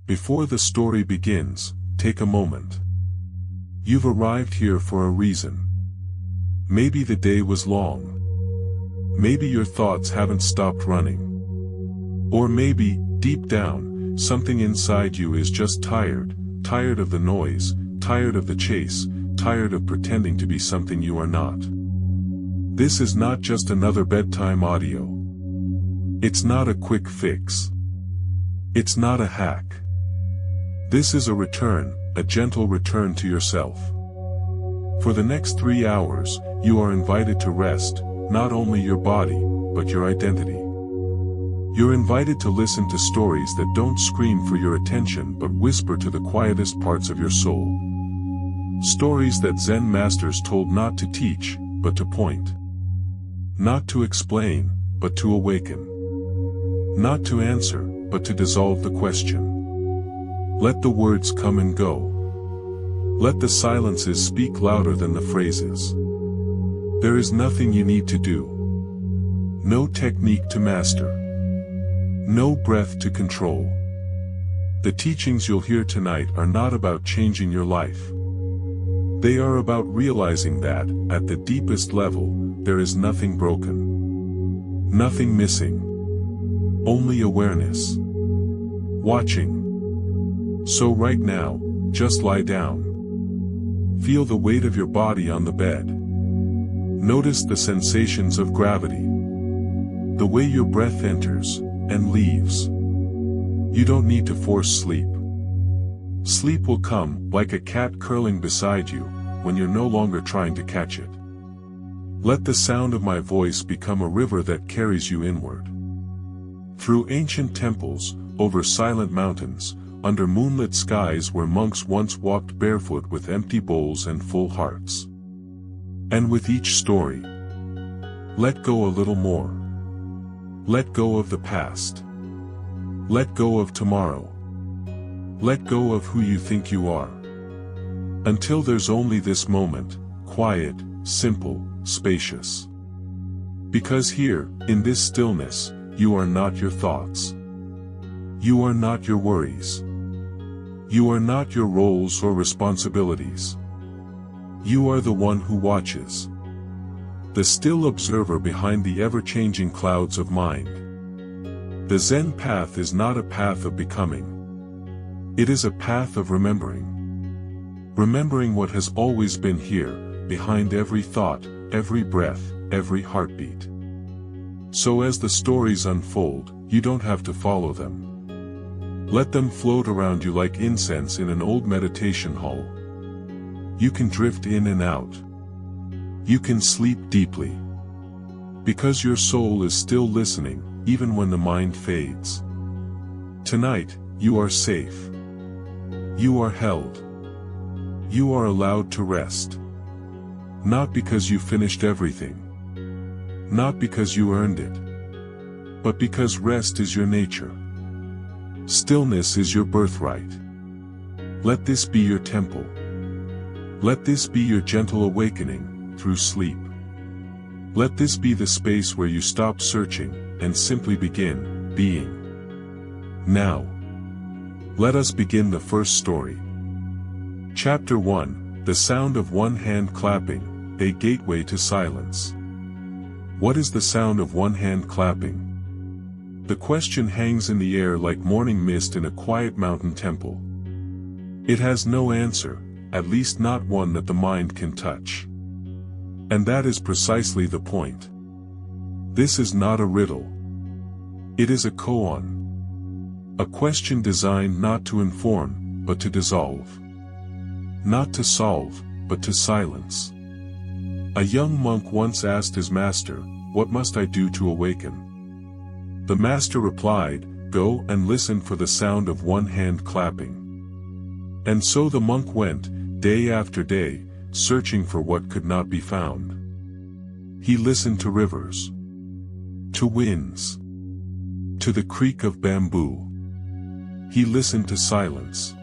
Before the story begins, take a moment. You've arrived here for a reason. Maybe the day was long. Maybe your thoughts haven't stopped running. Or maybe, deep down, something inside you is just tired of the noise, tired of the chase, tired of pretending to be something you are not. This is not just another bedtime audio. It's not a quick fix. It's not a hack. This is a return, a gentle return to yourself. For the next 3 hours, you are invited to rest, not only your body, but your identity. You're invited to listen to stories that don't scream for your attention but whisper to the quietest parts of your soul. Stories that Zen masters told not to teach, but to point. Not to explain, but to awaken. Not to answer, but to dissolve the question. Let the words come and go. Let the silences speak louder than the phrases. There is nothing you need to do. No technique to master. No breath to control. The teachings you'll hear tonight are not about changing your life. They are about realizing that, at the deepest level, there is nothing broken. Nothing missing. Only awareness. Watching. So right now, just lie down. Feel the weight of your body on the bed. Notice the sensations of gravity. The way your breath enters and leaves. You don't need to force sleep. Sleep will come, like a cat curling beside you, when you're no longer trying to catch it. Let the sound of my voice become a river that carries you inward. Through ancient temples, over silent mountains, under moonlit skies where monks once walked barefoot with empty bowls and full hearts. And with each story, let go a little more. Let go of the past. Let go of tomorrow. Let go of who you think you are. Until there's only this moment, quiet, simple, spacious. Because here, in this stillness, you are not your thoughts. You are not your worries. You are not your roles or responsibilities. You are the one who watches. The still observer behind the ever-changing clouds of mind. The Zen path is not a path of becoming. It is a path of remembering. Remembering what has always been here, behind every thought, every breath, every heartbeat. So as the stories unfold, you don't have to follow them. Let them float around you like incense in an old meditation hall. You can drift in and out. You can sleep deeply. Because your soul is still listening, even when the mind fades. Tonight, you are safe. You are held. You are allowed to rest. Not because you finished everything. Not because you earned it. But because rest is your nature. Stillness is your birthright. Let this be your temple. Let this be your gentle awakening, through sleep. Let this be the space where you stop searching, and simply begin, being. Now, let us begin the first story. Chapter 1, The Sound of One Hand Clapping, a Gateway to Silence. What is the sound of one hand clapping? The question hangs in the air like morning mist in a quiet mountain temple. It has no answer, at least not one that the mind can touch. And that is precisely the point. This is not a riddle. It is a koan. A question designed not to inform, but to dissolve. Not to solve, but to silence. A young monk once asked his master, "What must I do to awaken?" The master replied, "Go and listen for the sound of one hand clapping." And so the monk went, day after day, searching for what could not be found. He listened to rivers, to winds, to the creak of bamboo. He listened to silence.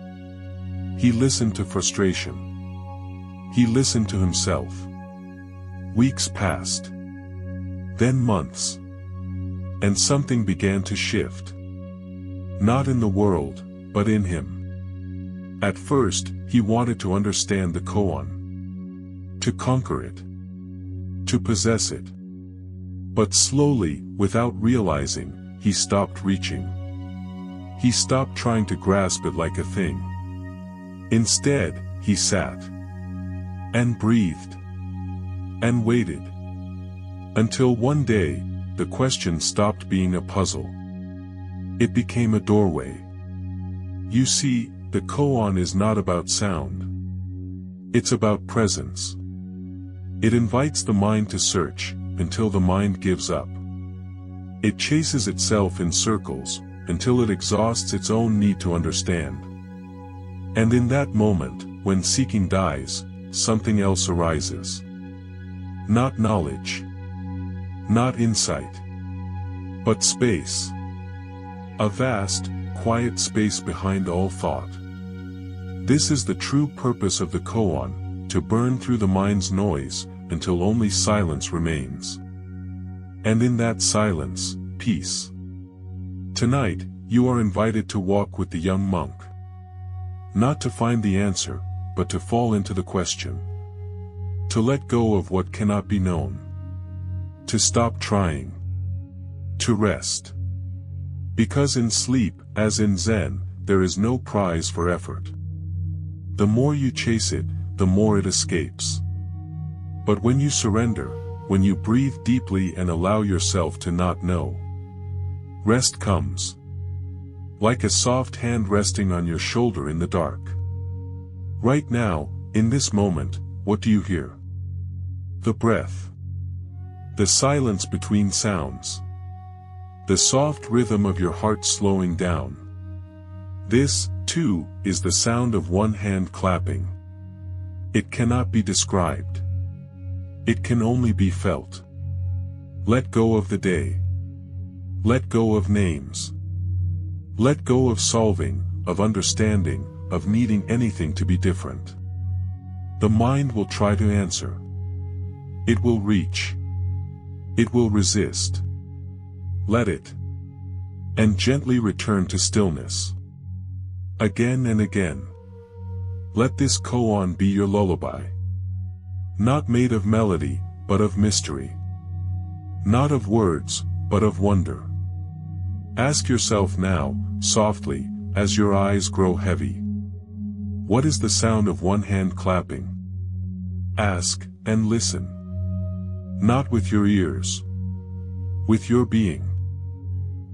He listened to frustration. He listened to himself. Weeks passed. Then months. And something began to shift. Not in the world, but in him. At first, he wanted to understand the koan, to conquer it, to possess it. But slowly, without realizing, he stopped reaching. He stopped trying to grasp it like a thing. Instead, he sat and breathed and waited until one day, the question stopped being a puzzle. It became a doorway. You see, the koan is not about sound. It's about presence. It invites the mind to search, until the mind gives up. It chases itself in circles, until it exhausts its own need to understand. And in that moment, when seeking dies, something else arises. Not knowledge. Not insight. But space. A vast, quiet space behind all thought. This is the true purpose of the koan, to burn through the mind's noise, until only silence remains. And in that silence, peace. Tonight, you are invited to walk with the young monk. Not to find the answer, but to fall into the question. To let go of what cannot be known. To stop trying. To rest. Because in sleep, as in Zen, there is no prize for effort. The more you chase it, the more it escapes. But when you surrender, when you breathe deeply and allow yourself to not know, rest comes. Like a soft hand resting on your shoulder in the dark. Right now, in this moment, what do you hear? The breath. The silence between sounds. The soft rhythm of your heart slowing down. This, too, is the sound of one hand clapping. It cannot be described. It can only be felt. Let go of the day. Let go of names. Let go of solving, of understanding, of needing anything to be different. The mind will try to answer. It will reach. It will resist. Let it. And gently return to stillness. Again and again. Let this koan be your lullaby. Not made of melody, but of mystery. Not of words, but of wonder. Ask yourself now, softly, as your eyes grow heavy. What is the sound of one hand clapping? Ask, and listen. Not with your ears. With your being.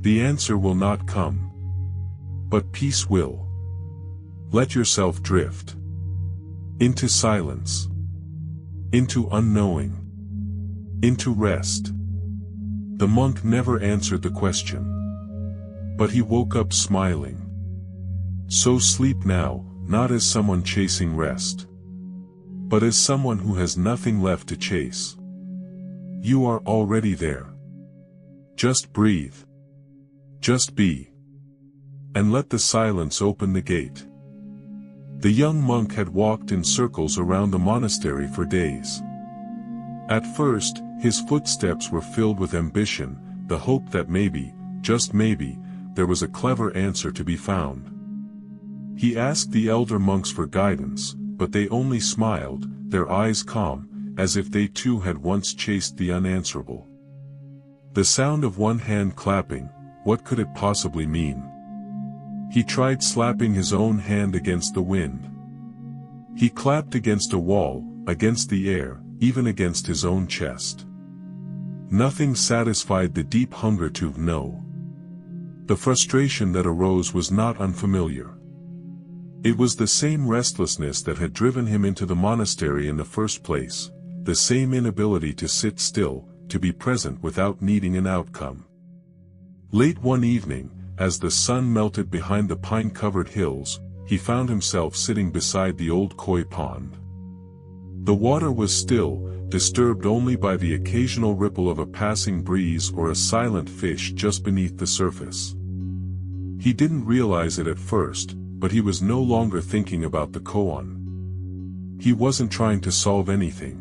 The answer will not come. But peace will. Let yourself drift. Into silence. Into unknowing. Into rest. The monk never answered the question. But he woke up smiling. So sleep now, not as someone chasing rest. But as someone who has nothing left to chase. You are already there. Just breathe. Just be. And let the silence open the gate. The young monk had walked in circles around the monastery for days. At first, his footsteps were filled with ambition, the hope that maybe, just maybe, there was a clever answer to be found. He asked the elder monks for guidance, but they only smiled, their eyes calm, as if they too had once chased the unanswerable. The sound of one hand clapping, what could it possibly mean? He tried slapping his own hand against the wind. He clapped against a wall, against the air, even against his own chest. Nothing satisfied the deep hunger to know. The frustration that arose was not unfamiliar. It was the same restlessness that had driven him into the monastery in the first place, the same inability to sit still, to be present without needing an outcome. Late one evening, as the sun melted behind the pine-covered hills, he found himself sitting beside the old koi pond. The water was still, disturbed only by the occasional ripple of a passing breeze or a silent fish just beneath the surface. He didn't realize it at first, but he was no longer thinking about the koan. He wasn't trying to solve anything.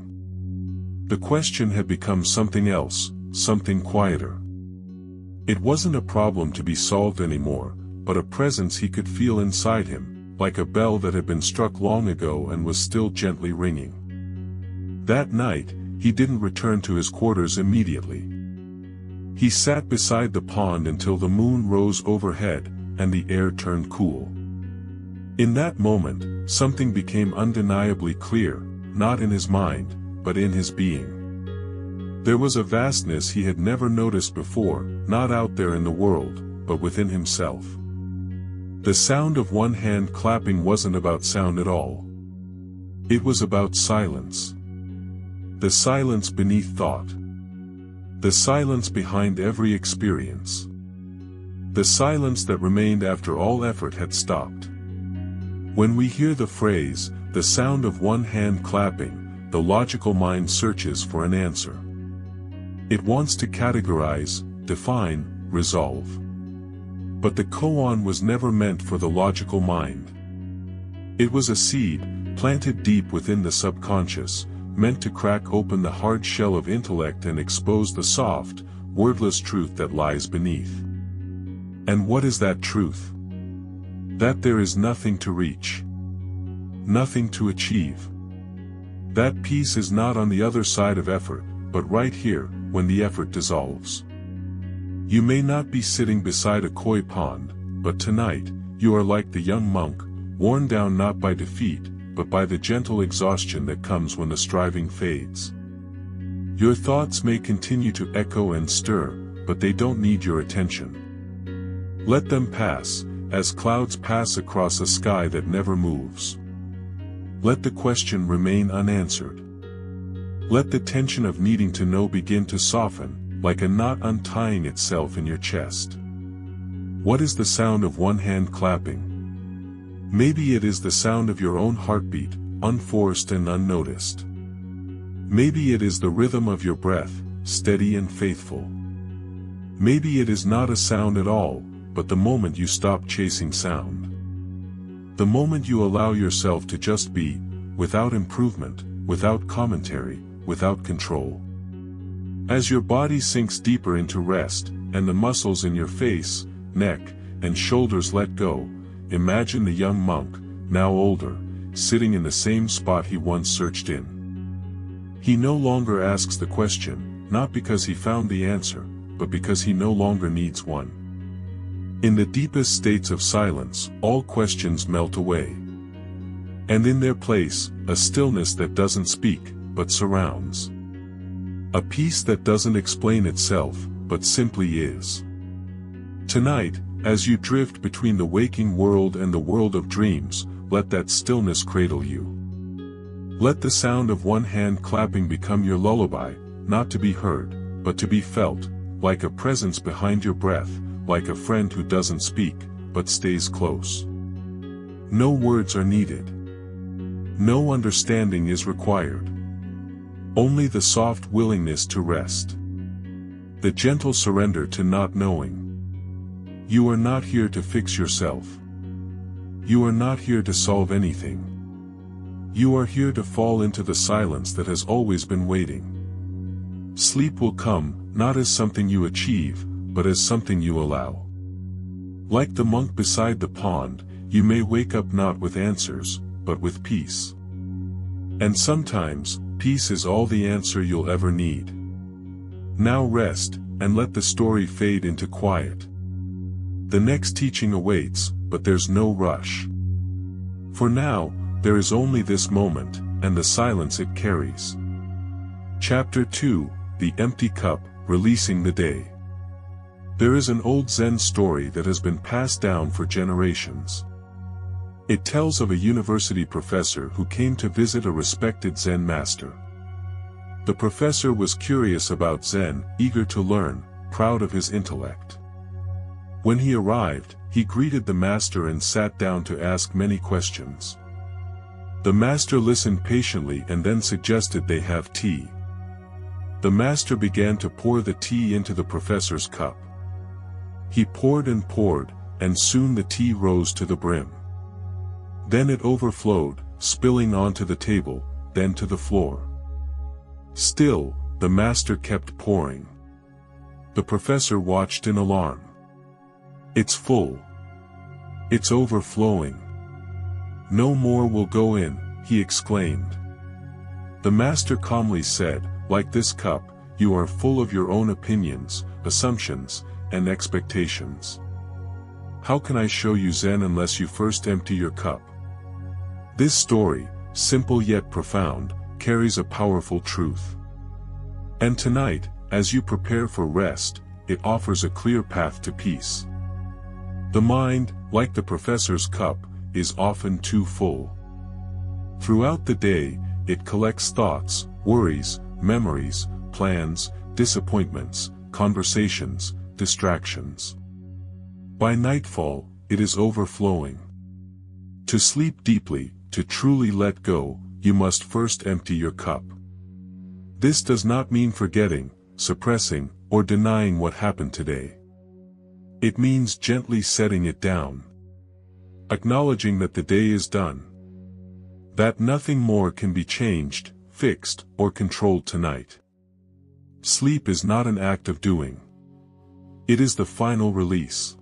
The question had become something else, something quieter. It wasn't a problem to be solved anymore, but a presence he could feel inside him, like a bell that had been struck long ago and was still gently ringing. That night, he didn't return to his quarters immediately. He sat beside the pond until the moon rose overhead, and the air turned cool. In that moment, something became undeniably clear, not in his mind, but in his being. There was a vastness he had never noticed before, not out there in the world, but within himself. The sound of one hand clapping wasn't about sound at all. It was about silence. The silence beneath thought. The silence behind every experience. The silence that remained after all effort had stopped. When we hear the phrase, the sound of one hand clapping, the logical mind searches for an answer. It wants to categorize, define, resolve. But the koan was never meant for the logical mind. It was a seed, planted deep within the subconscious, meant to crack open the hard shell of intellect and expose the soft, wordless truth that lies beneath. And what is that truth? That there is nothing to reach. Nothing to achieve. That peace is not on the other side of effort, but right here, when the effort dissolves. You may not be sitting beside a koi pond, but tonight, you are like the young monk, worn down not by defeat, but by the gentle exhaustion that comes when the striving fades. Your thoughts may continue to echo and stir, but they don't need your attention. Let them pass, as clouds pass across a sky that never moves. Let the question remain unanswered. Let the tension of needing to know begin to soften, like a knot untying itself in your chest. What is the sound of one hand clapping? Maybe it is the sound of your own heartbeat, unforced and unnoticed. Maybe it is the rhythm of your breath, steady and faithful. Maybe it is not a sound at all, but the moment you stop chasing sound. The moment you allow yourself to just be, without improvement, without commentary, without control. As your body sinks deeper into rest, and the muscles in your face, neck, and shoulders let go, imagine the young monk, now older, sitting in the same spot he once searched in. He no longer asks the question, not because he found the answer, but because he no longer needs one. In the deepest states of silence, all questions melt away. And in their place, a stillness that doesn't speak, but surrounds. A peace that doesn't explain itself, but simply is. Tonight, as you drift between the waking world and the world of dreams, let that stillness cradle you. Let the sound of one hand clapping become your lullaby, not to be heard, but to be felt, like a presence behind your breath, like a friend who doesn't speak, but stays close. No words are needed. No understanding is required. Only the soft willingness to rest. The gentle surrender to not knowing. You are not here to fix yourself. You are not here to solve anything. You are here to fall into the silence that has always been waiting. Sleep will come, not as something you achieve, but as something you allow. Like the monk beside the pond, you may wake up not with answers, but with peace. And sometimes, peace is all the answer you'll ever need. Now rest, and let the story fade into quiet. The next teaching awaits, but there's no rush. For now, there is only this moment, and the silence it carries. Chapter 2, The Empty Cup, Releasing the Day. There is an old Zen story that has been passed down for generations. It tells of a university professor who came to visit a respected Zen master. The professor was curious about Zen, eager to learn, proud of his intellect. When he arrived, he greeted the master and sat down to ask many questions. The master listened patiently and then suggested they have tea. The master began to pour the tea into the professor's cup. He poured, and soon the tea rose to the brim. Then it overflowed, spilling onto the table, then to the floor. Still, the master kept pouring. The professor watched in alarm. "It's full. It's overflowing. No more will go in, he exclaimed. The master calmly said, like this cup, you are full of your own opinions, assumptions, and expectations. How can I show you Zen unless you first empty your cup? This story, simple yet profound, carries a powerful truth. And tonight, as you prepare for rest, it offers a clear path to peace. The mind, like the professor's cup, is often too full. Throughout the day, it collects thoughts, worries, memories, plans, disappointments, conversations, distractions. By nightfall, it is overflowing. To sleep deeply, to truly let go, you must first empty your cup. This does not mean forgetting, suppressing, or denying what happened today. It means gently setting it down. Acknowledging that the day is done. That nothing more can be changed, fixed, or controlled tonight. Sleep is not an act of doing. It is the final release.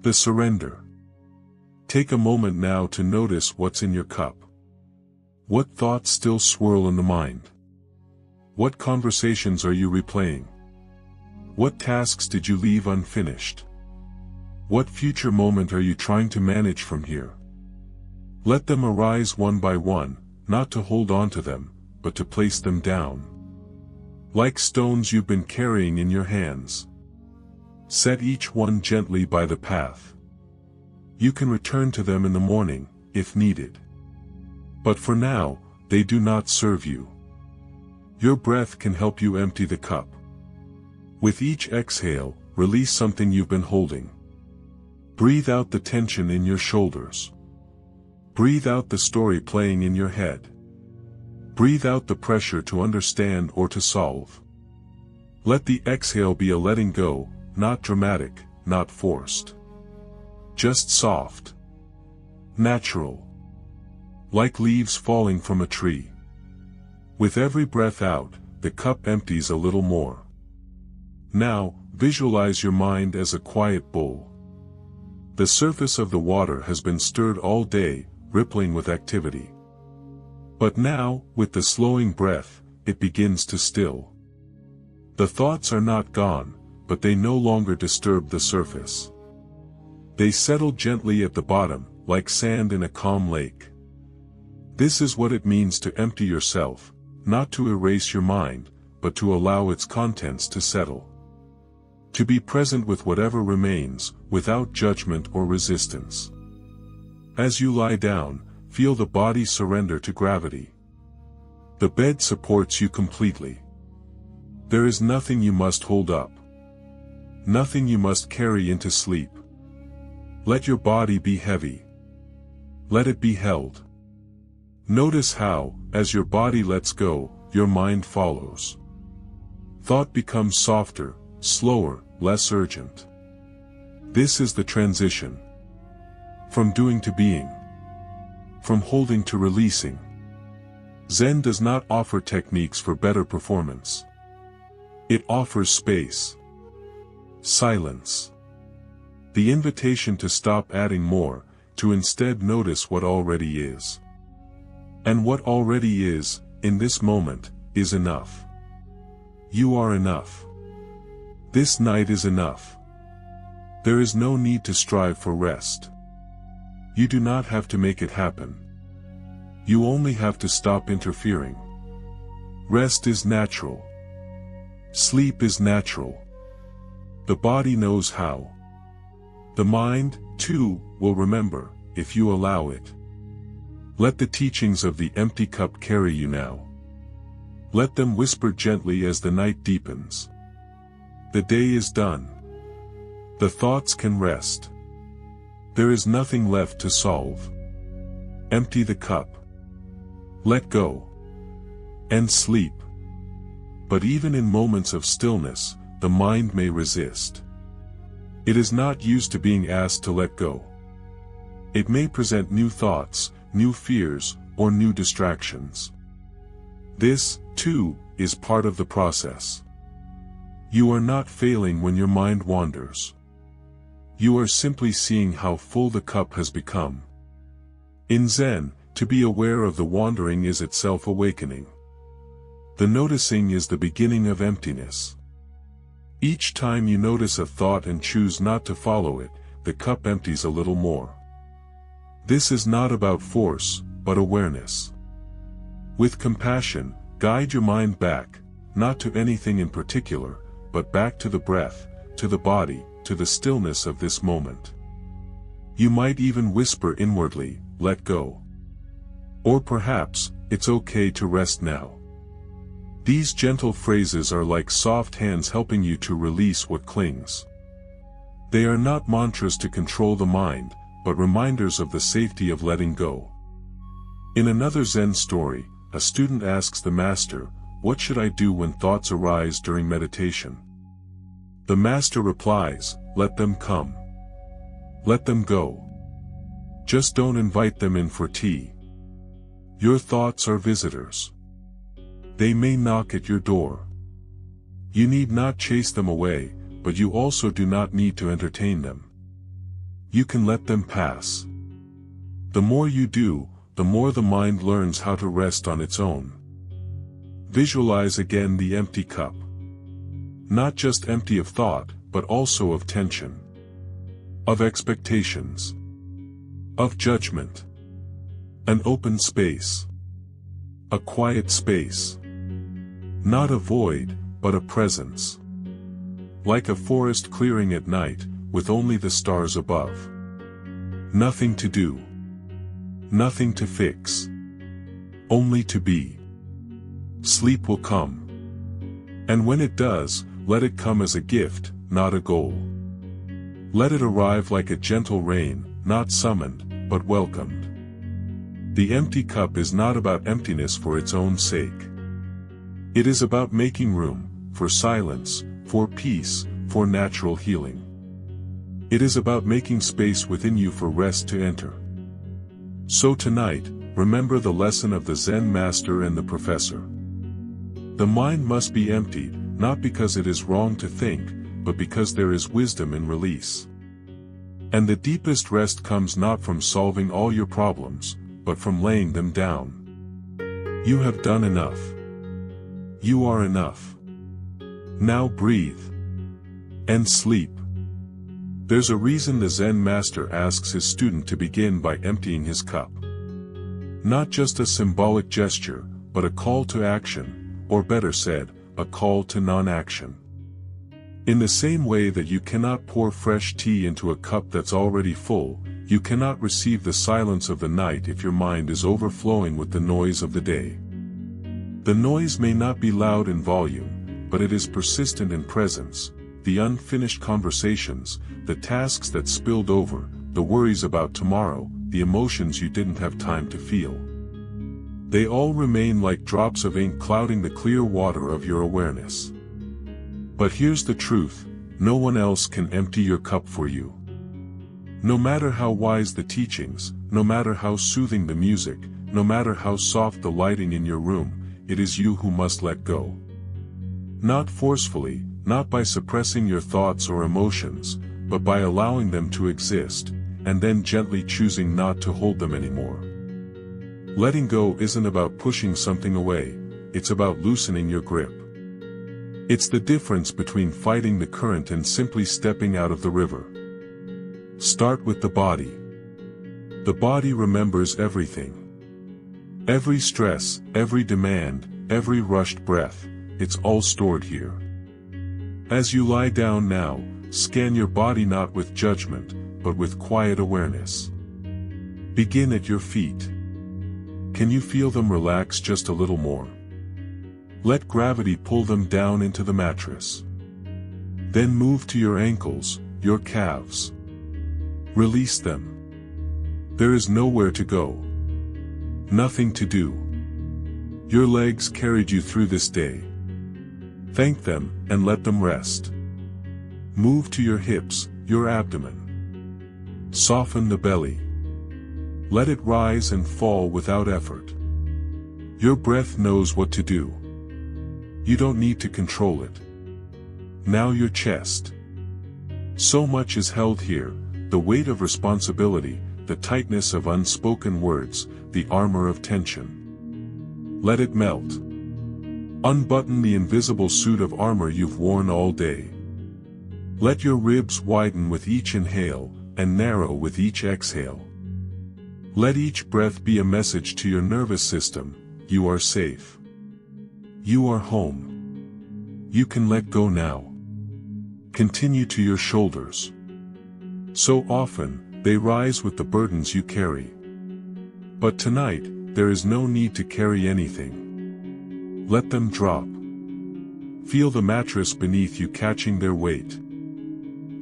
The surrender. Take a moment now to notice what's in your cup. What thoughts still swirl in the mind? What conversations are you replaying? What tasks did you leave unfinished? What future moment are you trying to manage from here? Let them arise one by one, not to hold on to them, but to place them down. Like stones you've been carrying in your hands. Set each one gently by the path. You can return to them in the morning, if needed. But for now, they do not serve you. Your breath can help you empty the cup. With each exhale, release something you've been holding. Breathe out the tension in your shoulders. Breathe out the story playing in your head. Breathe out the pressure to understand or to solve. Let the exhale be a letting go, not dramatic, not forced. Just soft. Natural. Like leaves falling from a tree. With every breath out, the cup empties a little more. Now, visualize your mind as a quiet bowl. The surface of the water has been stirred all day, rippling with activity. But now, with the slowing breath, it begins to still. The thoughts are not gone, but they no longer disturb the surface. They settle gently at the bottom, like sand in a calm lake. This is what it means to empty yourself, not to erase your mind, but to allow its contents to settle. To be present with whatever remains, without judgment or resistance. As you lie down, feel the body surrender to gravity. The bed supports you completely. There is nothing you must hold up. Nothing you must carry into sleep. Let your body be heavy. Let it be held. Notice how, as your body lets go, your mind follows. Thought becomes softer, slower, less urgent. This is the transition. From doing to being. From holding to releasing. Zen does not offer techniques for better performance. It offers space. Silence. The invitation to stop adding more, to instead notice what already is. And what already is, in this moment, is enough. You are enough. This night is enough. There is no need to strive for rest. You do not have to make it happen. You only have to stop interfering. Rest is natural. Sleep is natural. The body knows how. The mind, too, will remember, if you allow it. Let the teachings of the empty cup carry you now. Let them whisper gently as the night deepens. The day is done. The thoughts can rest. There is nothing left to solve. Empty the cup. Let go. And sleep. But even in moments of stillness, the mind may resist. It is not used to being asked to let go. It may present new thoughts, new fears, or new distractions. This, too, is part of the process. You are not failing when your mind wanders. You are simply seeing how full the cup has become. In Zen, to be aware of the wandering is itself awakening. The noticing is the beginning of emptiness. Each time you notice a thought and choose not to follow it, the cup empties a little more. This is not about force, but awareness. With compassion, guide your mind back, not to anything in particular, but back to the breath, to the body, to the stillness of this moment. You might even whisper inwardly, "Let go." Or perhaps, "It's okay to rest now." These gentle phrases are like soft hands helping you to release what clings. They are not mantras to control the mind, but reminders of the safety of letting go. In another Zen story, a student asks the master, "What should I do when thoughts arise during meditation?" The master replies, "Let them come. Let them go. Just don't invite them in for tea. Your thoughts are visitors. They may knock at your door. You need not chase them away, but you also do not need to entertain them. You can let them pass. The more you do, the more the mind learns how to rest on its own." Visualize again the empty cup. Not just empty of thought, but also of tension, of expectations, of judgment. An open space. A quiet space. Not a void, but a presence. Like a forest clearing at night, with only the stars above. Nothing to do. Nothing to fix. Only to be. Sleep will come. And when it does, let it come as a gift, not a goal. Let it arrive like a gentle rain, not summoned, but welcomed. The empty cup is not about emptiness for its own sake. It is about making room, for silence, for peace, for natural healing. It is about making space within you for rest to enter. So tonight, remember the lesson of the Zen master and the professor. The mind must be emptied, not because it is wrong to think, but because there is wisdom in release. And the deepest rest comes not from solving all your problems, but from laying them down. You have done enough. You are enough. Now breathe. And sleep. There's a reason the Zen master asks his student to begin by emptying his cup. Not just a symbolic gesture, but a call to action, or better said, a call to non-action. In the same way that you cannot pour fresh tea into a cup that's already full, you cannot receive the silence of the night if your mind is overflowing with the noise of the day. The noise may not be loud in volume, but it is persistent in presence, the unfinished conversations, the tasks that spilled over, the worries about tomorrow, the emotions you didn't have time to feel. They all remain like drops of ink clouding the clear water of your awareness. But here's the truth, no one else can empty your cup for you. No matter how wise the teachings, no matter how soothing the music, no matter how soft the lighting in your room, it is you who must let go. Not forcefully, not by suppressing your thoughts or emotions, but by allowing them to exist, and then gently choosing not to hold them anymore. Letting go isn't about pushing something away, it's about loosening your grip. It's the difference between fighting the current and simply stepping out of the river. Start with the body. The body remembers everything. Every stress, every demand, every rushed breath, it's all stored here. As you lie down now, scan your body not with judgment, but with quiet awareness. Begin at your feet. Can you feel them relax just a little more? Let gravity pull them down into the mattress. Then move to your ankles, your calves. Release them. There is nowhere to go. Nothing to do. Your legs carried you through this day. Thank them, and let them rest. Move to your hips, your abdomen. Soften the belly. Let it rise and fall without effort. Your breath knows what to do. You don't need to control it. Now your chest. So much is held here, the weight of responsibility, the tightness of unspoken words, the armor of tension. Let it melt. Unbutton the invisible suit of armor you've worn all day. Let your ribs widen with each inhale, and narrow with each exhale. Let each breath be a message to your nervous system: you are safe. You are home. You can let go now. Continue to your shoulders. So often, they rise with the burdens you carry. But tonight, there is no need to carry anything. Let them drop. Feel the mattress beneath you catching their weight.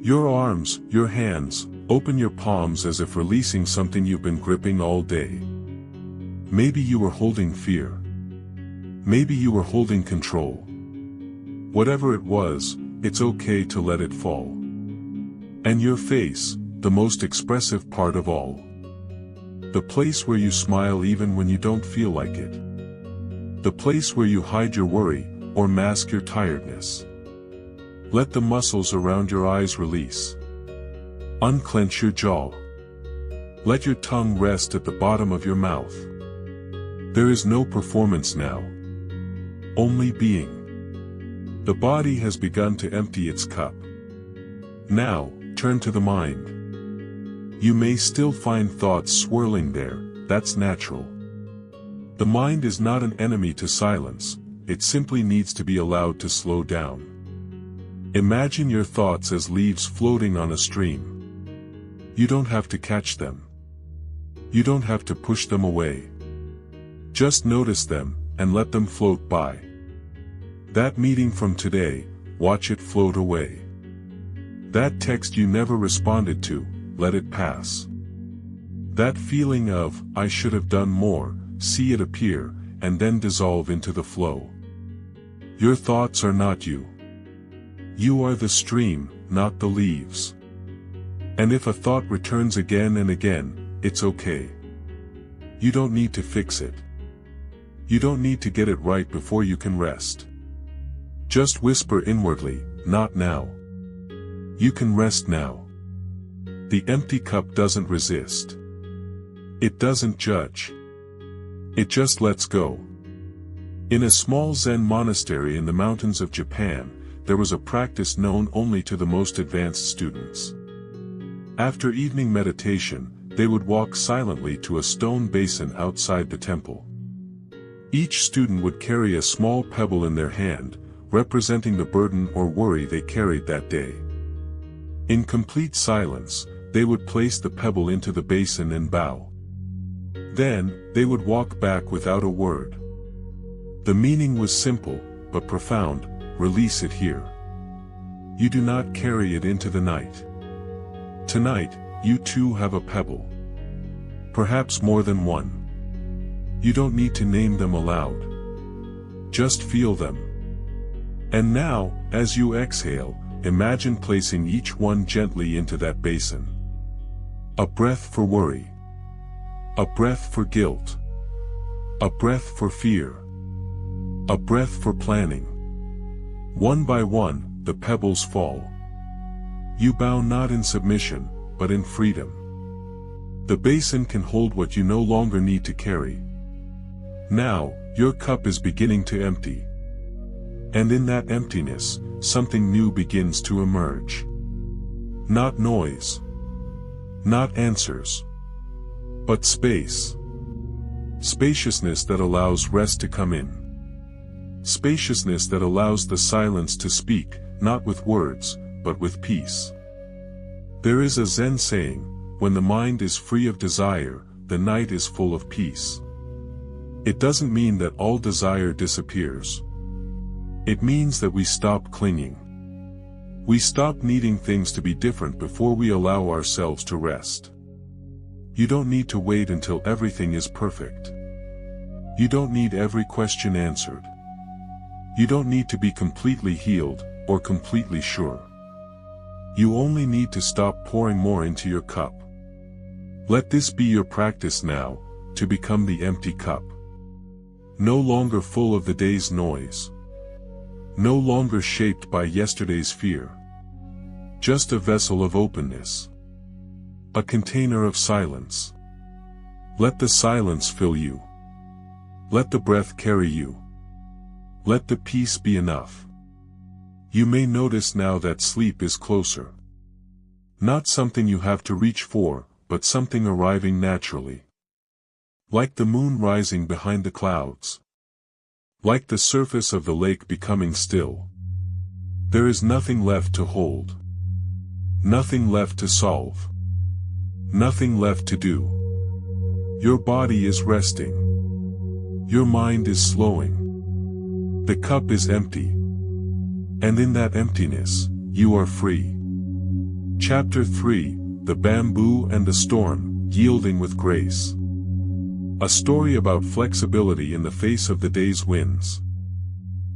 Your arms, your hands, open your palms as if releasing something you've been gripping all day. Maybe you were holding fear. Maybe you were holding control. Whatever it was, it's okay to let it fall. And your face, the most expressive part of all. The place where you smile even when you don't feel like it. The place where you hide your worry, or mask your tiredness. Let the muscles around your eyes release. Unclench your jaw. Let your tongue rest at the bottom of your mouth. There is no performance now. Only being. The body has begun to empty its cup. Now, turn to the mind. You may still find thoughts swirling there, that's natural. The mind is not an enemy to silence, it simply needs to be allowed to slow down. Imagine your thoughts as leaves floating on a stream. You don't have to catch them. You don't have to push them away. Just notice them, and let them float by. That meeting from today, watch it float away. That text you never responded to, let it pass. That feeling of, I should have done more, see it appear, and then dissolve into the flow. Your thoughts are not you. You are the stream, not the leaves. And if a thought returns again and again, it's okay. You don't need to fix it. You don't need to get it right before you can rest. Just whisper inwardly, not now. You can rest now. The empty cup doesn't resist. It doesn't judge. It just lets go. In a small Zen monastery in the mountains of Japan, there was a practice known only to the most advanced students. After evening meditation, they would walk silently to a stone basin outside the temple. Each student would carry a small pebble in their hand, representing the burden or worry they carried that day. In complete silence, they would place the pebble into the basin and bow. Then, they would walk back without a word. The meaning was simple, but profound: release it here. You do not carry it into the night. Tonight, you too have a pebble. Perhaps more than one. You don't need to name them aloud. Just feel them. And now, as you exhale, imagine placing each one gently into that basin. A breath for worry. A breath for guilt. A breath for fear. A breath for planning. One by one, the pebbles fall. You bow not in submission, but in freedom. The basin can hold what you no longer need to carry. Now, your cup is beginning to empty. And in that emptiness, something new begins to emerge. Not noise. Not answers. But space. Spaciousness that allows rest to come in. Spaciousness that allows the silence to speak, not with words, but with peace. There is a Zen saying, when the mind is free of desire, the night is full of peace. It doesn't mean that all desire disappears. It means that we stop clinging. We stop needing things to be different before we allow ourselves to rest. You don't need to wait until everything is perfect. You don't need every question answered. You don't need to be completely healed, or completely sure. You only need to stop pouring more into your cup. Let this be your practice now, to become the empty cup. No longer full of the day's noise. No longer shaped by yesterday's fear. Just a vessel of openness. A container of silence. Let the silence fill you. Let the breath carry you. Let the peace be enough. You may notice now that sleep is closer. Not something you have to reach for, but something arriving naturally. Like the moon rising behind the clouds. Like the surface of the lake becoming still. There is nothing left to hold. Nothing left to solve. Nothing left to do. Your body is resting. Your mind is slowing. The cup is empty. And in that emptiness, you are free. Chapter 3, The Bamboo and the Storm, Yielding with Grace. A story about flexibility in the face of the day's winds.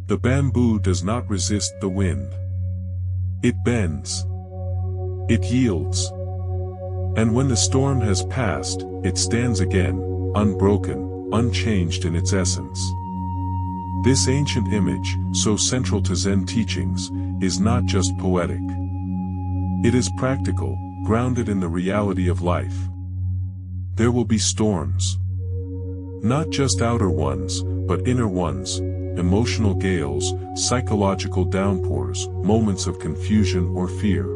The bamboo does not resist the wind. It bends. It yields. And when the storm has passed, it stands again, unbroken, unchanged in its essence. This ancient image, so central to Zen teachings, is not just poetic. It is practical, grounded in the reality of life. There will be storms. Not just outer ones, but inner ones, emotional gales, psychological downpours, moments of confusion or fear.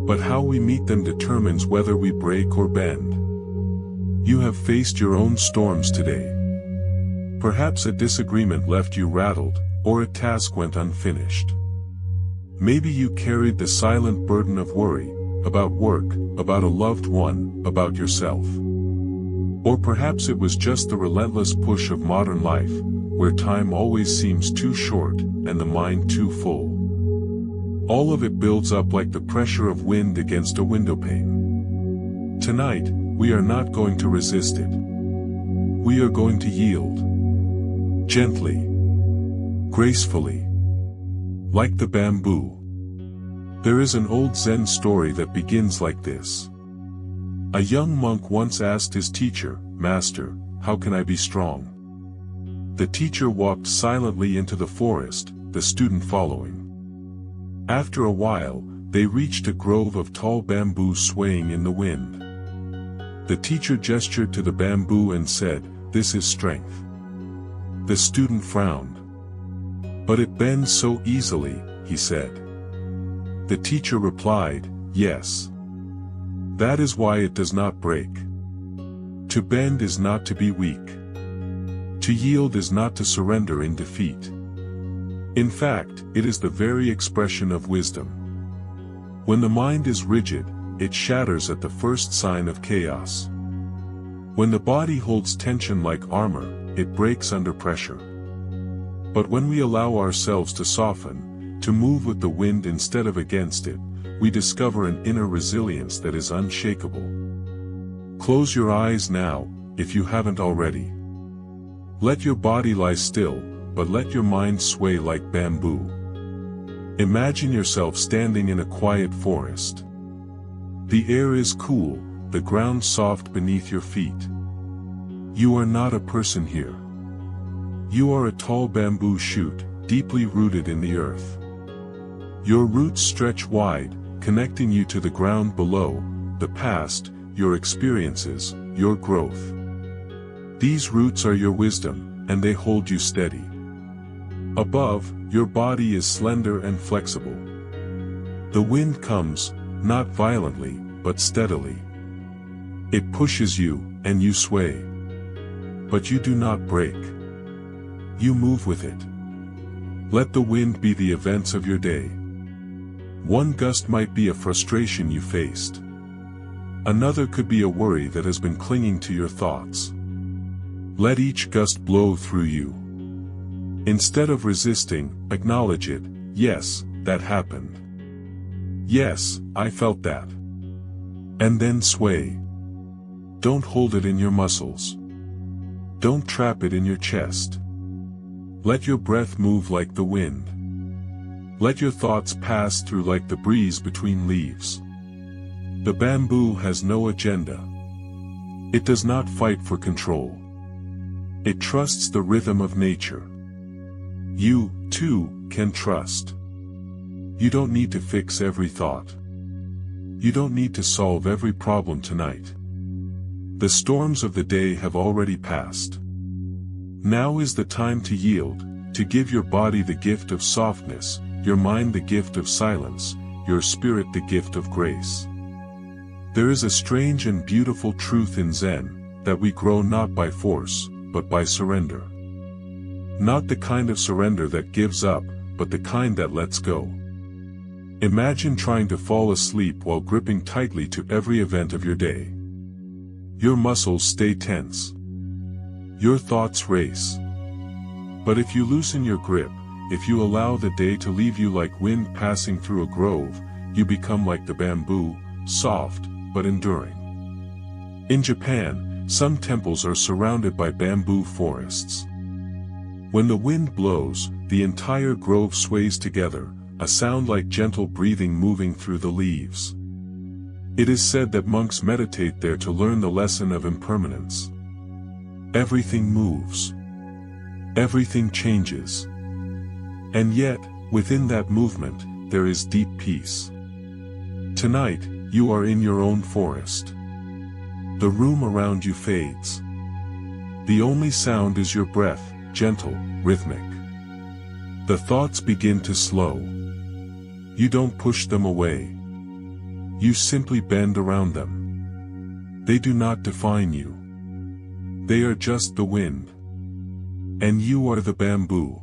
But how we meet them determines whether we break or bend. You have faced your own storms today. Perhaps a disagreement left you rattled, or a task went unfinished. Maybe you carried the silent burden of worry, about work, about a loved one, about yourself. Or perhaps it was just the relentless push of modern life, where time always seems too short, and the mind too full. All of it builds up like the pressure of wind against a windowpane. Tonight, we are not going to resist it. We are going to yield. Gently. Gracefully. Like the bamboo. There is an old Zen story that begins like this. A young monk once asked his teacher, "Master, how can I be strong?" The teacher walked silently into the forest, the student following. After a while, they reached a grove of tall bamboo swaying in the wind. The teacher gestured to the bamboo and said, "This is strength." The student frowned. "But it bends so easily," he said. The teacher replied, "Yes. That is why it does not break. To bend is not to be weak. To yield is not to surrender in defeat. In fact, it is the very expression of wisdom. When the mind is rigid, it shatters at the first sign of chaos. When the body holds tension like armor, it breaks under pressure. But when we allow ourselves to soften, to move with the wind instead of against it, we discover an inner resilience that is unshakable. Close your eyes now, if you haven't already. Let your body lie still, but let your mind sway like bamboo. Imagine yourself standing in a quiet forest. The air is cool, the ground soft beneath your feet. You are not a person here. You are a tall bamboo shoot, deeply rooted in the earth. Your roots stretch wide, connecting you to the ground below, the past, your experiences, your growth. These roots are your wisdom, and they hold you steady. Above, your body is slender and flexible. The wind comes, not violently, but steadily. It pushes you, and you sway. But you do not break. You move with it. Let the wind be the events of your day. One gust might be a frustration you faced. Another could be a worry that has been clinging to your thoughts. Let each gust blow through you. Instead of resisting, acknowledge it. Yes, that happened. Yes, I felt that. And then sway. Don't hold it in your muscles. Don't trap it in your chest. Let your breath move like the wind. Let your thoughts pass through like the breeze between leaves. The bamboo has no agenda. It does not fight for control. It trusts the rhythm of nature. You, too, can trust. You don't need to fix every thought. You don't need to solve every problem tonight. The storms of the day have already passed. Now is the time to yield, to give your body the gift of softness, your mind the gift of silence, your spirit the gift of grace. There is a strange and beautiful truth in Zen, that we grow not by force, but by surrender. Not the kind of surrender that gives up, but the kind that lets go. Imagine trying to fall asleep while gripping tightly to every event of your day. Your muscles stay tense. Your thoughts race. But if you loosen your grip, if you allow the day to leave you like wind passing through a grove, you become like the bamboo, soft, but enduring. In Japan, some temples are surrounded by bamboo forests. When the wind blows, the entire grove sways together, a sound like gentle breathing moving through the leaves. It is said that monks meditate there to learn the lesson of impermanence. Everything moves. Everything changes. And yet, within that movement, there is deep peace. Tonight, you are in your own forest. The room around you fades. The only sound is your breath, gentle, rhythmic. The thoughts begin to slow. You don't push them away. You simply bend around them. They do not define you. They are just the wind. And you are the bamboo.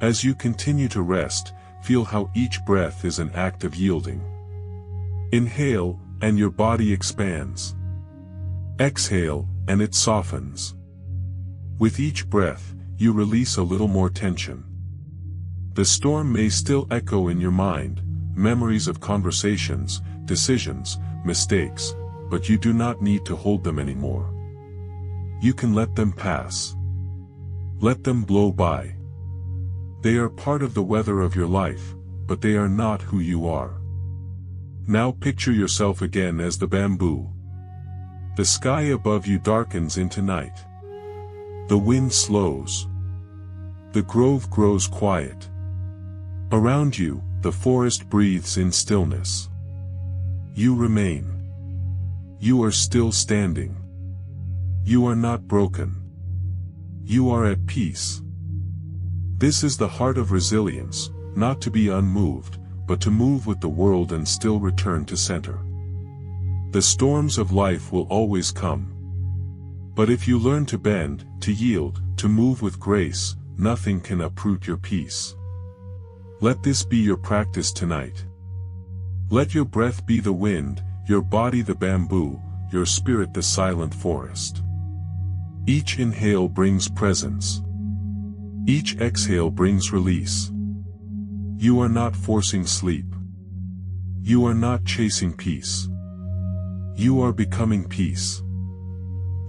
As you continue to rest, feel how each breath is an act of yielding. Inhale, and your body expands. Exhale, and it softens. With each breath, you release a little more tension. The storm may still echo in your mind, memories of conversations, decisions, mistakes, but you do not need to hold them anymore. You can let them pass. Let them blow by. They are part of the weather of your life, but they are not who you are. Now picture yourself again as the bamboo. The sky above you darkens into night. The wind slows. The grove grows quiet. Around you, the forest breathes in stillness. You remain. You are still standing. You are not broken. You are at peace. This is the heart of resilience, not to be unmoved, but to move with the world and still return to center. The storms of life will always come. But if you learn to bend, to yield, to move with grace, nothing can uproot your peace. Let this be your practice tonight. Let your breath be the wind, your body the bamboo, your spirit the silent forest. Each inhale brings presence. Each exhale brings release. You are not forcing sleep. You are not chasing peace. You are becoming peace.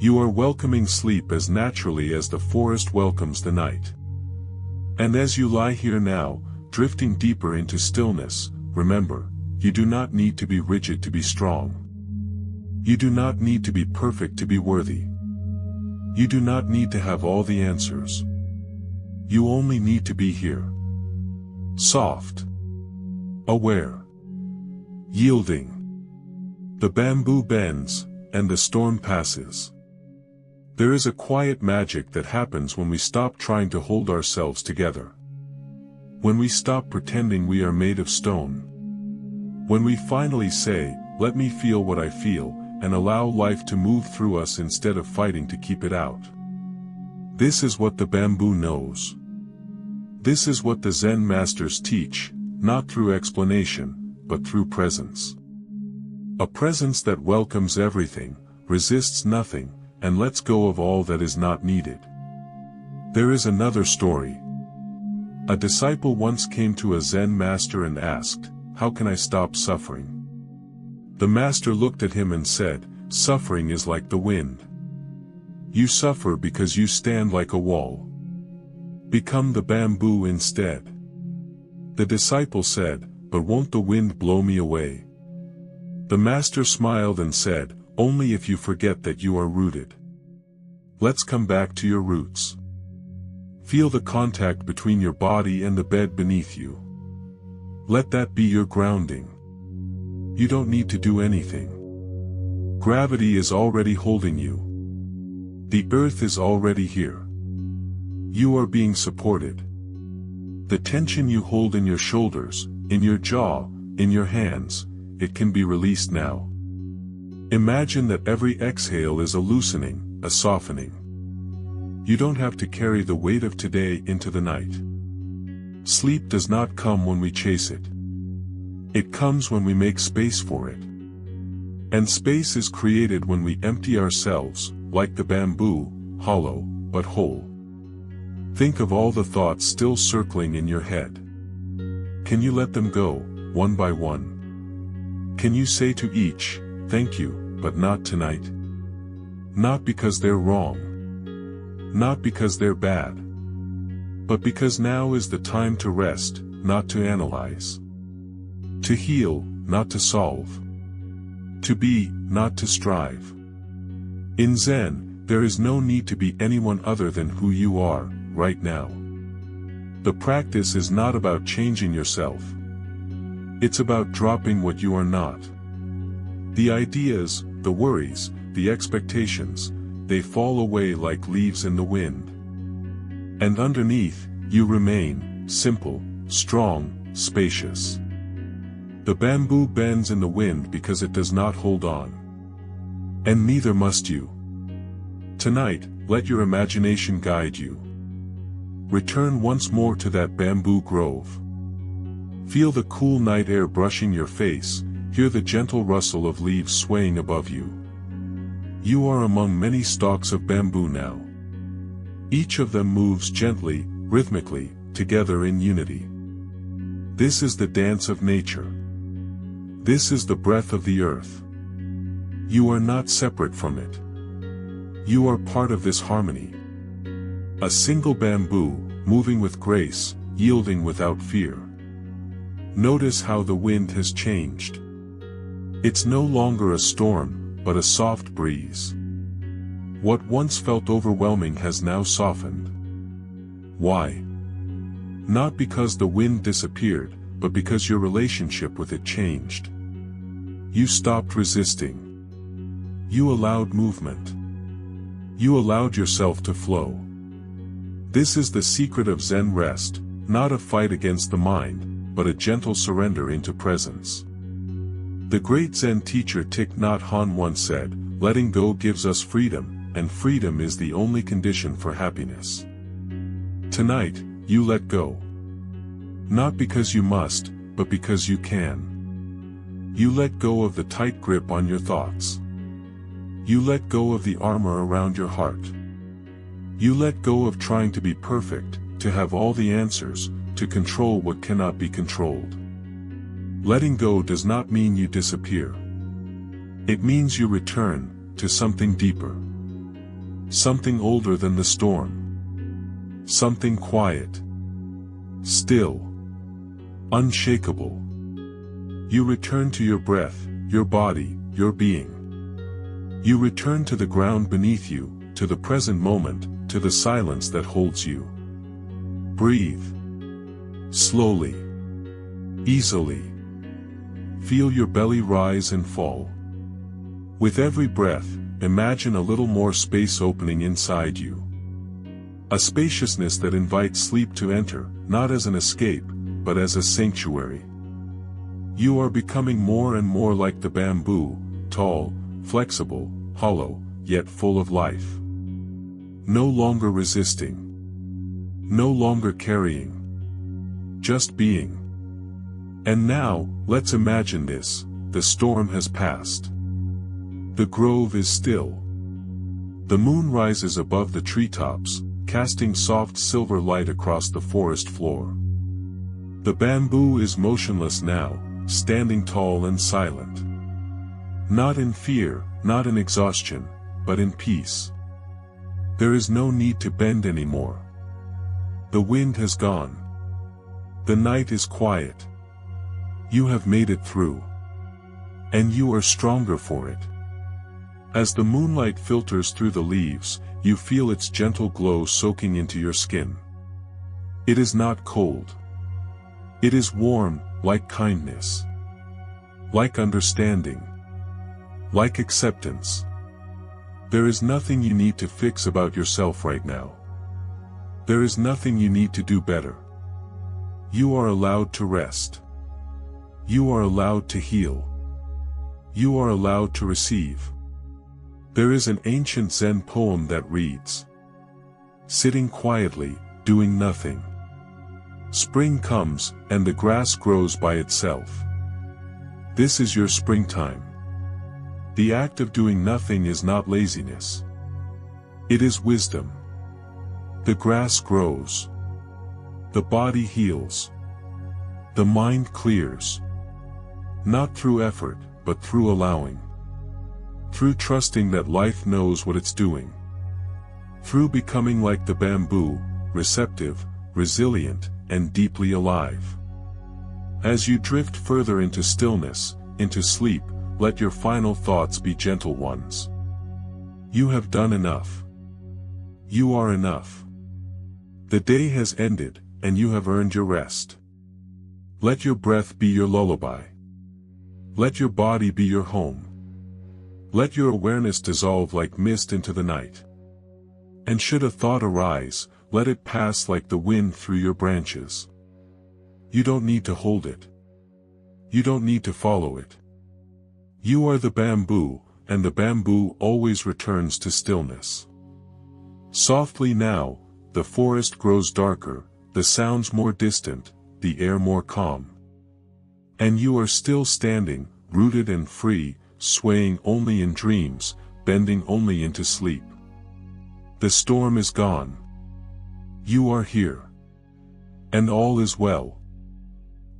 You are welcoming sleep as naturally as the forest welcomes the night. And as you lie here now, drifting deeper into stillness, remember, you do not need to be rigid to be strong. You do not need to be perfect to be worthy. You do not need to have all the answers. You only need to be here. Soft. Aware. Yielding. The bamboo bends, and the storm passes. There is a quiet magic that happens when we stop trying to hold ourselves together. When we stop pretending we are made of stone. When we finally say, "Let me feel what I feel," and allow life to move through us instead of fighting to keep it out. This is what the bamboo knows. This is what the Zen masters teach, not through explanation, but through presence. A presence that welcomes everything, resists nothing, and lets go of all that is not needed. There is another story. A disciple once came to a Zen master and asked, "How can I stop suffering?" The master looked at him and said, "Suffering is like the wind. You suffer because you stand like a wall. Become the bamboo instead." The disciple said, "But won't the wind blow me away?" The master smiled and said, "Only if you forget that you are rooted. Let's come back to your roots. Feel the contact between your body and the bed beneath you. Let that be your grounding. You don't need to do anything. Gravity is already holding you. The earth is already here. You are being supported. The tension you hold in your shoulders, in your jaw, in your hands, it can be released now. Imagine that every exhale is a loosening, a softening. You don't have to carry the weight of today into the night. Sleep does not come when we chase it. It comes when we make space for it. And space is created when we empty ourselves, like the bamboo, hollow, but whole. Think of all the thoughts still circling in your head. Can you let them go, one by one? Can you say to each, thank you, but not tonight? Not because they're wrong. Not because they're bad. But because now is the time to rest, not to analyze. To heal, not to solve. To be, not to strive. In Zen, there is no need to be anyone other than who you are, right now. The practice is not about changing yourself. It's about dropping what you are not. The ideas, the worries, the expectations, they fall away like leaves in the wind. And underneath, you remain, simple, strong, spacious. The bamboo bends in the wind because it does not hold on. And neither must you. Tonight, let your imagination guide you. Return once more to that bamboo grove. Feel the cool night air brushing your face, hear the gentle rustle of leaves swaying above you. You are among many stalks of bamboo now. Each of them moves gently, rhythmically, together in unity. This is the dance of nature. This is the breath of the earth. You are not separate from it. You are part of this harmony. A single bamboo, moving with grace, yielding without fear. Notice how the wind has changed. It's no longer a storm, but a soft breeze. What once felt overwhelming has now softened. Why? Not because the wind disappeared, but because your relationship with it changed. You stopped resisting. You allowed movement. You allowed yourself to flow. This is the secret of Zen rest, not a fight against the mind, but a gentle surrender into presence. The great Zen teacher Thich Nhat Hanh once said, letting go gives us freedom, and freedom is the only condition for happiness. Tonight, you let go. Not because you must, but because you can. You let go of the tight grip on your thoughts. You let go of the armor around your heart. You let go of trying to be perfect, to have all the answers, to control what cannot be controlled. Letting go does not mean you disappear. It means you return to something deeper. Something older than the storm. Something quiet. Still. Unshakable. You return to your breath, your body, your being. You return to the ground beneath you, to the present moment, to the silence that holds you. Breathe. Slowly. Easily. Feel your belly rise and fall. With every breath, imagine a little more space opening inside you. A spaciousness that invites sleep to enter, not as an escape, but as a sanctuary. You are becoming more and more like the bamboo, tall, flexible, hollow, yet full of life. No longer resisting. No longer carrying. Just being. And now, let's imagine this, the storm has passed. The grove is still. The moon rises above the treetops, casting soft silver light across the forest floor. The bamboo is motionless now, standing tall and silent. Not in fear, not in exhaustion, but in peace. There is no need to bend anymore. The wind has gone. The night is quiet. You have made it through. And you are stronger for it. As the moonlight filters through the leaves, you feel its gentle glow soaking into your skin. It is not cold. It is warm, like kindness, like understanding, like acceptance. There is nothing you need to fix about yourself right now. There is nothing you need to do better. You are allowed to rest. You are allowed to heal. You are allowed to receive. There is an ancient Zen poem that reads, "Sitting quietly, doing nothing. Spring comes, and the grass grows by itself." This is your springtime. The act of doing nothing is not laziness. It is wisdom. The grass grows. The body heals. The mind clears. Not through effort, but through allowing. Through trusting that life knows what it's doing. Through becoming like the bamboo, receptive, resilient, and deeply alive. As you drift further into stillness, into sleep, let your final thoughts be gentle ones. You have done enough. You are enough. The day has ended, and you have earned your rest. Let your breath be your lullaby. Let your body be your home. Let your awareness dissolve like mist into the night. And should a thought arise, let it pass like the wind through your branches. You don't need to hold it. You don't need to follow it. You are the bamboo, and the bamboo always returns to stillness. Softly now, the forest grows darker, the sounds more distant, the air more calm. And you are still standing, rooted and free, swaying only in dreams, bending only into sleep. The storm is gone. You are here. And all is well.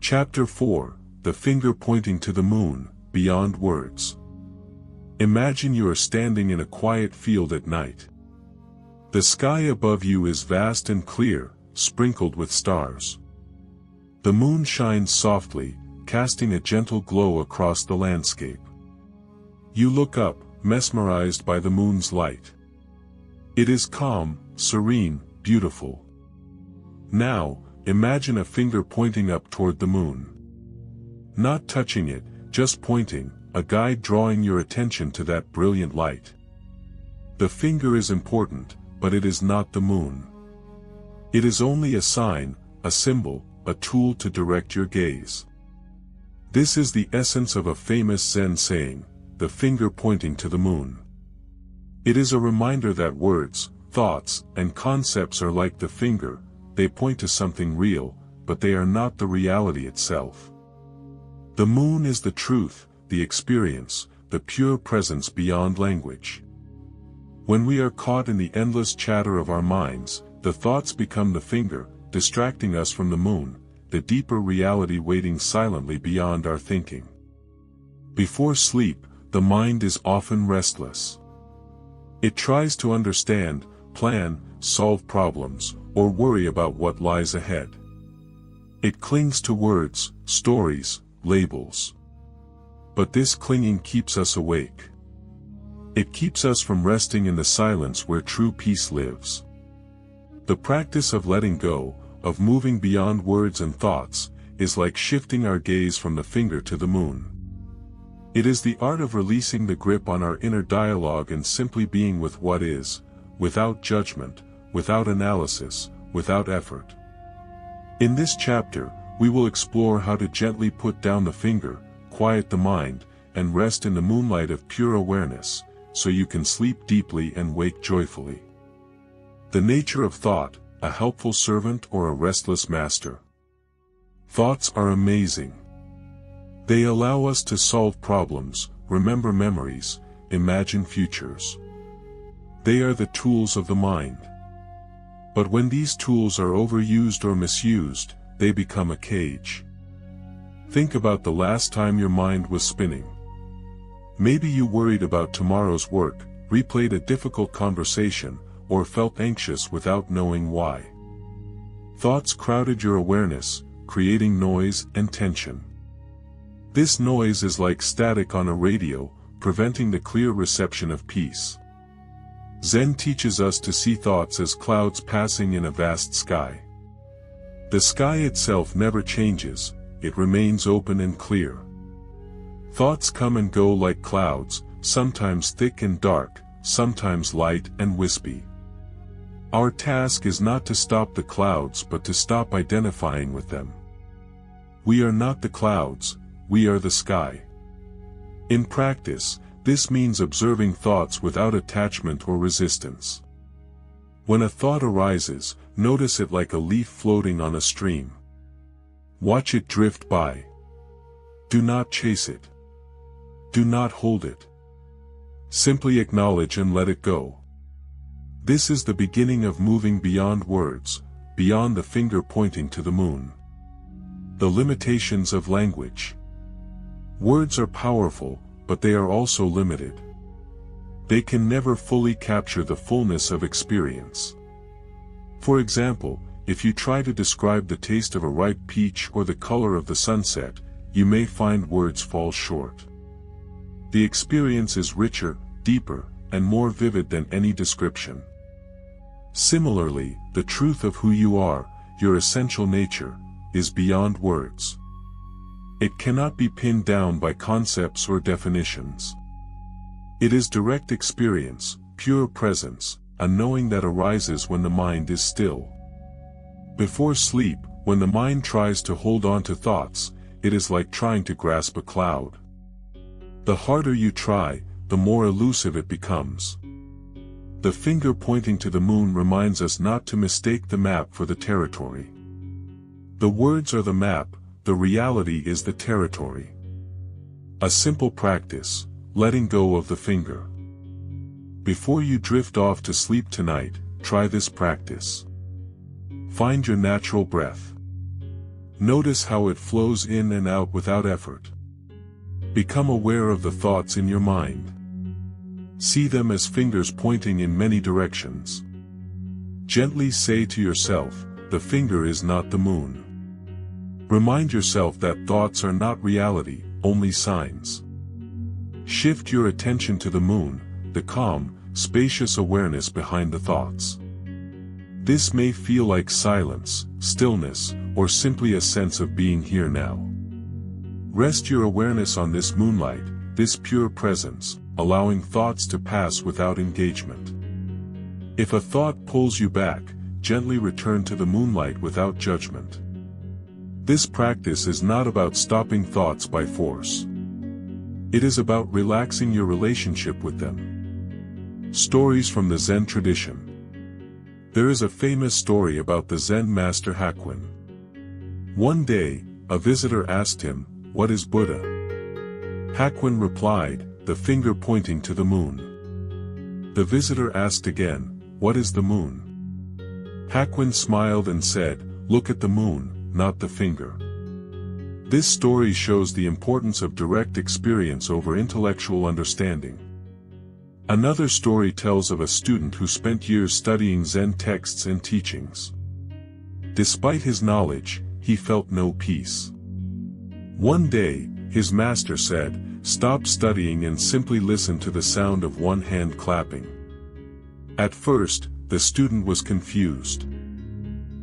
Chapter 4, The Finger Pointing to the Moon, Beyond Words. Imagine you are standing in a quiet field at night. The sky above you is vast and clear, sprinkled with stars. The moon shines softly, casting a gentle glow across the landscape. You look up, mesmerized by the moon's light. It is calm, serene, beautiful. Now, imagine a finger pointing up toward the moon. Not touching it, just pointing, a guide drawing your attention to that brilliant light. The finger is important, but it is not the moon. It is only a sign, a symbol, a tool to direct your gaze. This is the essence of a famous Zen saying, the finger pointing to the moon. It is a reminder that words, thoughts, and concepts are like the finger, they point to something real, but they are not the reality itself. The moon is the truth, the experience, the pure presence beyond language. When we are caught in the endless chatter of our minds, the thoughts become the finger, distracting us from the moon, the deeper reality waiting silently beyond our thinking. Before sleep, the mind is often restless. It tries to understand, plan, solve problems, or worry about what lies ahead. It clings to words, stories, labels. But this clinging keeps us awake. It keeps us from resting in the silence where true peace lives. The practice of letting go, of moving beyond words and thoughts, is like shifting our gaze from the finger to the moon. It is the art of releasing the grip on our inner dialogue and simply being with what is, without judgment, without analysis, without effort. In this chapter, we will explore how to gently put down the finger, quiet the mind, and rest in the moonlight of pure awareness, so you can sleep deeply and wake joyfully. The nature of thought, a helpful servant or a restless master. Thoughts are amazing. They allow us to solve problems, remember memories, imagine futures. They are the tools of the mind. But when these tools are overused or misused, they become a cage. Think about the last time your mind was spinning. Maybe you worried about tomorrow's work, replayed a difficult conversation, or felt anxious without knowing why. Thoughts crowded your awareness, creating noise and tension. This noise is like static on a radio, preventing the clear reception of peace. Zen teaches us to see thoughts as clouds passing in a vast sky. The sky itself never changes, it remains open and clear. Thoughts come and go like clouds, sometimes thick and dark, sometimes light and wispy. Our task is not to stop the clouds but to stop identifying with them. We are not the clouds, we are the sky. In practice, this means observing thoughts without attachment or resistance. When a thought arises, notice it like a leaf floating on a stream. Watch it drift by. Do not chase it. Do not hold it. Simply acknowledge and let it go. This is the beginning of moving beyond words, beyond the finger pointing to the moon. The limitations of language. Words are powerful, but they are also limited. They can never fully capture the fullness of experience. For example, if you try to describe the taste of a ripe peach or the color of the sunset, you may find words fall short. The experience is richer, deeper, and more vivid than any description. Similarly, the truth of who you are, your essential nature, is beyond words. It cannot be pinned down by concepts or definitions. It is direct experience, pure presence, a knowing that arises when the mind is still. Before sleep, when the mind tries to hold on to thoughts, it is like trying to grasp a cloud. The harder you try, the more elusive it becomes. The finger pointing to the moon reminds us not to mistake the map for the territory. The words are the map, the reality is the territory. A simple practice, letting go of the finger. Before you drift off to sleep tonight, try this practice. Find your natural breath. Notice how it flows in and out without effort. Become aware of the thoughts in your mind. See them as fingers pointing in many directions. Gently say to yourself, the finger is not the moon. Remind yourself that thoughts are not reality, only signs. Shift your attention to the moon, the calm, spacious awareness behind the thoughts. This may feel like silence, stillness, or simply a sense of being here now. Rest your awareness on this moonlight, this pure presence, allowing thoughts to pass without engagement. If a thought pulls you back, gently return to the moonlight without judgment. This practice is not about stopping thoughts by force. It is about relaxing your relationship with them. Stories from the Zen tradition. There is a famous story about the Zen master Hakuin. One day, a visitor asked him, "What is Buddha?" Hakuin replied, "The finger pointing to the moon." The visitor asked again, "What is the moon?" Hakuin smiled and said, "Look at the moon, not the finger." This story shows the importance of direct experience over intellectual understanding. Another story tells of a student who spent years studying Zen texts and teachings. Despite his knowledge, he felt no peace. One day, his master said, "Stop studying and simply listen to the sound of one hand clapping." At first, the student was confused.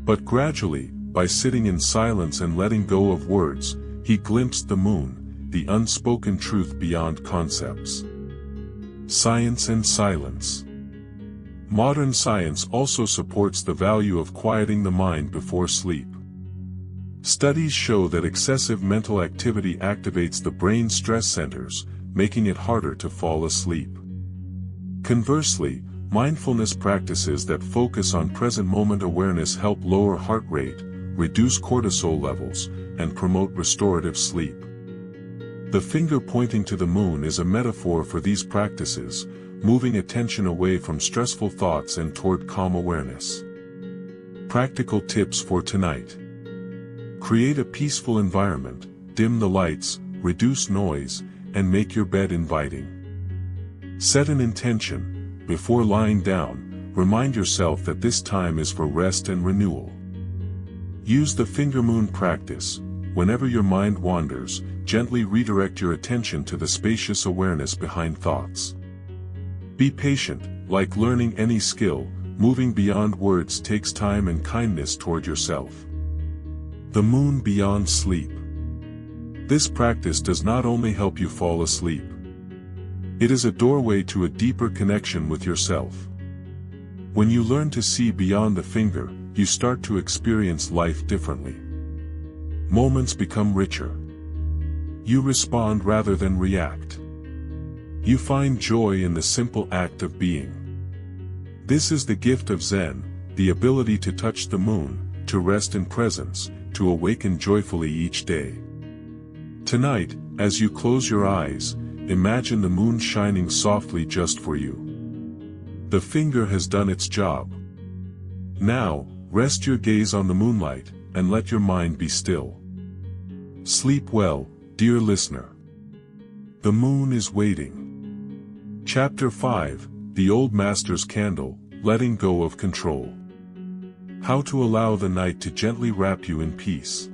But gradually, by sitting in silence and letting go of words, he glimpsed the moon, the unspoken truth beyond concepts. Science and silence. Modern science also supports the value of quieting the mind before sleep. Studies show that excessive mental activity activates the brain's stress centers, making it harder to fall asleep. Conversely, mindfulness practices that focus on present moment awareness help lower heart rate, reduce cortisol levels, and promote restorative sleep. The finger pointing to the moon is a metaphor for these practices, moving attention away from stressful thoughts and toward calm awareness. Practical tips for tonight. Create a peaceful environment, dim the lights, reduce noise, and make your bed inviting. Set an intention. Before lying down, remind yourself that this time is for rest and renewal. Use the finger moon practice. Whenever your mind wanders, gently redirect your attention to the spacious awareness behind thoughts. Be patient. Like learning any skill, moving beyond words takes time and kindness toward yourself. The moon beyond sleep. This practice does not only help you fall asleep. It is a doorway to a deeper connection with yourself. When you learn to see beyond the finger, you start to experience life differently. Moments become richer. You respond rather than react. You find joy in the simple act of being. This is the gift of Zen, the ability to touch the moon, to rest in presence, to awaken joyfully each day. Tonight, as you close your eyes, imagine the moon shining softly just for you. The finger has done its job. Now, rest your gaze on the moonlight, and let your mind be still. Sleep well, dear listener. The moon is waiting. Chapter 5, The Old Master's Candle, Letting Go of Control. How to allow the night to gently wrap you in peace.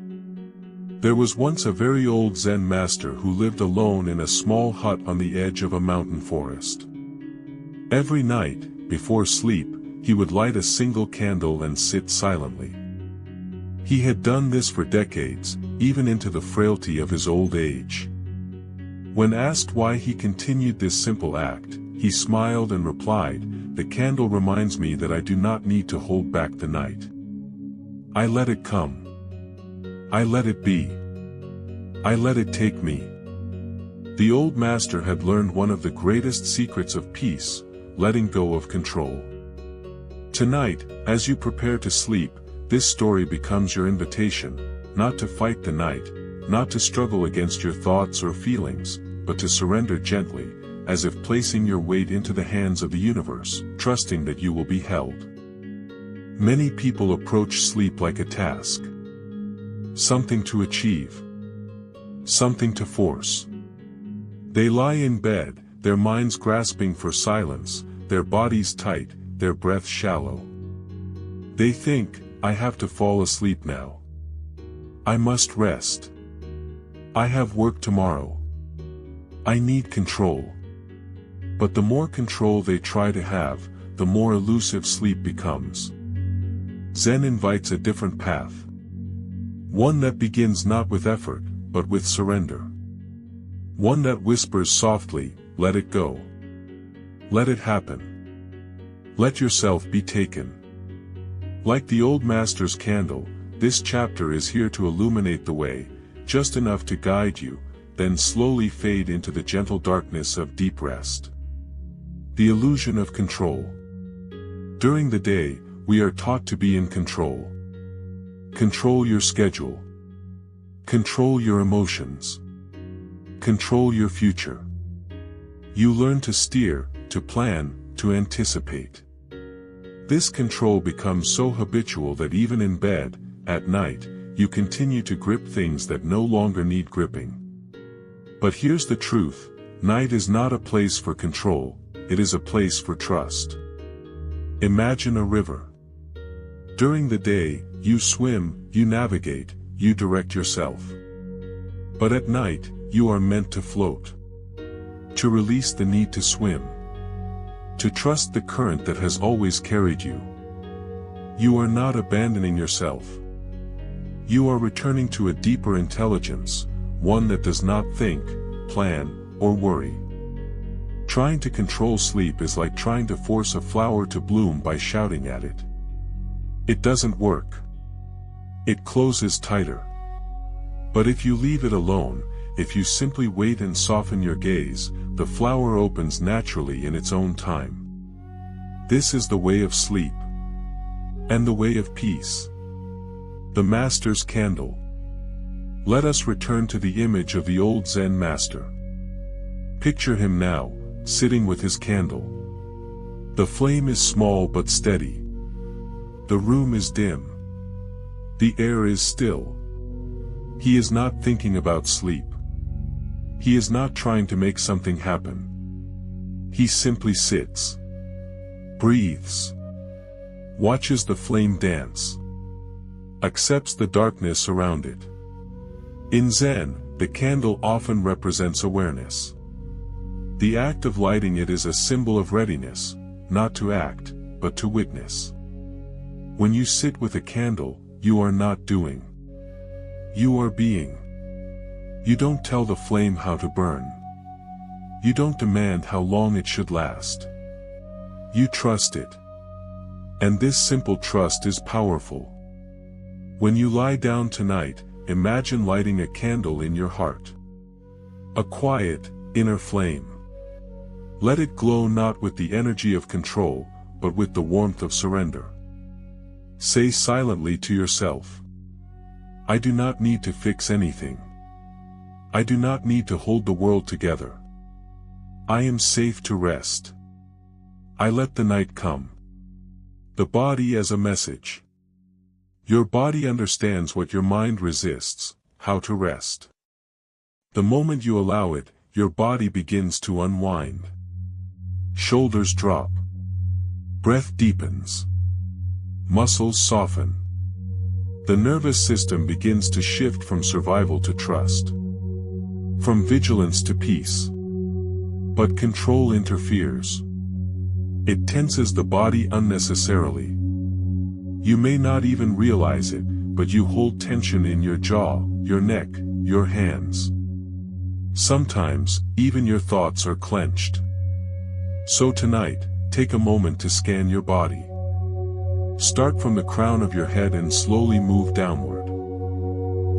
There was once a very old Zen master who lived alone in a small hut on the edge of a mountain forest. Every night, before sleep, he would light a single candle and sit silently. He had done this for decades, even into the frailty of his old age. When asked why he continued this simple act, he smiled and replied, "The candle reminds me that I do not need to hold back the night. I let it come. I let it be. I let it take me." The old master had learned one of the greatest secrets of peace, letting go of control. Tonight, as you prepare to sleep, this story becomes your invitation, not to fight the night, not to struggle against your thoughts or feelings, but to surrender gently, as if placing your weight into the hands of the universe, trusting that you will be held. Many people approach sleep like a task. Something to achieve. Something to force. They lie in bed, their minds grasping for silence, their bodies tight, their breath shallow. They think, "I have to fall asleep now. I must rest. I have work tomorrow. I need control." But the more control they try to have, the more elusive sleep becomes. Zen invites a different path. One that begins not with effort, but with surrender. One that whispers softly, "Let it go. Let it happen. Let yourself be taken." Like the old master's candle, this chapter is here to illuminate the way, just enough to guide you, then slowly fade into the gentle darkness of deep rest. The illusion of control. During the day, we are taught to be in control. Control your schedule. Control your emotions. Control your future. You learn to steer, to plan, to anticipate. This control becomes so habitual that even in bed, at night, you continue to grip things that no longer need gripping. But here's the truth, night is not a place for control, it is a place for trust. Imagine a river. During the day, you swim, you navigate, you direct yourself. But at night, you are meant to float. To release the need to swim. To trust the current that has always carried you. You are not abandoning yourself. You are returning to a deeper intelligence, one that does not think, plan, or worry. Trying to control sleep is like trying to force a flower to bloom by shouting at it. It doesn't work. It closes tighter. But if you leave it alone, if you simply wait and soften your gaze, the flower opens naturally in its own time. This is the way of sleep. And the way of peace. The Master's Candle. Let us return to the image of the old Zen master. Picture him now, sitting with his candle. The flame is small but steady. The room is dim. The air is still. He is not thinking about sleep. He is not trying to make something happen. He simply sits. Breathes. Watches the flame dance. Accepts the darkness around it. In Zen, the candle often represents awareness. The act of lighting it is a symbol of readiness, not to act, but to witness. When you sit with a candle, you are not doing. You are being. You don't tell the flame how to burn. You don't demand how long it should last. You trust it. And this simple trust is powerful. When you lie down tonight, imagine lighting a candle in your heart. A quiet, inner flame. Let it glow not with the energy of control, but with the warmth of surrender. Say silently to yourself, I do not need to fix anything. I do not need to hold the world together. I am safe to rest. I let the night come. The body as a message. Your body understands what your mind resists, how to rest. The moment you allow it, your body begins to unwind. Shoulders drop. Breath deepens. Muscles soften. The nervous system begins to shift from survival to trust. From vigilance to peace. But control interferes. It tenses the body unnecessarily. You may not even realize it, but you hold tension in your jaw, your neck, your hands. Sometimes, even your thoughts are clenched. So tonight, take a moment to scan your body. Start from the crown of your head and slowly move downward.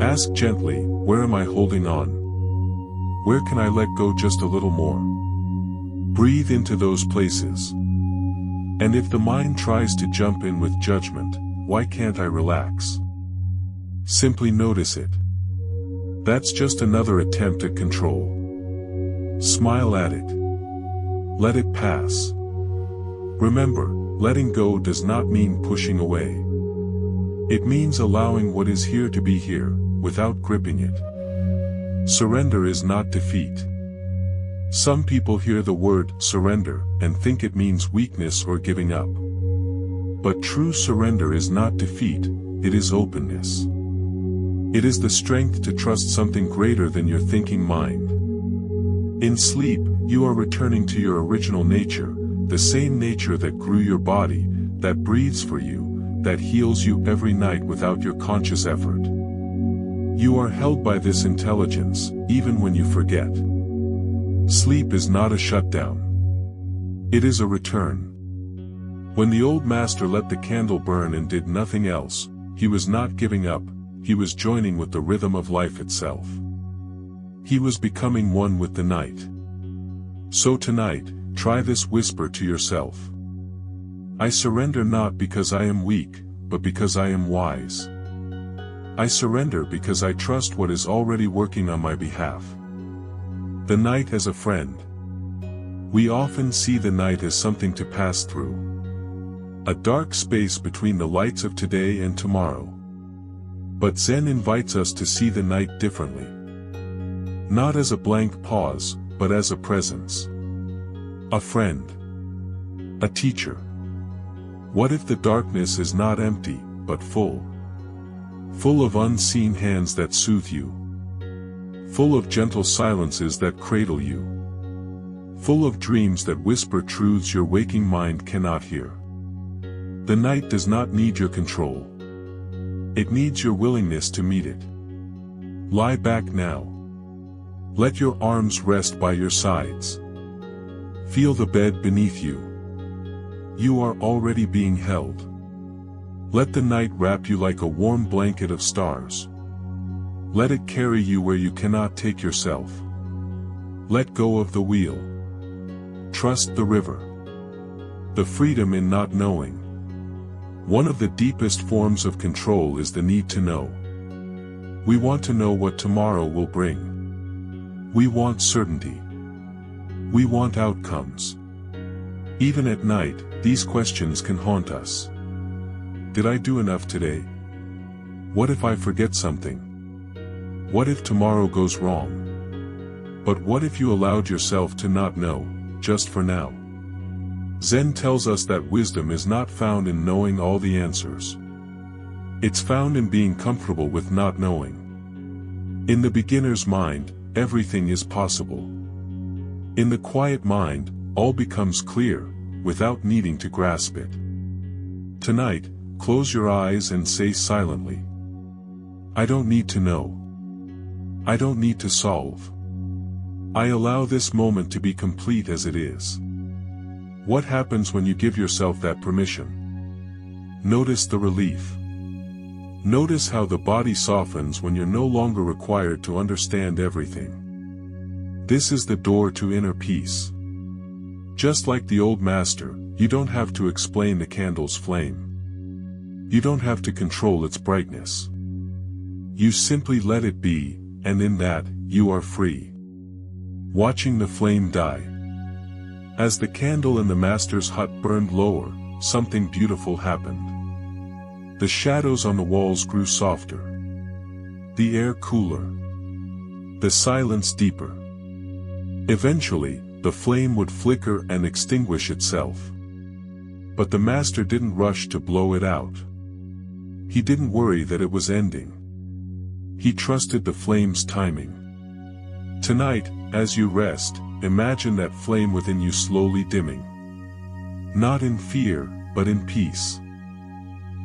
Ask gently, where am I holding on? Where can I let go just a little more? Breathe into those places. And if the mind tries to jump in with judgment, why can't I relax? Simply notice it. That's just another attempt at control. Smile at it. Let it pass. Remember, letting go does not mean pushing away. It means allowing what is here to be here, without gripping it. Surrender is not defeat. Some people hear the word surrender and think it means weakness or giving up. But true surrender is not defeat, it is openness. It is the strength to trust something greater than your thinking mind. In sleep, you are returning to your original nature, the same nature that grew your body, that breathes for you, that heals you every night without your conscious effort. You are held by this intelligence, even when you forget. Sleep is not a shutdown. It is a return. When the old master let the candle burn and did nothing else, he was not giving up, he was joining with the rhythm of life itself. He was becoming one with the night. So tonight, try this whisper to yourself. I surrender not because I am weak, but because I am wise. I surrender because I trust what is already working on my behalf. The night as a friend. We often see the night as something to pass through. A dark space between the lights of today and tomorrow. But Zen invites us to see the night differently. Not as a blank pause, but as a presence. A friend. A teacher. What if the darkness is not empty, but full? Full of unseen hands that soothe you. Full of gentle silences that cradle you. Full of dreams that whisper truths your waking mind cannot hear. The night does not need your control. It needs your willingness to meet it. Lie back now. Let your arms rest by your sides. Feel the bed beneath you. You are already being held. Let the night wrap you like a warm blanket of stars. Let it carry you where you cannot take yourself. Let go of the wheel. Trust the river. The freedom in not knowing. One of the deepest forms of control is the need to know. We want to know what tomorrow will bring. We want certainty. We want outcomes. Even at night, these questions can haunt us. Did I do enough today? What if I forget something? What if tomorrow goes wrong? But what if you allowed yourself to not know, just for now? Zen tells us that wisdom is not found in knowing all the answers. It's found in being comfortable with not knowing. In the beginner's mind, everything is possible. In the quiet mind, all becomes clear, without needing to grasp it. Tonight, close your eyes and say silently, I don't need to know. I don't need to solve. I allow this moment to be complete as it is. What happens when you give yourself that permission? Notice the relief. Notice how the body softens when you're no longer required to understand everything. This is the door to inner peace. Just like the old master, you don't have to explain the candle's flame. You don't have to control its brightness. You simply let it be, and in that, you are free. Watching the flame die. As the candle in the master's hut burned lower, something beautiful happened. The shadows on the walls grew softer. The air cooler. The silence deeper. Eventually, the flame would flicker and extinguish itself. But the master didn't rush to blow it out. He didn't worry that it was ending. He trusted the flame's timing. Tonight, as you rest, imagine that flame within you slowly dimming. Not in fear, but in peace.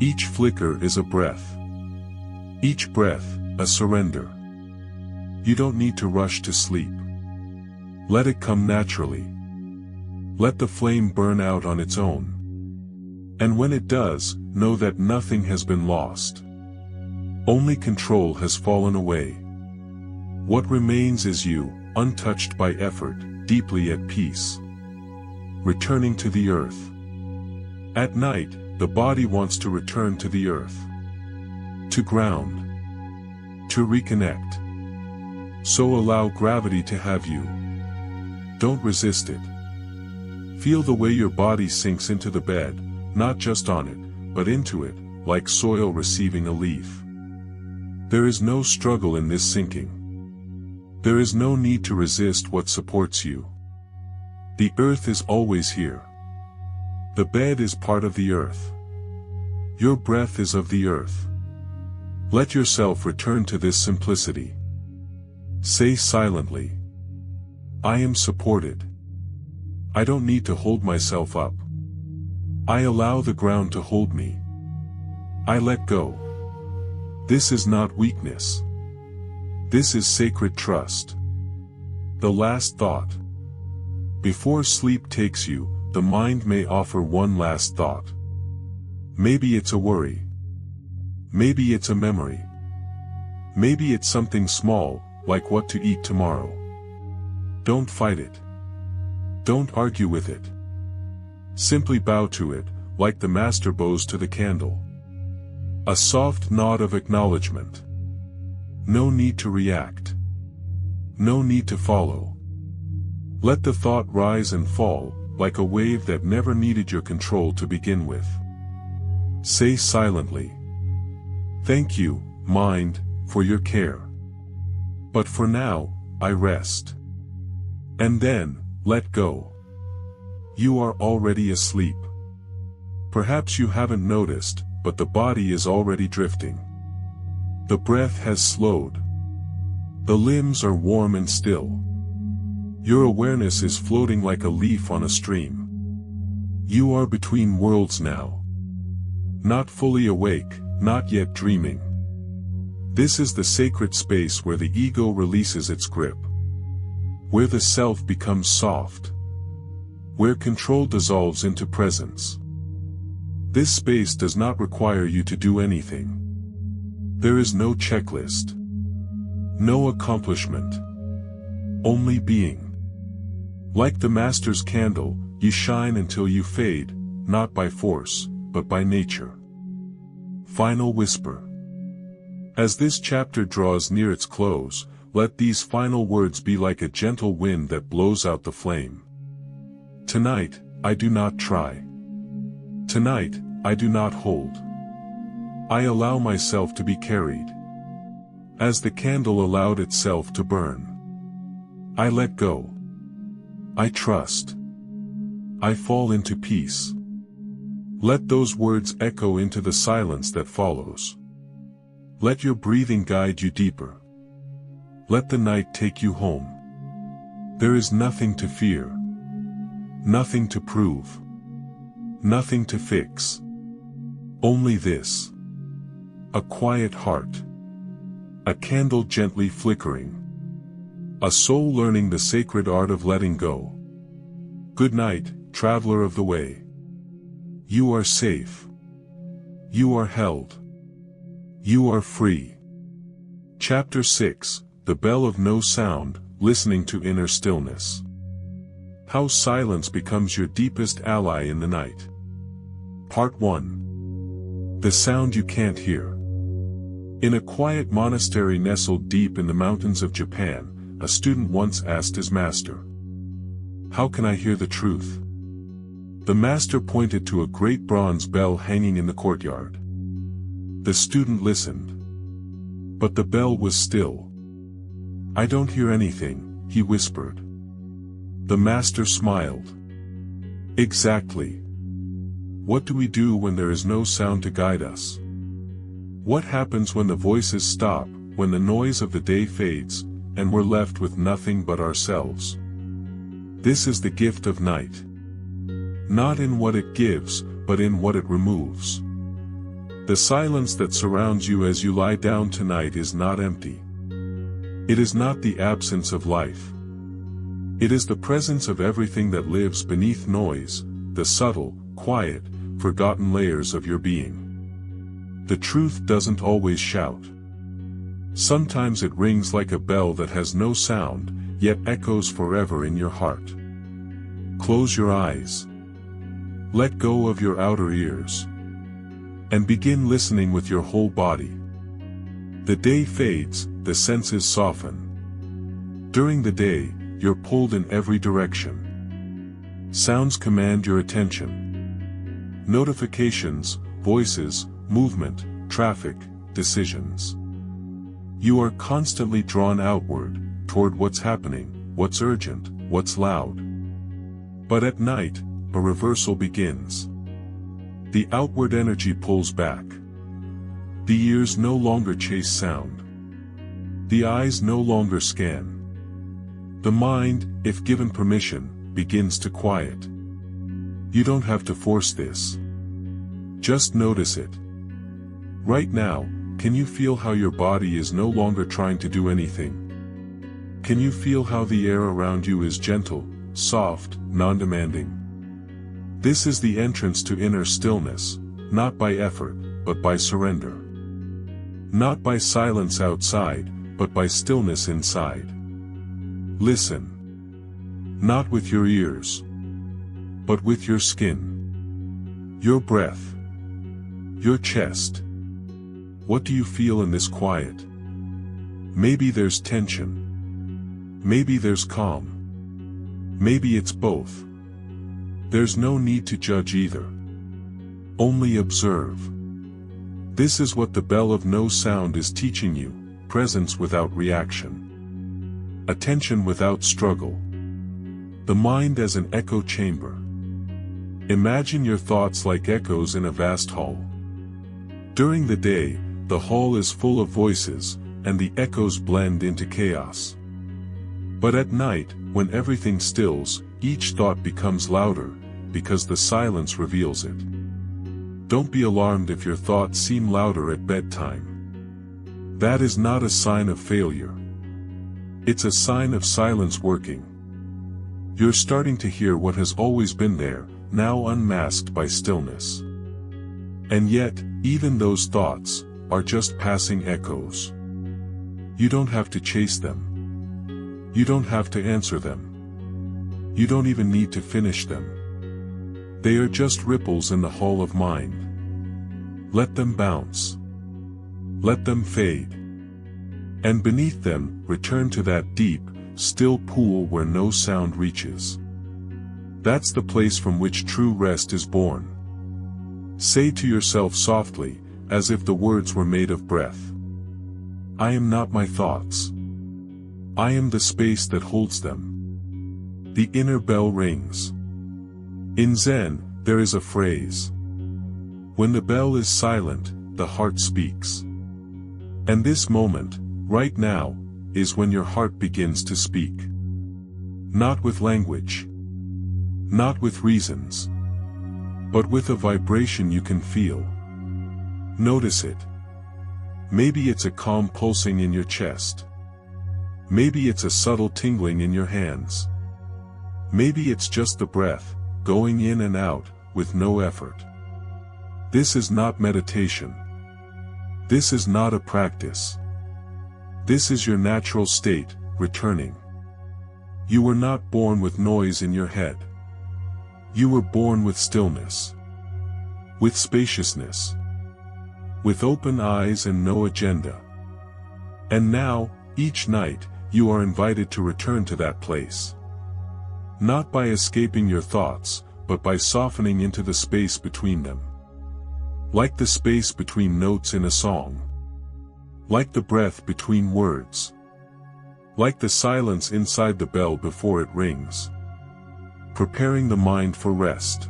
Each flicker is a breath. Each breath, a surrender. You don't need to rush to sleep. Let it come naturally. Let the flame burn out on its own. And when it does, know that nothing has been lost. Only control has fallen away. What remains is you, untouched by effort, deeply at peace. Returning to the earth. At night, the body wants to return to the earth. To ground. To reconnect. So allow gravity to have you. Don't resist it. Feel the way your body sinks into the bed, not just on it, but into it, like soil receiving a leaf. There is no struggle in this sinking. There is no need to resist what supports you. The earth is always here. The bed is part of the earth. Your breath is of the earth. Let yourself return to this simplicity. Say silently, I am supported. I don't need to hold myself up. I allow the ground to hold me. I let go. This is not weakness. This is sacred trust. The last thought. Before sleep takes you, the mind may offer one last thought. Maybe it's a worry. Maybe it's a memory. Maybe it's something small, like what to eat tomorrow. Don't fight it. Don't argue with it. Simply bow to it, like the master bows to the candle. A soft nod of acknowledgement. No need to react. No need to follow. Let the thought rise and fall, like a wave that never needed your control to begin with. Say silently, thank you, mind, for your care. But for now, I rest. And then, let go. You are already asleep. Perhaps you haven't noticed, but the body is already drifting. The breath has slowed. The limbs are warm and still. Your awareness is floating like a leaf on a stream. You are between worlds now. Not fully awake, not yet dreaming. This is the sacred space where the ego releases its grip. Where the self becomes soft. Where control dissolves into presence. This space does not require you to do anything. There is no checklist. No accomplishment. Only being. Like the master's candle, you shine until you fade, not by force, but by nature. Final whisper. As this chapter draws near its close, let these final words be like a gentle wind that blows out the flame. Tonight, I do not try. Tonight, I do not hold. I allow myself to be carried. As the candle allowed itself to burn. I let go. I trust. I fall into peace. Let those words echo into the silence that follows. Let your breathing guide you deeper. Let the night take you home. There is nothing to fear. Nothing to prove. Nothing to fix. Only this. A quiet heart. A candle gently flickering. A soul learning the sacred art of letting go. Good night, traveler of the way. You are safe. You are held. You are free. Chapter 6, The Bell of No Sound, Listening to Inner Stillness. How silence becomes your deepest ally in the night. Part 1. The sound you can't hear. In a quiet monastery nestled deep in the mountains of Japan, a student once asked his master, "How can I hear the truth?" The master pointed to a great bronze bell hanging in the courtyard. The student listened. But the bell was still. "I don't hear anything," he whispered. The master smiled. "Exactly. What do we do when there is no sound to guide us? What happens when the voices stop, when the noise of the day fades, and we're left with nothing but ourselves? This is the gift of night. Not in what it gives, but in what it removes. The silence that surrounds you as you lie down tonight is not empty. It is not the absence of life. It is the presence of everything that lives beneath noise, the subtle, quiet, forgotten layers of your being. The truth doesn't always shout. Sometimes it rings like a bell that has no sound, yet echoes forever in your heart. Close your eyes. Let go of your outer ears. And begin listening with your whole body. The day fades, the senses soften. During the day, you're pulled in every direction. Sounds command your attention. Notifications, voices, movement, traffic, decisions. You are constantly drawn outward, toward what's happening, what's urgent, what's loud. But at night, a reversal begins. The outward energy pulls back. The ears no longer chase sound. The eyes no longer scan. The mind, if given permission, begins to quiet. You don't have to force this. Just notice it. Right now, can you feel how your body is no longer trying to do anything? Can you feel how the air around you is gentle, soft, non-demanding? This is the entrance to inner stillness, not by effort, but by surrender. Not by silence outside, but by stillness inside. Listen. Not with your ears, but with your skin. Your breath. Your chest. What do you feel in this quiet? Maybe there's tension. Maybe there's calm. Maybe it's both. There's no need to judge either. Only observe. This is what the bell of no sound is teaching you: presence without reaction. Attention without struggle. The mind as an echo chamber. Imagine your thoughts like echoes in a vast hall. During the day, the hall is full of voices, and the echoes blend into chaos. But at night, when everything stills, each thought becomes louder, because the silence reveals it. Don't be alarmed if your thoughts seem louder at bedtime. That is not a sign of failure. It's a sign of silence working. You're starting to hear what has always been there, now unmasked by stillness. And yet, even those thoughts are just passing echoes. You don't have to chase them. You don't have to answer them. You don't even need to finish them. They are just ripples in the hull of mind. Let them bounce. Let them fade. And beneath them, return to that deep, still pool where no sound reaches. That's the place from which true rest is born. Say to yourself softly, as if the words were made of breath, "I am not my thoughts. I am the space that holds them." The inner bell rings. In Zen, there is a phrase. When the bell is silent, the heart speaks. And this moment, right now, is when your heart begins to speak. Not with language. Not with reasons. But with a vibration you can feel. Notice it. Maybe it's a calm pulsing in your chest. Maybe it's a subtle tingling in your hands. Maybe it's just the breath, going in and out, with no effort. This is not meditation. This is not a practice. This is your natural state, returning. You were not born with noise in your head. You were born with stillness. With spaciousness. With open eyes and no agenda. And now, each night, you are invited to return to that place. Not by escaping your thoughts, but by softening into the space between them. Like the space between notes in a song. Like the breath between words. Like the silence inside the bell before it rings. Preparing the mind for rest.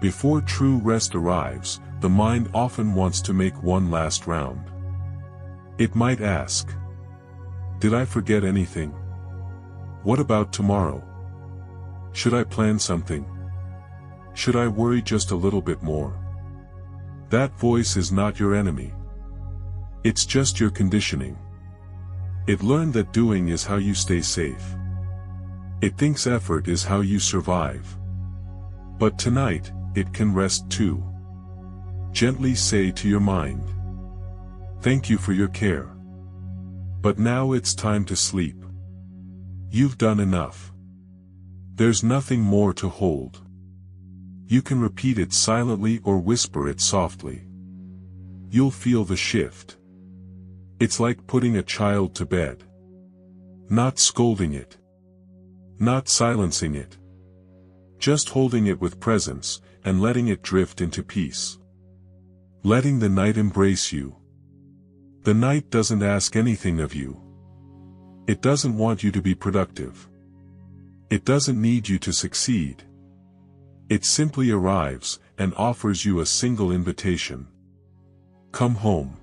Before true rest arrives, the mind often wants to make one last round. It might ask, did I forget anything? What about tomorrow? Should I plan something? Should I worry just a little bit more? That voice is not your enemy. It's just your conditioning. It learned that doing is how you stay safe. It thinks effort is how you survive. But tonight, it can rest too. Gently say to your mind, thank you for your care. But now it's time to sleep. You've done enough. There's nothing more to hold. You can repeat it silently or whisper it softly. You'll feel the shift. It's like putting a child to bed. Not scolding it. Not silencing it. Just holding it with presence, and letting it drift into peace. Letting the night embrace you. The night doesn't ask anything of you. It doesn't want you to be productive. It doesn't need you to succeed. It simply arrives, and offers you a single invitation. Come home.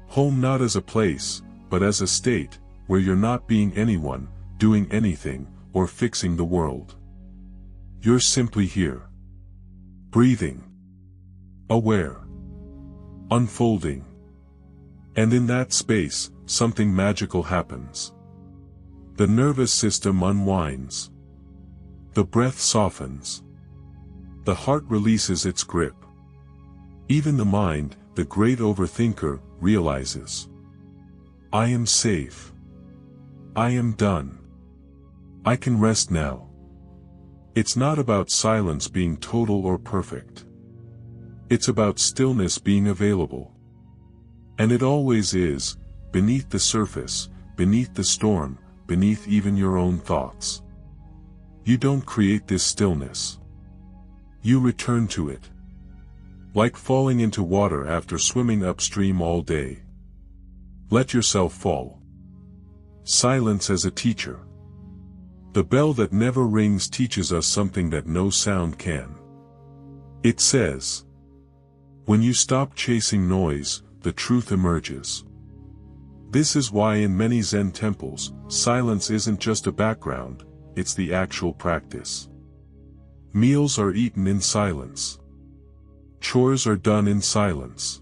Home not as a place, but as a state, where you're not being anyone, doing anything, or fixing the world. You're simply here. Breathing. Aware. Unfolding. And in that space, something magical happens. The nervous system unwinds. The breath softens. The heart releases its grip. Even the mind, the great overthinker, realizes. I am safe. I am done. I can rest now. It's not about silence being total or perfect. It's about stillness being available. And it always is, beneath the surface, beneath the storm, beneath even your own thoughts. You don't create this stillness. You return to it. Like falling into water after swimming upstream all day. Let yourself fall. Silence as a teacher. The bell that never rings teaches us something that no sound can. It says, when you stop chasing noise, the truth emerges. This is why in many Zen temples, silence isn't just a background, it's the actual practice. Meals are eaten in silence. Chores are done in silence.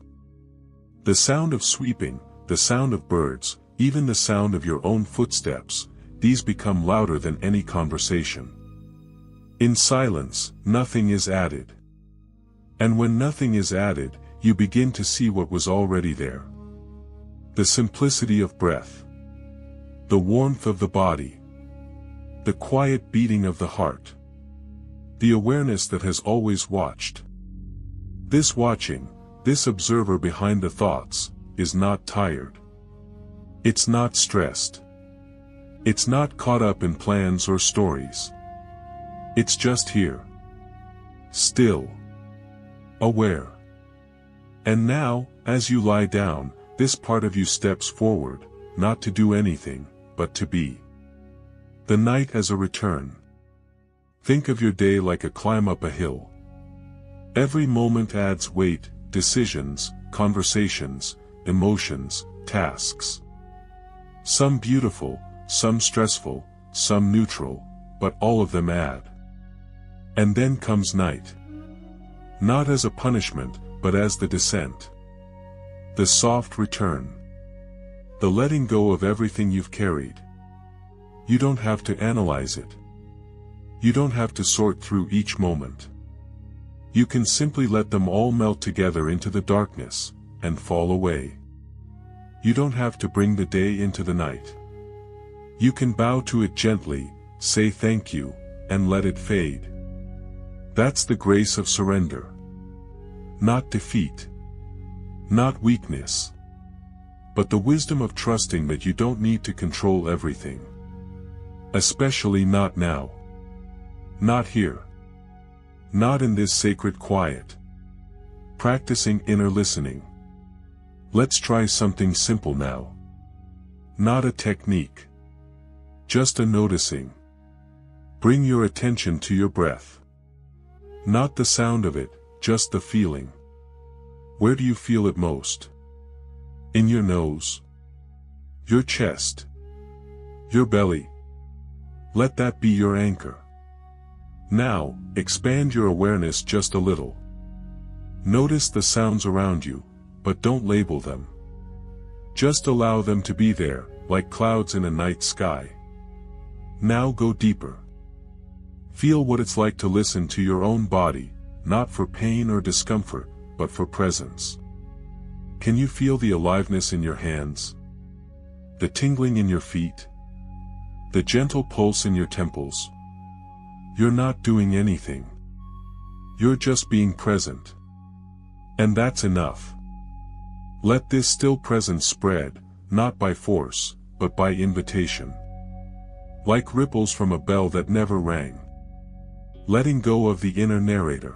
The sound of sweeping, the sound of birds, even the sound of your own footsteps, these become louder than any conversation. In silence, nothing is added. And when nothing is added, you begin to see what was already there. The simplicity of breath. The warmth of the body. The quiet beating of the heart. The awareness that has always watched. This watching, this observer behind the thoughts, is not tired. It's not stressed. It's not caught up in plans or stories. It's just here. Still. Aware. And now, as you lie down, this part of you steps forward, not to do anything, but to be. The night as a return. Think of your day like a climb up a hill. Every moment adds weight, decisions, conversations, emotions, tasks. Some beautiful, some stressful, some neutral, but all of them add. And then comes night. Not as a punishment, but as the descent. The soft return. The letting go of everything you've carried. You don't have to analyze it. You don't have to sort through each moment. You can simply let them all melt together into the darkness, and fall away. You don't have to bring the day into the night. You can bow to it gently, say thank you, and let it fade. That's the grace of surrender. Not defeat. Not weakness. But the wisdom of trusting that you don't need to control everything. Especially not now. Not here. Not in this sacred quiet. Practicing inner listening. Let's try something simple now. Not a technique. Just a noticing. Bring your attention to your breath. Not the sound of it, just the feeling. Where do you feel it most? In your nose? Your chest? Your belly? Let that be your anchor. Now, expand your awareness just a little. Notice the sounds around you, but don't label them. Just allow them to be there, like clouds in a night sky. Now go deeper. Feel what it's like to listen to your own body, not for pain or discomfort, but for presence. Can you feel the aliveness in your hands? The tingling in your feet? The gentle pulse in your temples? You're not doing anything. You're just being present. And that's enough. Let this still presence spread, not by force, but by invitation. Like ripples from a bell that never rang. Letting go of the inner narrator.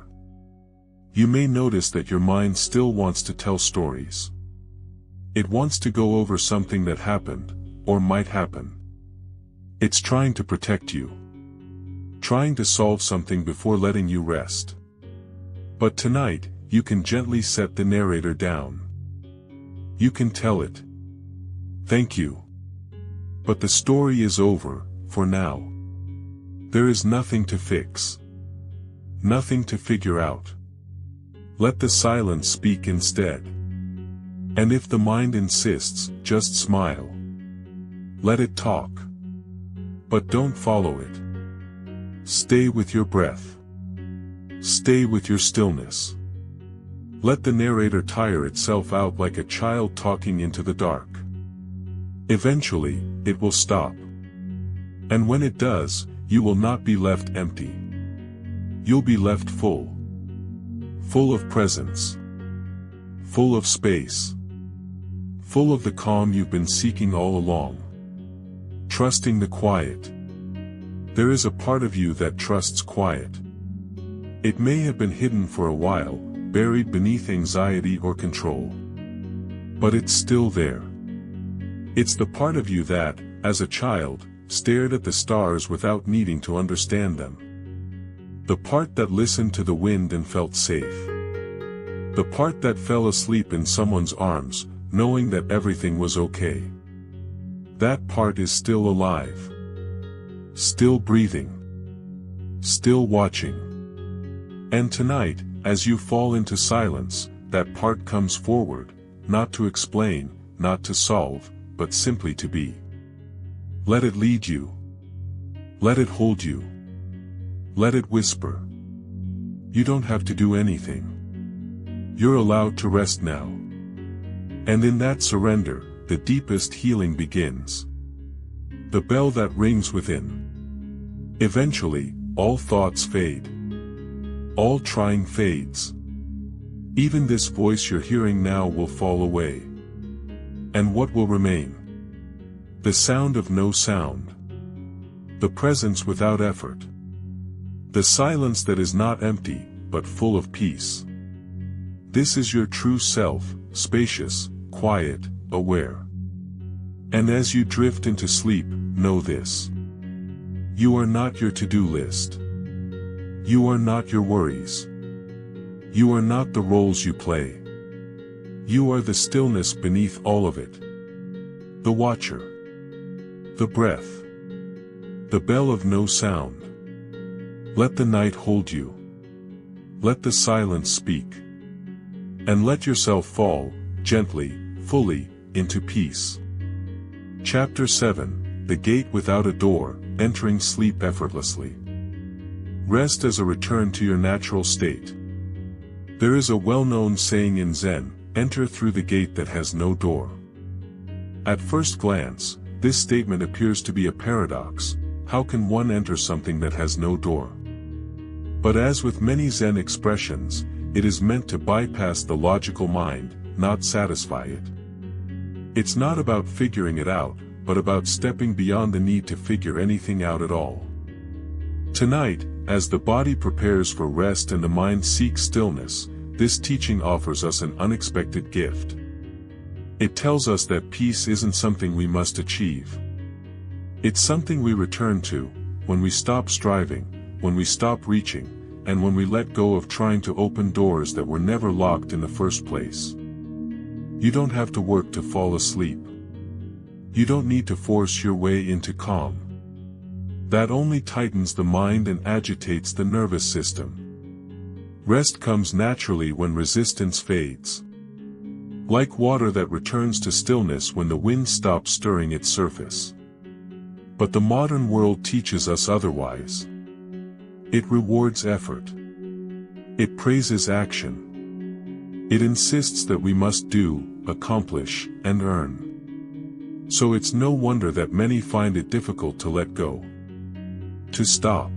You may notice that your mind still wants to tell stories. It wants to go over something that happened, or might happen. It's trying to protect you. Trying to solve something before letting you rest. But tonight, you can gently set the narrator down. You can tell it. Thank you. But the story is over, for now. There is nothing to fix. Nothing to figure out. Let the silence speak instead. And if the mind insists, just smile. Let it talk. But don't follow it. Stay with your breath. Stay with your stillness. Let the narrator tire itself out like a child talking into the dark. Eventually, it will stop. And when it does, you will not be left empty. You'll be left full. Full of presence. Full of space. Full of the calm you've been seeking all along. Trusting the quiet. There is a part of you that trusts quiet. It may have been hidden for a while, buried beneath anxiety or control. But it's still there. It's the part of you that, as a child, stared at the stars without needing to understand them. The part that listened to the wind and felt safe. The part that fell asleep in someone's arms, knowing that everything was okay. That part is still alive. Still breathing. Still watching. And tonight, as you fall into silence, that part comes forward, not to explain, not to solve, but simply to be. Let it lead you. Let it hold you. Let it whisper. You don't have to do anything. You're allowed to rest now. And in that surrender, the deepest healing begins. The bell that rings within. Eventually, all thoughts fade. All trying fades. Even this voice you're hearing now will fall away. And what will remain? The sound of no sound. The presence without effort. The silence that is not empty, but full of peace. This is your true self, spacious, quiet, aware. And as you drift into sleep, know this. You are not your to-do list. You are not your worries. You are not the roles you play. You are the stillness beneath all of it. The watcher. The breath. The bell of no sound. Let the night hold you. Let the silence speak. And let yourself fall, gently, fully, into peace. Chapter 7, The Gate Without a Door, Entering Sleep Effortlessly. Rest as a return to your natural state. There is a well-known saying in Zen, enter through the gate that has no door. At first glance, this statement appears to be a paradox. How can one enter something that has no door? But as with many Zen expressions, it is meant to bypass the logical mind, not satisfy it. It's not about figuring it out, but about stepping beyond the need to figure anything out at all. Tonight, as the body prepares for rest and the mind seeks stillness, this teaching offers us an unexpected gift. It tells us that peace isn't something we must achieve. It's something we return to, when we stop striving, when we stop reaching, and when we let go of trying to open doors that were never locked in the first place. You don't have to work to fall asleep. You don't need to force your way into calm. That only tightens the mind and agitates the nervous system. Rest comes naturally when resistance fades. Like water that returns to stillness when the wind stops stirring its surface. But the modern world teaches us otherwise. It rewards effort. It praises action. It insists that we must do, accomplish, and earn. So it's no wonder that many find it difficult to let go. To stop.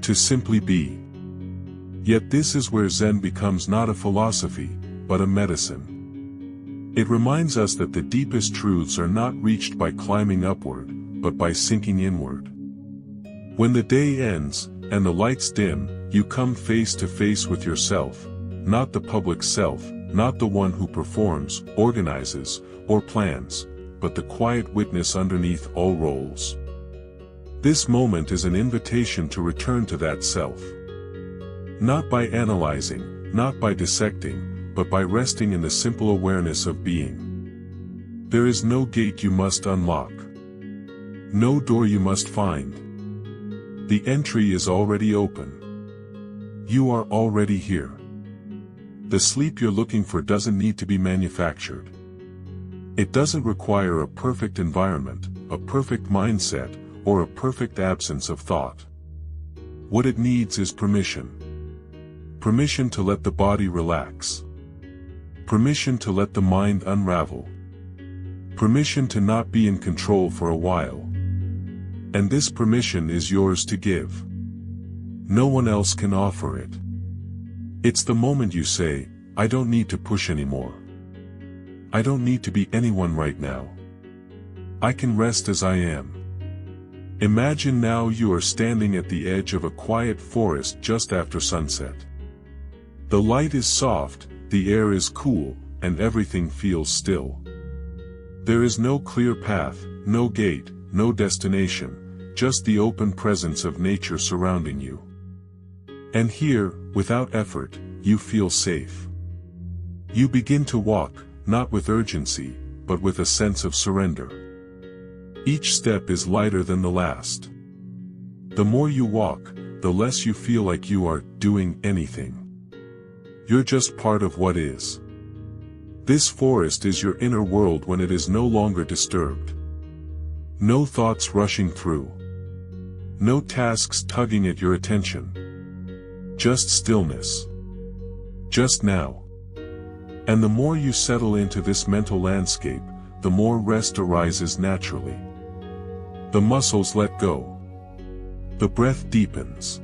To simply be. Yet this is where Zen becomes not a philosophy, but a medicine. It reminds us that the deepest truths are not reached by climbing upward, but by sinking inward. When the day ends, and the lights dim, you come face to face with yourself, not the public self, not the one who performs, organizes, or plans, but the quiet witness underneath all roles. This moment is an invitation to return to that self. Not by analyzing, not by dissecting, but by resting in the simple awareness of being. There is no gate you must unlock. No door you must find. The entry is already open. You are already here. The sleep you're looking for doesn't need to be manufactured. It doesn't require a perfect environment, a perfect mindset, or a perfect absence of thought. What it needs is permission. Permission to let the body relax. Permission to let the mind unravel. Permission to not be in control for a while. And this permission is yours to give. No one else can offer it. It's the moment you say, I don't need to push anymore. I don't need to be anyone right now. I can rest as I am. Imagine now you are standing at the edge of a quiet forest just after sunset. The light is soft, the air is cool, and everything feels still. There is no clear path, no gate, no destination, just the open presence of nature surrounding you. And here, without effort, you feel safe. You begin to walk, not with urgency, but with a sense of surrender. Each step is lighter than the last. The more you walk, the less you feel like you are doing anything. You're just part of what is. This forest is your inner world when it is no longer disturbed. No thoughts rushing through. No tasks tugging at your attention. Just stillness. Just now. And the more you settle into this mental landscape, the more rest arises naturally. The muscles let go. The breath deepens.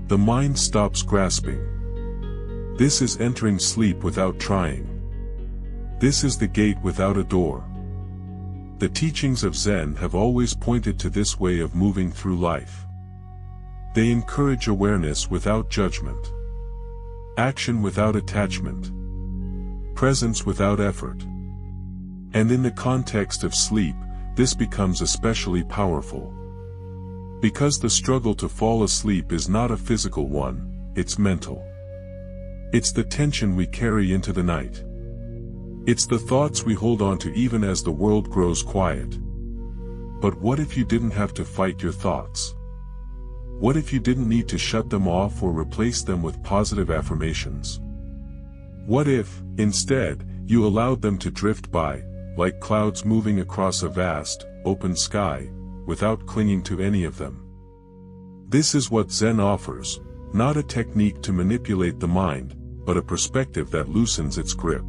The mind stops grasping. This is entering sleep without trying. This is the gate without a door. The teachings of Zen have always pointed to this way of moving through life. They encourage awareness without judgment. Action without attachment. Presence without effort. And in the context of sleep, this becomes especially powerful. Because the struggle to fall asleep is not a physical one, it's mental. It's the tension we carry into the night. It's the thoughts we hold on to even as the world grows quiet. But what if you didn't have to fight your thoughts? What if you didn't need to shut them off or replace them with positive affirmations? What if, instead, you allowed them to drift by, like clouds moving across a vast, open sky, without clinging to any of them. This is what Zen offers, not a technique to manipulate the mind, but a perspective that loosens its grip.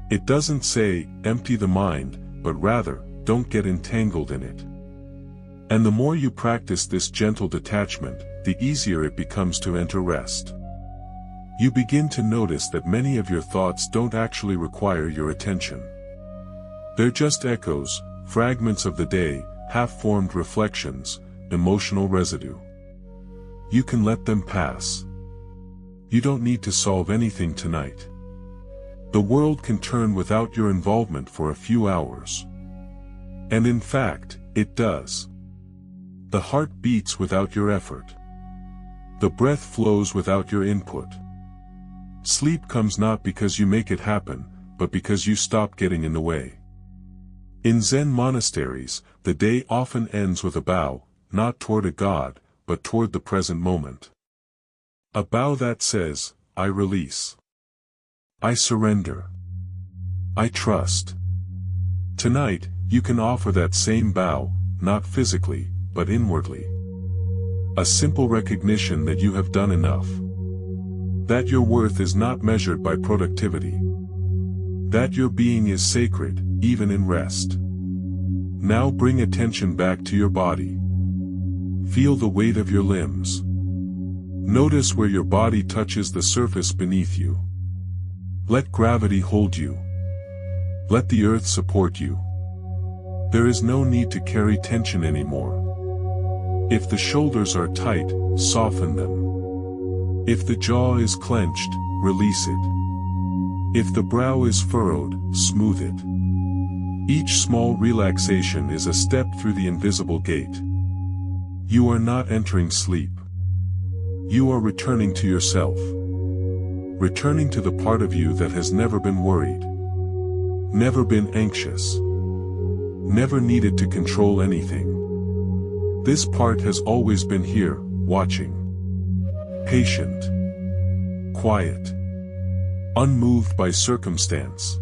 It doesn't say, empty the mind, but rather, don't get entangled in it. And the more you practice this gentle detachment, the easier it becomes to enter rest. You begin to notice that many of your thoughts don't actually require your attention. They're just echoes, fragments of the day, half-formed reflections, emotional residue. You can let them pass. You don't need to solve anything tonight. The world can turn without your involvement for a few hours. And in fact, it does. The heart beats without your effort. The breath flows without your input. Sleep comes not because you make it happen, but because you stop getting in the way. In Zen monasteries, the day often ends with a bow, not toward a god, but toward the present moment. A bow that says, I release. I surrender. I trust. Tonight, you can offer that same bow, not physically, but inwardly. A simple recognition that you have done enough. That your worth is not measured by productivity. That your being is sacred, even in rest. Now bring attention back to your body. Feel the weight of your limbs. Notice where your body touches the surface beneath you. Let gravity hold you. Let the earth support you. There is no need to carry tension anymore. If the shoulders are tight, soften them. If the jaw is clenched, release it. If the brow is furrowed, smooth it. Each small relaxation is a step through the invisible gate. You are not entering sleep. You are returning to yourself. Returning to the part of you that has never been worried. Never been anxious. Never needed to control anything. This part has always been here, watching. Patient. Quiet. Unmoved by circumstance.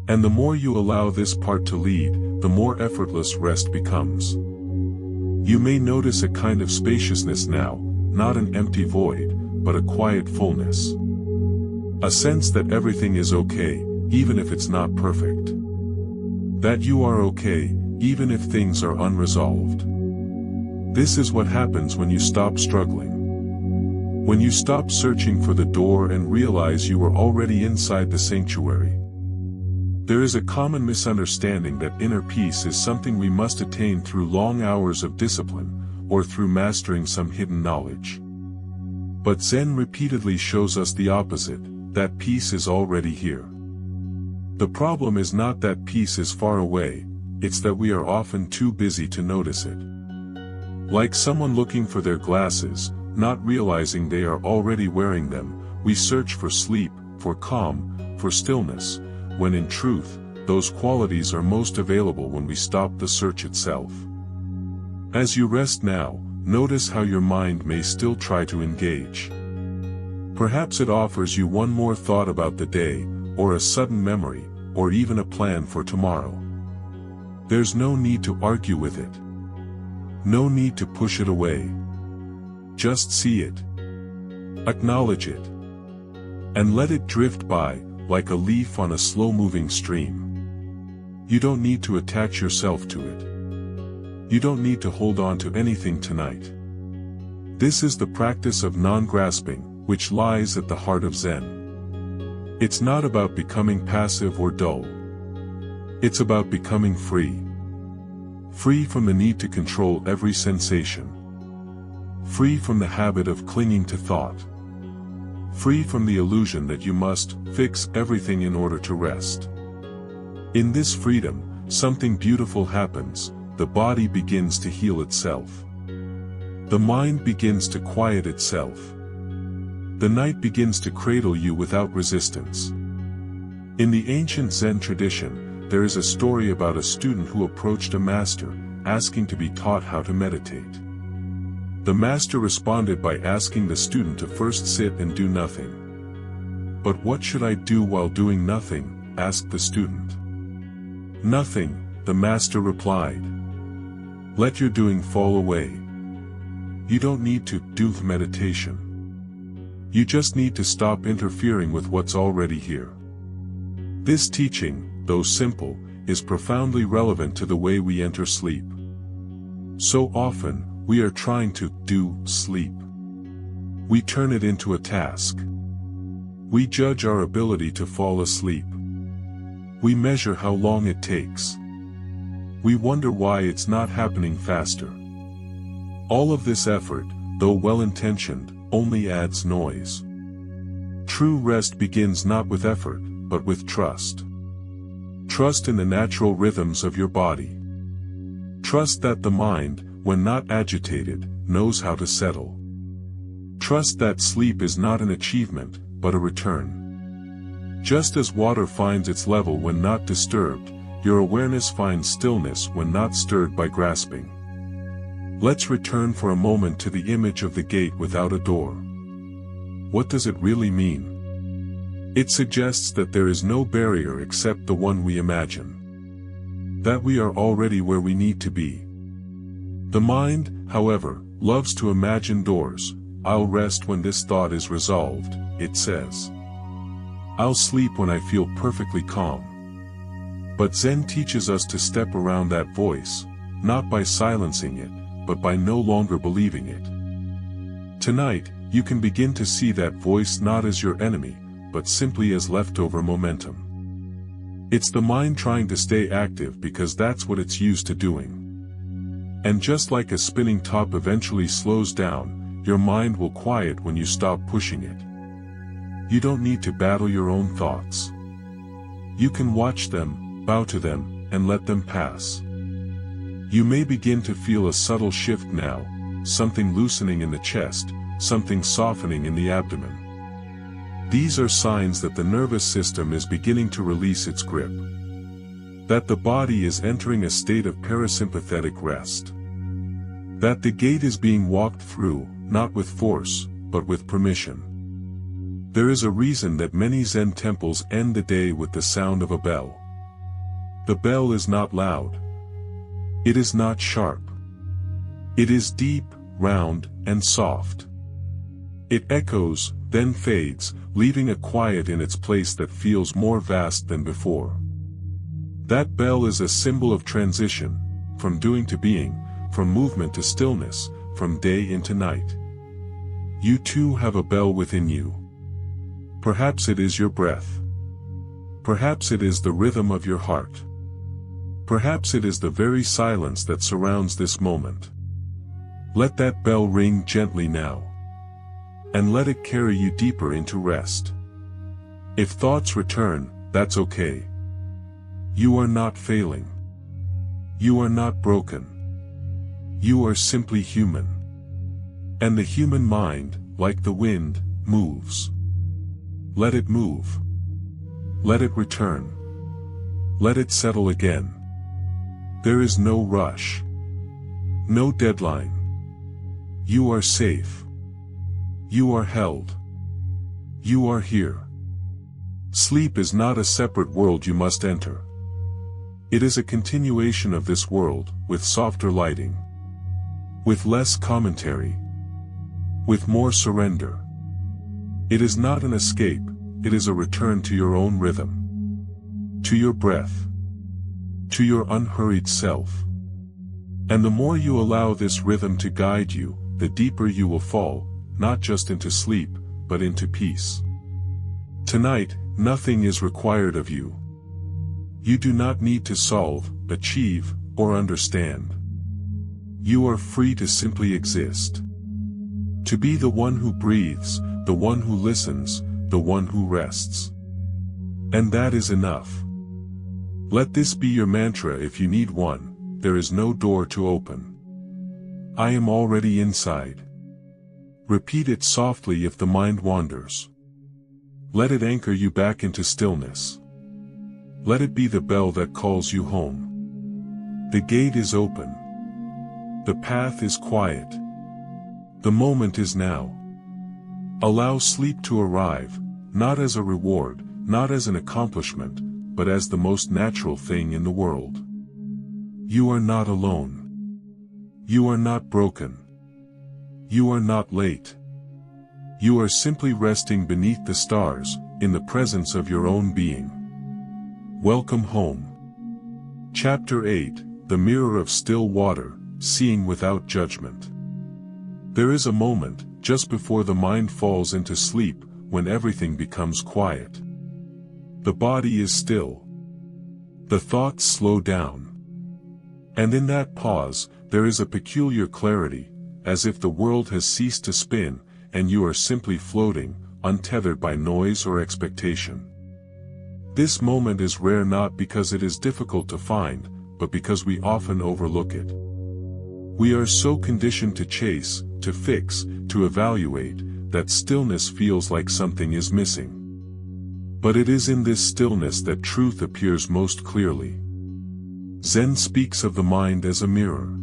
And the more you allow this part to lead, the more effortless rest becomes. You may notice a kind of spaciousness now, not an empty void, but a quiet fullness. A sense that everything is okay, even if it's not perfect. That you are okay, even if things are unresolved. This is what happens when you stop struggling. When you stop searching for the door and realize you are already inside the sanctuary. There is a common misunderstanding that inner peace is something we must attain through long hours of discipline, or through mastering some hidden knowledge. But Zen repeatedly shows us the opposite, that peace is already here. The problem is not that peace is far away, it's that we are often too busy to notice it. Like someone looking for their glasses, not realizing they are already wearing them, we search for sleep, for calm, for stillness, when in truth, those qualities are most available when we stop the search itself. As you rest now, notice how your mind may still try to engage. Perhaps it offers you one more thought about the day, or a sudden memory, or even a plan for tomorrow. There's no need to argue with it. No need to push it away. Just see it. Acknowledge it. And let it drift by, like a leaf on a slow-moving stream. You don't need to attach yourself to it. You don't need to hold on to anything tonight. This is the practice of non-grasping, which lies at the heart of Zen. It's not about becoming passive or dull. It's about becoming free. Free from the need to control every sensation. Free from the habit of clinging to thought. Free from the illusion that you must fix everything in order to rest. In this freedom, something beautiful happens, the body begins to heal itself. The mind begins to quiet itself. The night begins to cradle you without resistance. In the ancient Zen tradition, there is a story about a student who approached a master, asking to be taught how to meditate. The master responded by asking the student to first sit and do nothing. "But what should I do while doing nothing?" asked the student. Nothing, the master replied. Let your doing fall away. You don't need to do meditation. You just need to stop interfering with what's already here. This teaching, though simple, is profoundly relevant to the way we enter sleep. So often, we are trying to do sleep. We turn it into a task. We judge our ability to fall asleep. We measure how long it takes. We wonder why it's not happening faster. All of this effort, though well-intentioned, only adds noise. True rest begins not with effort, but with trust. Trust in the natural rhythms of your body. Trust that the mind, when not agitated, knows how to settle. Trust that sleep is not an achievement, but a return. Just as water finds its level when not disturbed, your awareness finds stillness when not stirred by grasping. Let's return for a moment to the image of the gate without a door. What does it really mean? It suggests that there is no barrier except the one we imagine. That we are already where we need to be. The mind, however, loves to imagine doors. I'll rest when this thought is resolved, it says. I'll sleep when I feel perfectly calm. But Zen teaches us to step around that voice, not by silencing it, but by no longer believing it. Tonight, you can begin to see that voice not as your enemy, but simply as leftover momentum. It's the mind trying to stay active because that's what it's used to doing. And just like a spinning top eventually slows down, your mind will quiet when you stop pushing it. You don't need to battle your own thoughts. You can watch them, bow to them, and let them pass. You may begin to feel a subtle shift now, something loosening in the chest, something softening in the abdomen. These are signs that the nervous system is beginning to release its grip. That the body is entering a state of parasympathetic rest. That the gate is being walked through, not with force, but with permission. There is a reason that many Zen temples end the day with the sound of a bell. The bell is not loud. It is not sharp. It is deep, round, and soft. It echoes, then fades, leaving a quiet in its place that feels more vast than before. That bell is a symbol of transition, from doing to being, from movement to stillness, from day into night. You too have a bell within you. Perhaps it is your breath. Perhaps it is the rhythm of your heart. Perhaps it is the very silence that surrounds this moment. Let that bell ring gently now. And let it carry you deeper into rest. If thoughts return, that's okay. You are not failing. You are not broken. You are simply human. And the human mind, like the wind, moves. Let it move. Let it return. Let it settle again. There is no rush. No deadline. You are safe. You are held. You are here. Sleep is not a separate world you must enter. It is a continuation of this world, with softer lighting. With less commentary. With more surrender. It is not an escape, it is a return to your own rhythm. To your breath. To your unhurried self. And the more you allow this rhythm to guide you, the deeper you will fall, not just into sleep, but into peace. Tonight, nothing is required of you. You do not need to solve, achieve, or understand. You are free to simply exist. To be the one who breathes, the one who listens, the one who rests. And that is enough. Let this be your mantra if you need one. There is no door to open. I am already inside. Repeat it softly if the mind wanders. Let it anchor you back into stillness. Let it be the bell that calls you home. The gate is open. The path is quiet. The moment is now. Allow sleep to arrive, not as a reward, not as an accomplishment, but as the most natural thing in the world. You are not alone. You are not broken. You are not late. You are simply resting beneath the stars, in the presence of your own being. Welcome home. Chapter 8, The Mirror of Still Water, Seeing Without Judgment. There is a moment, just before the mind falls into sleep, when everything becomes quiet. The body is still. The thoughts slow down. And in that pause, there is a peculiar clarity, as if the world has ceased to spin, and you are simply floating, untethered by noise or expectation. This moment is rare not because it is difficult to find, but because we often overlook it. We are so conditioned to chase, to fix, to evaluate, that stillness feels like something is missing. But it is in this stillness that truth appears most clearly. Zen speaks of the mind as a mirror.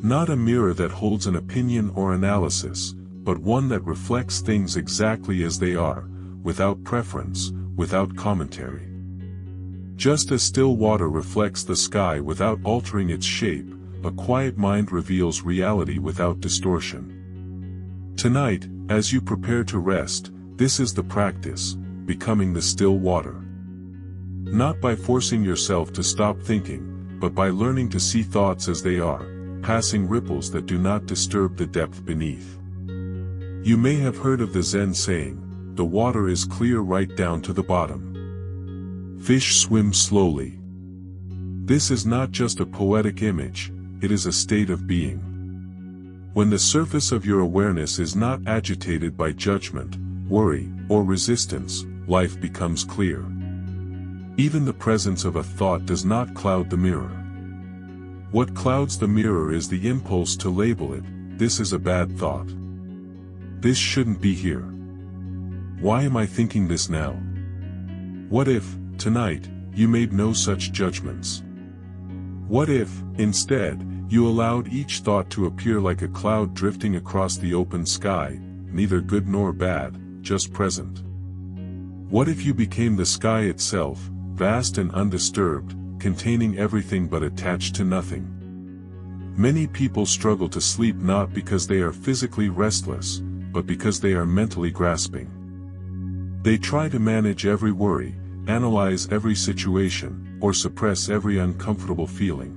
Not a mirror that holds an opinion or analysis, but one that reflects things exactly as they are, without preference, without commentary. Just as still water reflects the sky without altering its shape, a quiet mind reveals reality without distortion. Tonight, as you prepare to rest, this is the practice, becoming the still water. Not by forcing yourself to stop thinking, but by learning to see thoughts as they are, passing ripples that do not disturb the depth beneath. You may have heard of the Zen saying, "The water is clear right down to the bottom. Fish swim slowly." This is not just a poetic image, it is a state of being. When the surface of your awareness is not agitated by judgment, worry, or resistance, life becomes clear. Even the presence of a thought does not cloud the mirror. What clouds the mirror is the impulse to label it, "This is a bad thought. This shouldn't be here. Why am I thinking this now?" What if, tonight, you made no such judgments? What if, instead, you allowed each thought to appear like a cloud drifting across the open sky, neither good nor bad, just present? What if you became the sky itself, vast and undisturbed, containing everything but attached to nothing? Many people struggle to sleep not because they are physically restless, but because they are mentally grasping. They try to manage every worry, analyze every situation, or suppress every uncomfortable feeling.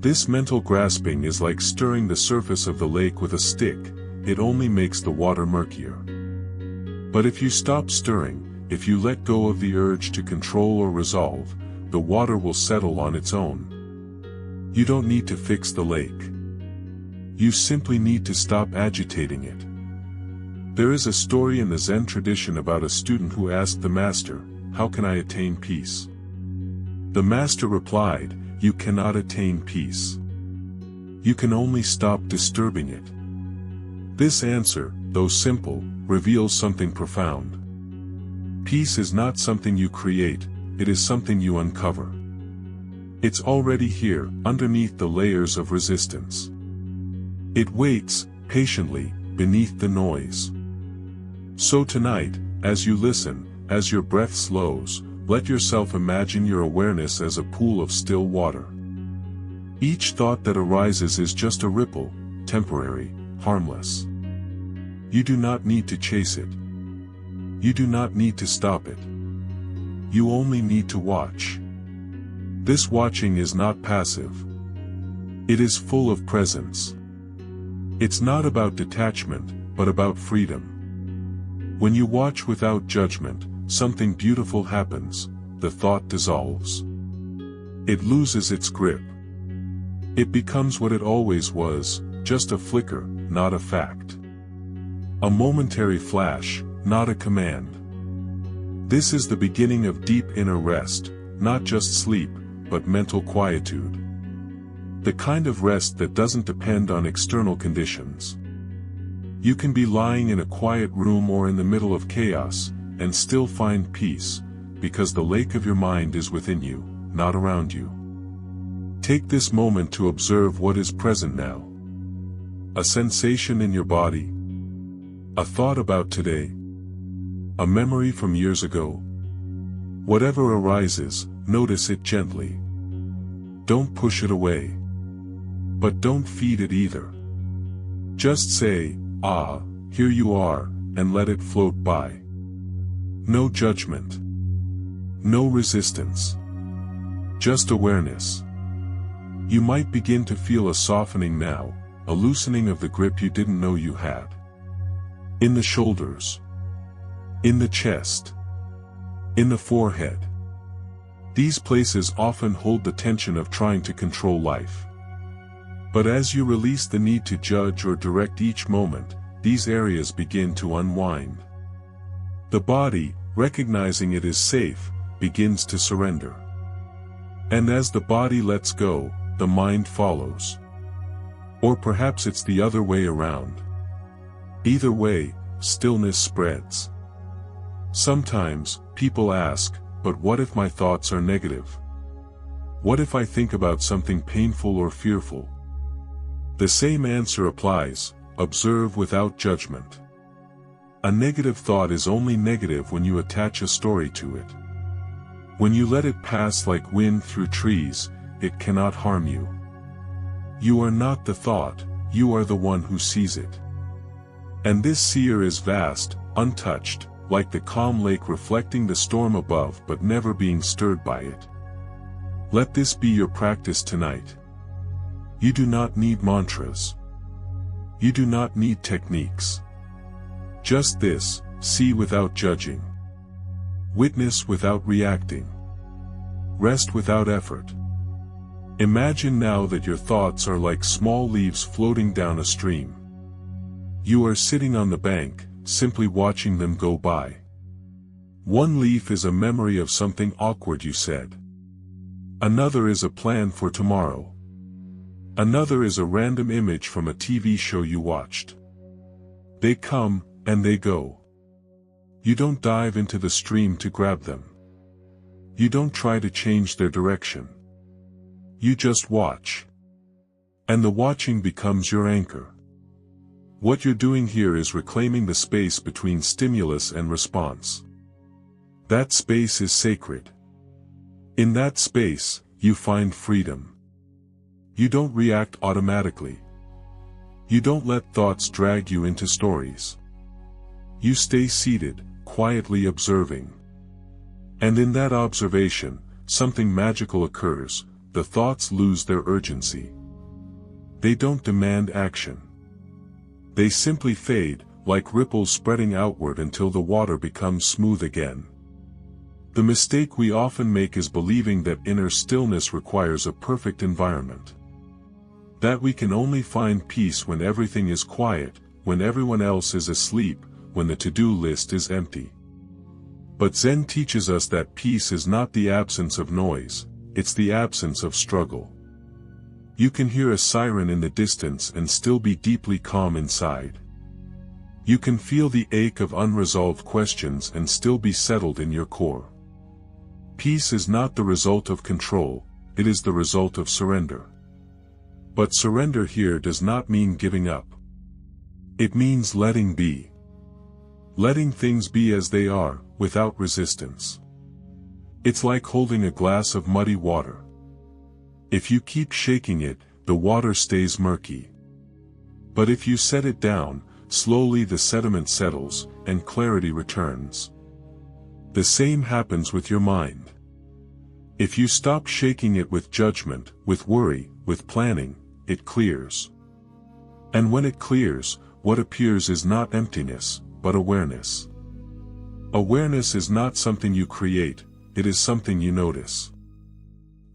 This mental grasping is like stirring the surface of the lake with a stick, it only makes the water murkier. But if you stop stirring, if you let go of the urge to control or resolve, the water will settle on its own. You don't need to fix the lake. You simply need to stop agitating it. There is a story in the Zen tradition about a student who asked the master, "How can I attain peace?" The master replied, "You cannot attain peace. You can only stop disturbing it." This answer, though simple, reveals something profound. Peace is not something you create, it is something you uncover. It's already here, underneath the layers of resistance. It waits, patiently, beneath the noise. So tonight, as you listen, as your breath slows, let yourself imagine your awareness as a pool of still water. Each thought that arises is just a ripple, temporary, harmless. You do not need to chase it. You do not need to stop it. You only need to watch. This watching is not passive. It is full of presence. It's not about detachment, but about freedom. When you watch without judgment, something beautiful happens, the thought dissolves. It loses its grip. It becomes what it always was, just a flicker, not a fact. A momentary flash, not a command. This is the beginning of deep inner rest, not just sleep, but mental quietude. The kind of rest that doesn't depend on external conditions. You can be lying in a quiet room or in the middle of chaos, and still find peace, because the lake of your mind is within you, not around you. Take this moment to observe what is present now. A sensation in your body. A thought about today. A memory from years ago. Whatever arises, notice it gently. Don't push it away. But don't feed it either. Just say, "Ah, here you are," and let it float by. No judgment. No resistance. Just awareness. You might begin to feel a softening now, a loosening of the grip you didn't know you had. In the shoulders. In the chest. In the forehead. These places often hold the tension of trying to control life. But as you release the need to judge or direct each moment, these areas begin to unwind. The body, recognizing it is safe, begins to surrender. And as the body lets go, the mind follows. Or perhaps it's the other way around. Either way, stillness spreads. Sometimes, people ask, "But what if my thoughts are negative? What if I think about something painful or fearful?" The same answer applies: observe without judgment. A negative thought is only negative when you attach a story to it. When you let it pass like wind through trees, it cannot harm you. You are not the thought, you are the one who sees it. And this seer is vast, untouched, like the calm lake reflecting the storm above but never being stirred by it. Let this be your practice tonight. You do not need mantras. You do not need techniques. Just this: see without judging. Witness without reacting. Rest without effort. Imagine now that your thoughts are like small leaves floating down a stream. You are sitting on the bank, simply watching them go by. One leaf is a memory of something awkward you said. Another is a plan for tomorrow. Another is a random image from a TV show you watched. They come, and they go. You don't dive into the stream to grab them. You don't try to change their direction. You just watch. And the watching becomes your anchor. What you're doing here is reclaiming the space between stimulus and response. That space is sacred. In that space, you find freedom. You don't react automatically. You don't let thoughts drag you into stories. You stay seated, quietly observing. And in that observation, something magical occurs: the thoughts lose their urgency. They don't demand action. They simply fade, like ripples spreading outward until the water becomes smooth again. The mistake we often make is believing that inner stillness requires a perfect environment. That we can only find peace when everything is quiet, when everyone else is asleep, when the to-do list is empty. But Zen teaches us that peace is not the absence of noise, it's the absence of struggle. You can hear a siren in the distance and still be deeply calm inside. You can feel the ache of unresolved questions and still be settled in your core. Peace is not the result of control, it is the result of surrender. But surrender here does not mean giving up. It means letting be. Letting things be as they are, without resistance. It's like holding a glass of muddy water. If you keep shaking it, the water stays murky. But if you set it down, slowly the sediment settles, and clarity returns. The same happens with your mind. If you stop shaking it with judgment, with worry, with planning, it clears. And when it clears, what appears is not emptiness, but awareness. Awareness is not something you create, it is something you notice.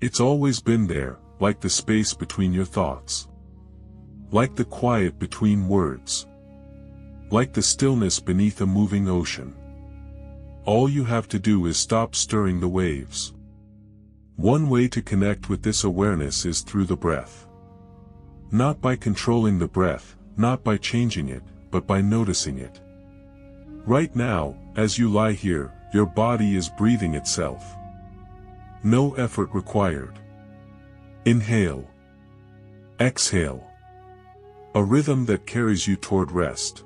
It's always been there, like the space between your thoughts. Like the quiet between words. Like the stillness beneath a moving ocean. All you have to do is stop stirring the waves. One way to connect with this awareness is through the breath. Not by controlling the breath, not by changing it, but by noticing it. Right now, as you lie here, your body is breathing itself. No effort required. Inhale. Exhale. A rhythm that carries you toward rest.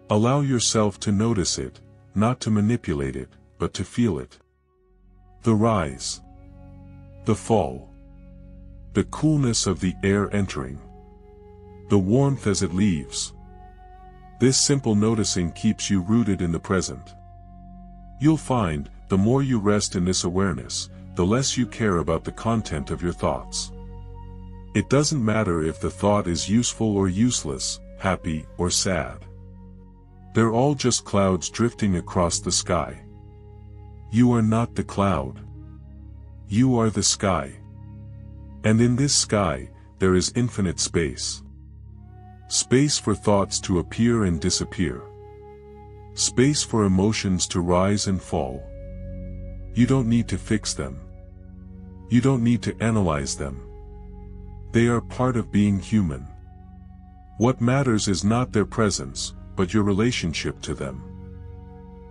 Allow yourself to notice it, not to manipulate it, but to feel it. The rise. The fall. The coolness of the air entering. The warmth as it leaves. This simple noticing keeps you rooted in the present. You'll find, the more you rest in this awareness, the less you care about the content of your thoughts. It doesn't matter if the thought is useful or useless, happy or sad. They're all just clouds drifting across the sky. You are not the cloud. You are the sky. And in this sky, there is infinite space. Space for thoughts to appear and disappear. Space for emotions to rise and fall. You don't need to fix them. You don't need to analyze them. They are part of being human. What matters is not their presence, but your relationship to them.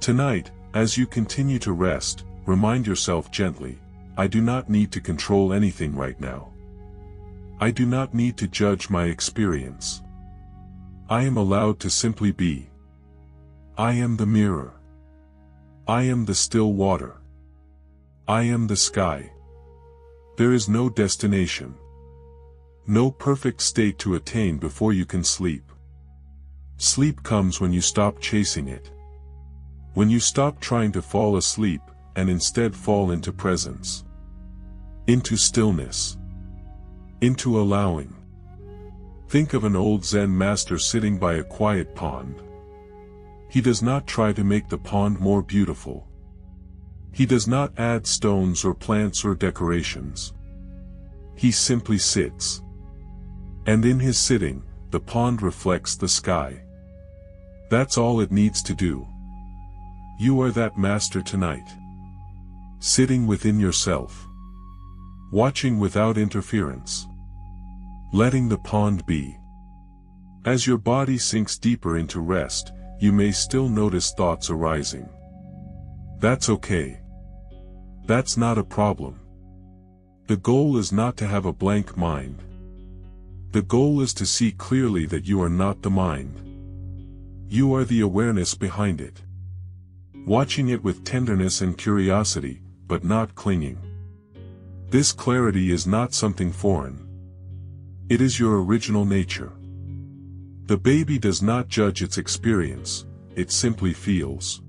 Tonight, as you continue to rest, remind yourself gently, I do not need to control anything right now. I do not need to judge my experience. I am allowed to simply be. I am the mirror. I am the still water. I am the sky. There is no destination. No perfect state to attain before you can sleep. Sleep comes when you stop chasing it. When you stop trying to fall asleep, and instead fall into presence. Into stillness. Into allowing. Think of an old Zen master sitting by a quiet pond. He does not try to make the pond more beautiful. He does not add stones or plants or decorations. He simply sits. And in his sitting, the pond reflects the sky. That's all it needs to do. You are that master tonight. Sitting within yourself. Watching without interference. Letting the pond be. As your body sinks deeper into rest, you may still notice thoughts arising. That's okay. That's not a problem. The goal is not to have a blank mind. The goal is to see clearly that you are not the mind. You are the awareness behind it. Watching it with tenderness and curiosity, but not clinging. This clarity is not something foreign. It is your original nature. The baby does not judge its experience, it simply feels.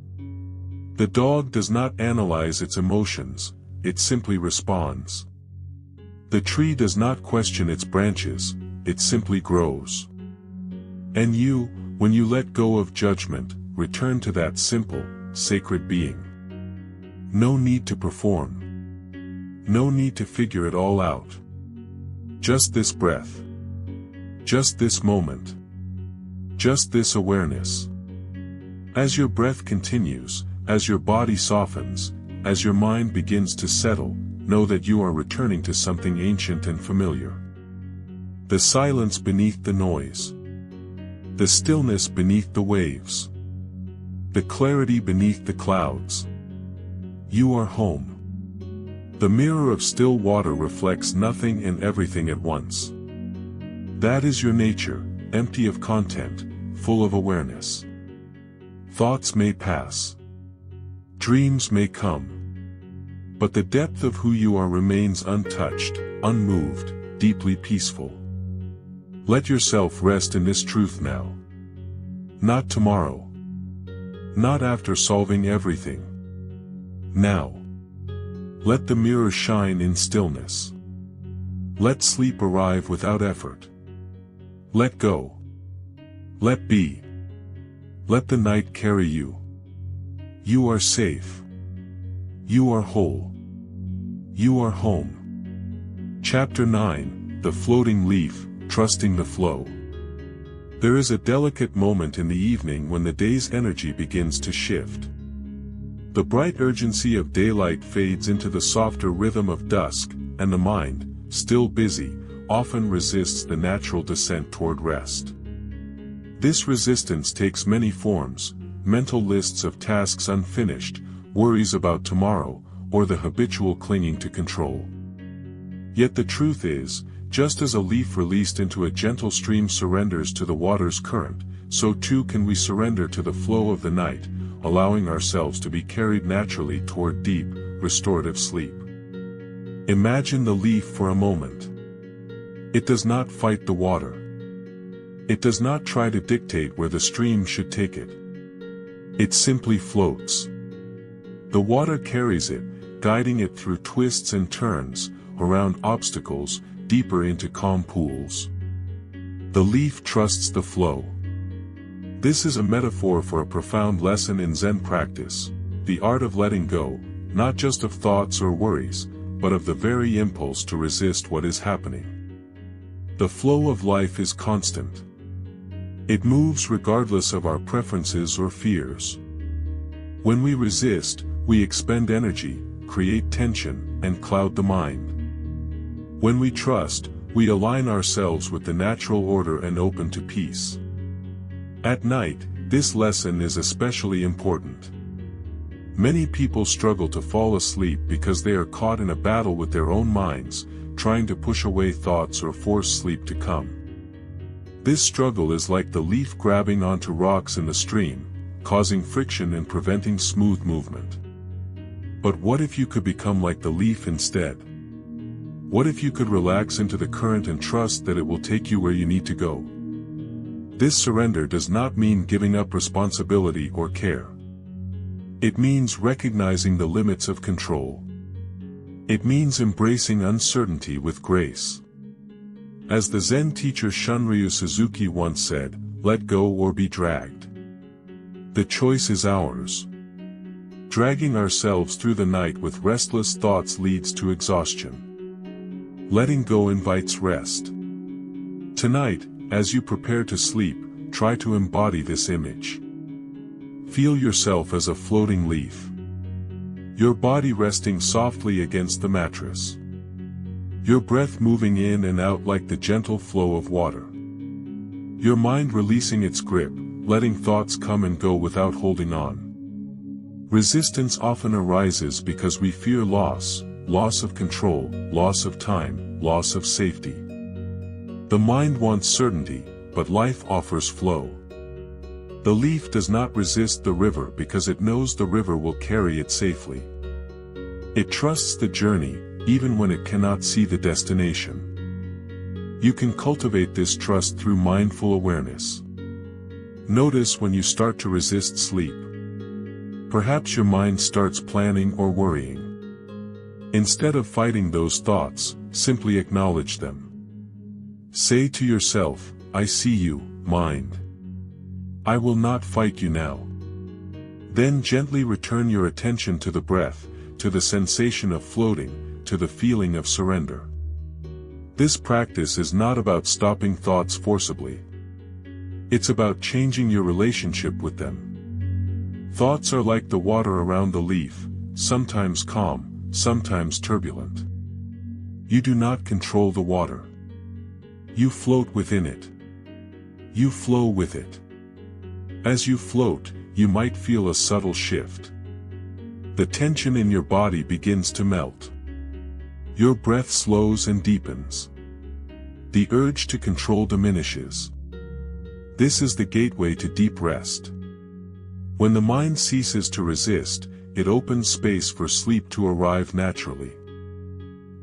The dog does not analyze its emotions, it simply responds. The tree does not question its branches, it simply grows. And you, when you let go of judgment, return to that simple, sacred being. No need to perform. No need to figure it all out. Just this breath. Just this moment. Just this awareness. As your breath continues, as your body softens, as your mind begins to settle, know that you are returning to something ancient and familiar. The silence beneath the noise. The stillness beneath the waves. The clarity beneath the clouds. You are home. The mirror of still water reflects nothing and everything at once. That is your nature, empty of content, full of awareness. Thoughts may pass. Dreams may come. But the depth of who you are remains untouched, unmoved, deeply peaceful. Let yourself rest in this truth now. Not tomorrow. Not after solving everything. Now. Let the mirror shine in stillness. Let sleep arrive without effort. Let go. Let be. Let the night carry you. You are safe. You are whole. You are home. Chapter 9, The Floating Leaf, Trusting the Flow. There is a delicate moment in the evening when the day's energy begins to shift. The bright urgency of daylight fades into the softer rhythm of dusk, and the mind, still busy, often resists the natural descent toward rest. This resistance takes many forms: mental lists of tasks unfinished, worries about tomorrow, or the habitual clinging to control. Yet the truth is, just as a leaf released into a gentle stream surrenders to the water's current, so too can we surrender to the flow of the night, allowing ourselves to be carried naturally toward deep, restorative sleep. Imagine the leaf for a moment. It does not fight the water. It does not try to dictate where the stream should take it. It simply floats. The water carries it, guiding it through twists and turns, around obstacles, deeper into calm pools. The leaf trusts the flow. This is a metaphor for a profound lesson in Zen practice, the art of letting go, not just of thoughts or worries, but of the very impulse to resist what is happening. The flow of life is constant. It moves regardless of our preferences or fears. When we resist, we expend energy, create tension, and cloud the mind. When we trust, we align ourselves with the natural order and open to peace. At night, this lesson is especially important. Many people struggle to fall asleep because they are caught in a battle with their own minds, trying to push away thoughts or force sleep to come. This struggle is like the leaf grabbing onto rocks in the stream, causing friction and preventing smooth movement. But what if you could become like the leaf instead? What if you could relax into the current and trust that it will take you where you need to go? This surrender does not mean giving up responsibility or care. It means recognizing the limits of control. It means embracing uncertainty with grace. As the Zen teacher Shunryu Suzuki once said, "Let go or be dragged." The choice is ours. Dragging ourselves through the night with restless thoughts leads to exhaustion. Letting go invites rest. Tonight, as you prepare to sleep, try to embody this image. Feel yourself as a floating leaf. Your body resting softly against the mattress. Your breath moving in and out like the gentle flow of water. Your mind releasing its grip, letting thoughts come and go without holding on. Resistance often arises because we fear loss, loss of control, loss of time, loss of safety. The mind wants certainty, but life offers flow. The leaf does not resist the river because it knows the river will carry it safely. It trusts the journey, even when it cannot see the destination. You can cultivate this trust through mindful awareness. Notice when you start to resist sleep. Perhaps your mind starts planning or worrying. Instead of fighting those thoughts, simply acknowledge them. Say to yourself, "I see you, mind. I will not fight you now." Then gently return your attention to the breath, to the sensation of floating, to the feeling of surrender. This practice is not about stopping thoughts forcibly. It's about changing your relationship with them. Thoughts are like the water around the leaf, sometimes calm, sometimes turbulent. You do not control the water. You float within it. You flow with it. As you float, you might feel a subtle shift. The tension in your body begins to melt. Your breath slows and deepens. The urge to control diminishes. This is the gateway to deep rest. When the mind ceases to resist, it opens space for sleep to arrive naturally.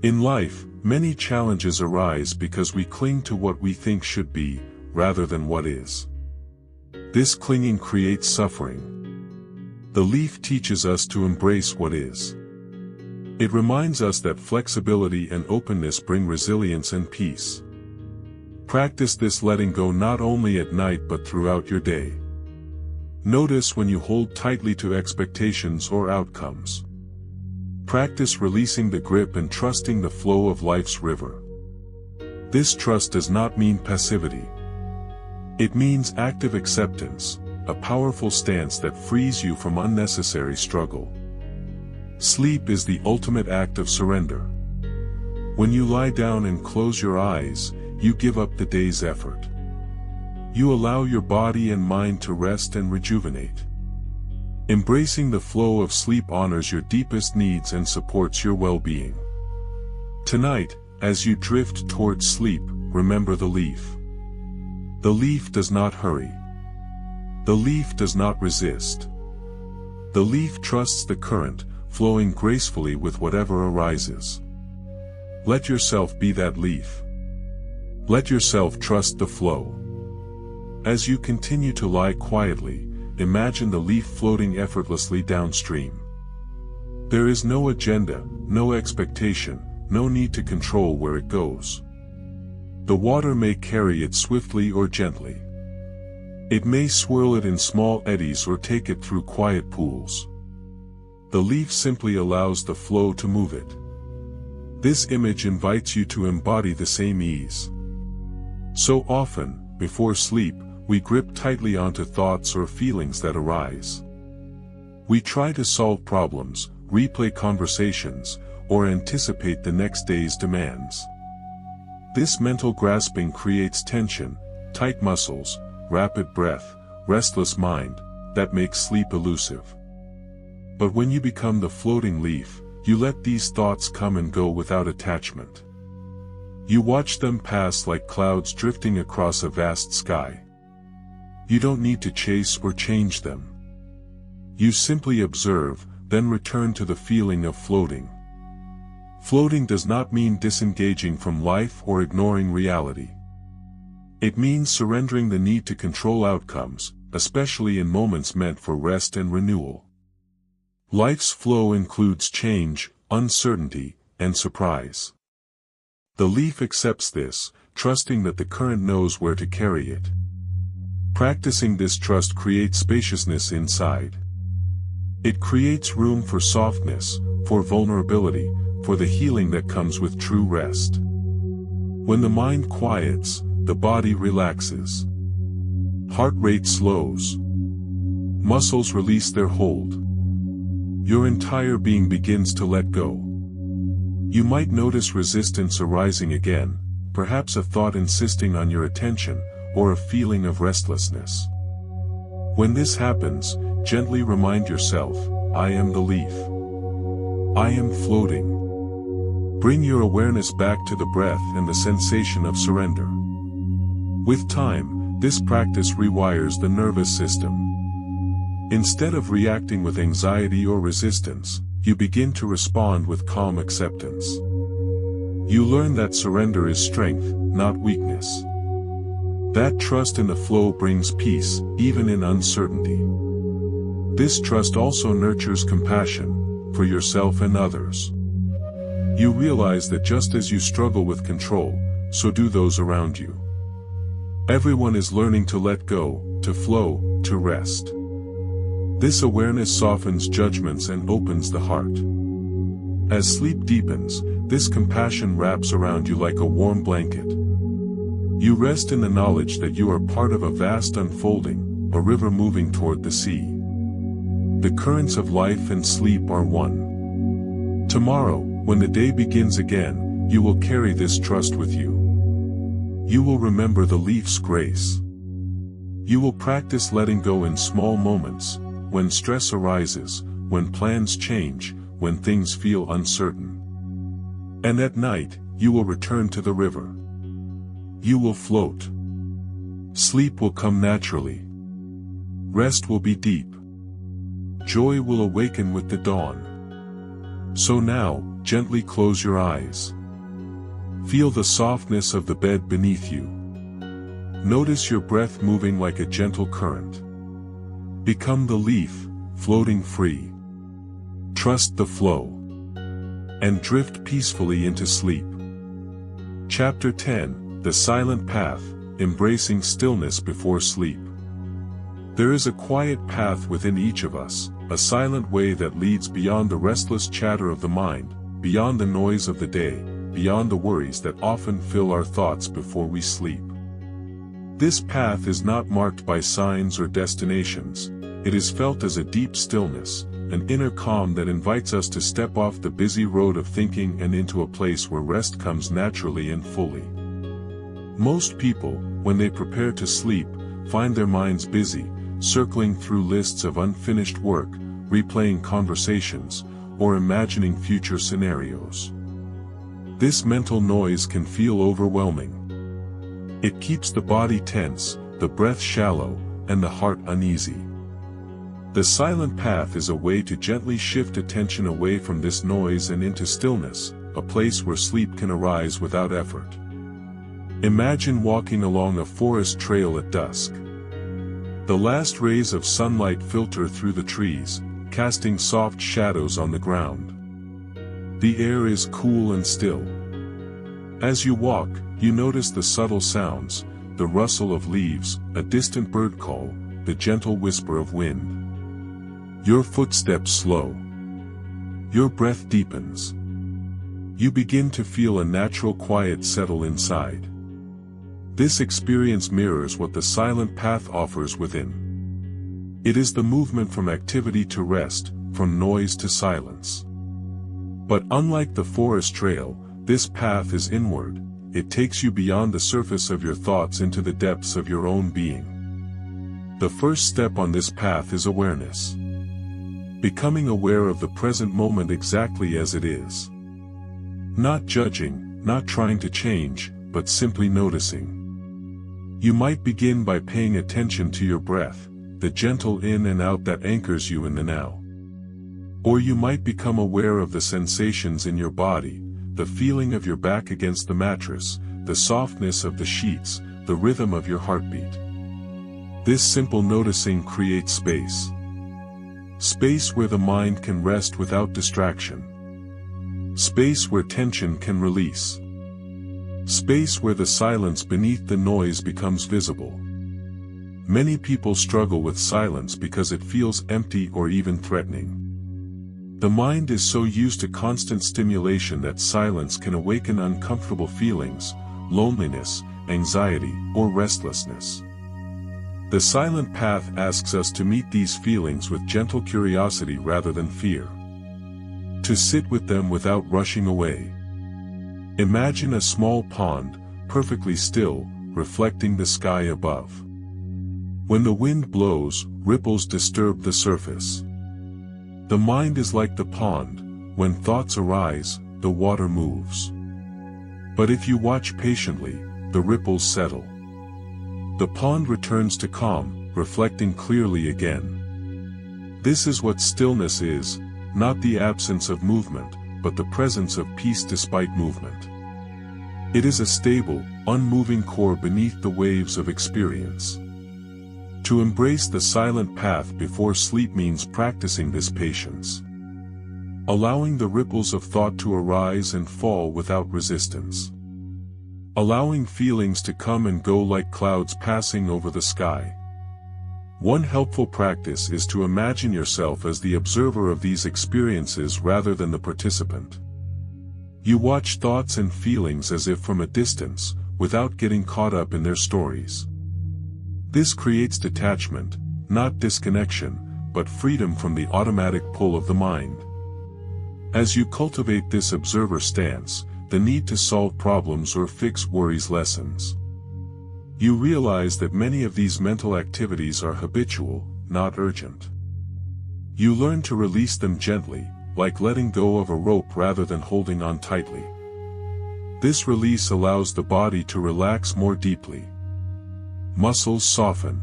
In life, many challenges arise because we cling to what we think should be, rather than what is. This clinging creates suffering. The leaf teaches us to embrace what is. It reminds us that flexibility and openness bring resilience and peace. Practice this letting go not only at night but throughout your day. Notice when you hold tightly to expectations or outcomes. Practice releasing the grip and trusting the flow of life's river. This trust does not mean passivity. It means active acceptance, a powerful stance that frees you from unnecessary struggle. Sleep is the ultimate act of surrender. When you lie down and close your eyes, you give up the day's effort. You allow your body and mind to rest and rejuvenate. Embracing the flow of sleep honors your deepest needs and supports your well-being. Tonight, as you drift towards sleep, remember the leaf. The leaf does not hurry. The leaf does not resist. The leaf trusts the current, flowing gracefully with whatever arises. Let yourself be that leaf. Let yourself trust the flow. As you continue to lie quietly, imagine the leaf floating effortlessly downstream. There is no agenda, no expectation, no need to control where it goes. The water may carry it swiftly or gently. It may swirl it in small eddies or take it through quiet pools. The leaf simply allows the flow to move it. This image invites you to embody the same ease. So often, before sleep, we grip tightly onto thoughts or feelings that arise. We try to solve problems, replay conversations, or anticipate the next day's demands. This mental grasping creates tension, tight muscles, rapid breath, restless mind, that makes sleep elusive. But when you become the floating leaf, you let these thoughts come and go without attachment. You watch them pass like clouds drifting across a vast sky. You don't need to chase or change them. You simply observe, then return to the feeling of floating. Floating does not mean disengaging from life or ignoring reality. It means surrendering the need to control outcomes, especially in moments meant for rest and renewal. Life's flow includes change, uncertainty, and surprise. The leaf accepts this, trusting that the current knows where to carry it. Practicing this trust creates spaciousness inside. It creates room for softness, for vulnerability, for the healing that comes with true rest. When the mind quiets, the body relaxes. Heart rate slows. Muscles release their hold. Your entire being begins to let go. You might notice resistance arising again, perhaps a thought insisting on your attention, or a feeling of restlessness. When this happens, gently remind yourself, I am the leaf. I am floating. Bring your awareness back to the breath and the sensation of surrender. With time, this practice rewires the nervous system. Instead of reacting with anxiety or resistance, you begin to respond with calm acceptance. You learn that surrender is strength, not weakness. That trust in the flow brings peace, even in uncertainty. This trust also nurtures compassion, for yourself and others. You realize that just as you struggle with control, so do those around you. Everyone is learning to let go, to flow, to rest. This awareness softens judgments and opens the heart. As sleep deepens, this compassion wraps around you like a warm blanket. You rest in the knowledge that you are part of a vast unfolding, a river moving toward the sea. The currents of life and sleep are one. Tomorrow, when the day begins again, you will carry this trust with you. You will remember the leaf's grace. You will practice letting go in small moments, when stress arises, when plans change, when things feel uncertain. And at night, you will return to the river. You will float. Sleep will come naturally. Rest will be deep. Joy will awaken with the dawn. So now, gently close your eyes. Feel the softness of the bed beneath you. Notice your breath moving like a gentle current. Become the leaf, floating free. Trust the flow. And drift peacefully into sleep. Chapter 10, The Silent Path, Embracing Stillness Before Sleep. There is a quiet path within each of us, a silent way that leads beyond the restless chatter of the mind, beyond the noise of the day, beyond the worries that often fill our thoughts before we sleep. This path is not marked by signs or destinations. It is felt as a deep stillness, an inner calm that invites us to step off the busy road of thinking and into a place where rest comes naturally and fully. Most people, when they prepare to sleep, find their minds busy, circling through lists of unfinished work, replaying conversations, or imagining future scenarios. This mental noise can feel overwhelming. It keeps the body tense, the breath shallow, and the heart uneasy. The silent path is a way to gently shift attention away from this noise and into stillness, a place where sleep can arise without effort. Imagine walking along a forest trail at dusk. The last rays of sunlight filter through the trees, casting soft shadows on the ground. The air is cool and still. As you walk, you notice the subtle sounds, the rustle of leaves, a distant bird call, the gentle whisper of wind. Your footsteps slow. Your breath deepens. You begin to feel a natural quiet settle inside. This experience mirrors what the silent path offers within. It is the movement from activity to rest, from noise to silence. But unlike the forest trail, this path is inward. It takes you beyond the surface of your thoughts into the depths of your own being. The first step on this path is awareness. Becoming aware of the present moment exactly as it is. Not judging, not trying to change, but simply noticing. You might begin by paying attention to your breath, the gentle in and out that anchors you in the now. Or you might become aware of the sensations in your body, the feeling of your back against the mattress, the softness of the sheets, the rhythm of your heartbeat. This simple noticing creates space. Space where the mind can rest without distraction. Space where tension can release. Space where the silence beneath the noise becomes visible. Many people struggle with silence because it feels empty or even threatening. The mind is so used to constant stimulation that silence can awaken uncomfortable feelings, loneliness, anxiety, or restlessness. The silent path asks us to meet these feelings with gentle curiosity rather than fear. To sit with them without rushing away. Imagine a small pond, perfectly still, reflecting the sky above. When the wind blows, ripples disturb the surface. The mind is like the pond. When thoughts arise, the water moves. But if you watch patiently, the ripples settle. The pond returns to calm, reflecting clearly again. This is what stillness is, not the absence of movement, but the presence of peace despite movement. It is a stable, unmoving core beneath the waves of experience. To embrace the silent path before sleep means practicing this patience. Allowing the ripples of thought to arise and fall without resistance. Allowing feelings to come and go like clouds passing over the sky. One helpful practice is to imagine yourself as the observer of these experiences rather than the participant. You watch thoughts and feelings as if from a distance, without getting caught up in their stories. This creates detachment, not disconnection, but freedom from the automatic pull of the mind. As you cultivate this observer stance, the need to solve problems or fix worries lessens. You realize that many of these mental activities are habitual, not urgent. You learn to release them gently, like letting go of a rope rather than holding on tightly. This release allows the body to relax more deeply. Muscles soften.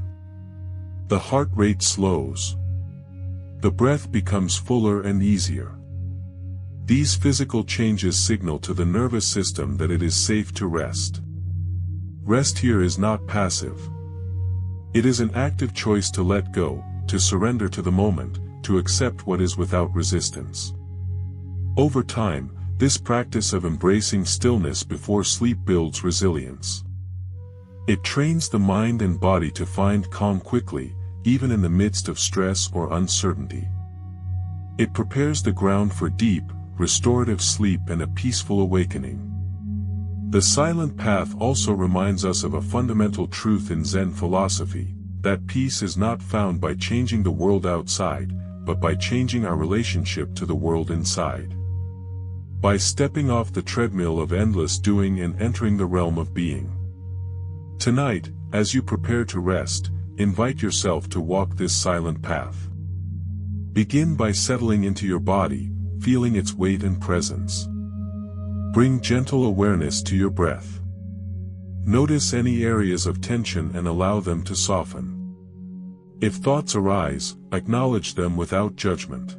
The heart rate slows. The breath becomes fuller and easier. These physical changes signal to the nervous system that it is safe to rest. Rest here is not passive. It is an active choice to let go, to surrender to the moment, to accept what is without resistance. Over time, this practice of embracing stillness before sleep builds resilience. It trains the mind and body to find calm quickly, even in the midst of stress or uncertainty. It prepares the ground for deep, restorative sleep and a peaceful awakening. The silent path also reminds us of a fundamental truth in Zen philosophy, that peace is not found by changing the world outside, but by changing our relationship to the world inside. By stepping off the treadmill of endless doing and entering the realm of being. Tonight, as you prepare to rest, invite yourself to walk this silent path. Begin by settling into your body, feeling its weight and presence. Bring gentle awareness to your breath. Notice any areas of tension and allow them to soften. If thoughts arise, Acknowledge them without judgment.